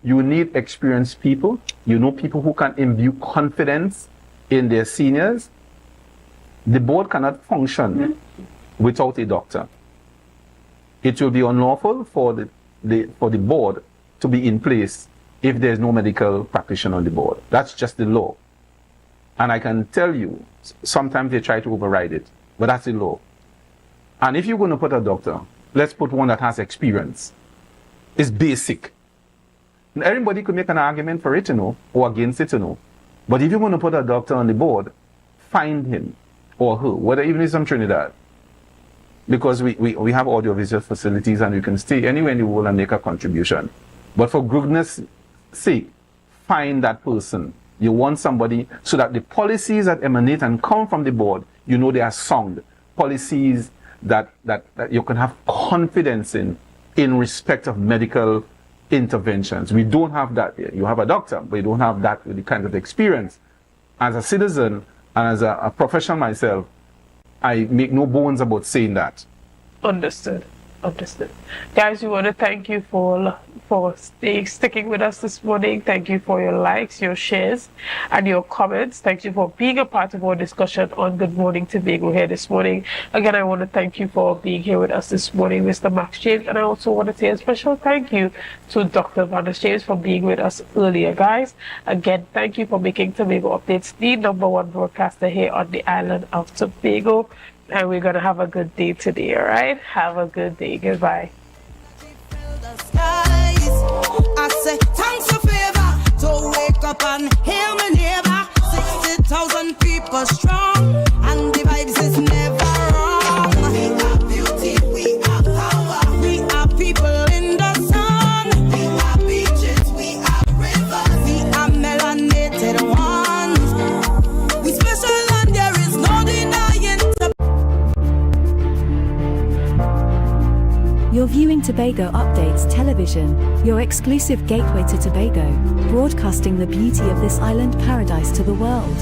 Speaker 12: You need experienced people. You know people who can imbue confidence in their seniors. The board cannot function without a doctor. It will be unlawful for the board to be in place if there's no medical practitioner on the board. That's just the law. And I can tell you, sometimes they try to override it, but that's the law. And if you're going to put a doctor, let's put one that has experience. It's basic. Everybody could make an argument for it, or against it, But if you're going to put a doctor on the board, find him or her, whether even if it's from Trinidad. Because we have audiovisual facilities and you can stay anywhere in the world and make a contribution. But for goodness sake, find that person. You want somebody so that the policies that emanate and come from the board, they are sound. Policies that you can have confidence in respect of medical interventions. We don't have that here. You have a doctor, but you don't have that with the kind of experience. As a citizen and as a professional myself, I make no bones about saying that.
Speaker 21: Understood. Guys, we want to thank you for sticking with us this morning. Thank you for your likes, your shares, and your comments. Thank you for being a part of our discussion on Good Morning Tobago here this morning. Again, I want to thank you for being here with us this morning, Mr. Max James, and I also want to say a special thank you to Dr. Vanessa James for being with us earlier, guys. Again, thank you for making Tobago Updates the #1 broadcaster here on the island of Tobago. And we're going to have a good day today, all right? Have a good day. Goodbye.
Speaker 14: I say thanks for favor to wake up and hear my neighbor. 60,000 people strong, and the vibes is never wrong. We are beauty, we are power. We are people in the sun. We are beaches, we are rivers. We are melanated ones. We special and there is no denying.
Speaker 15: You're viewing Tobago Updates Television, your exclusive gateway to Tobago, broadcasting the beauty of this island paradise to the world.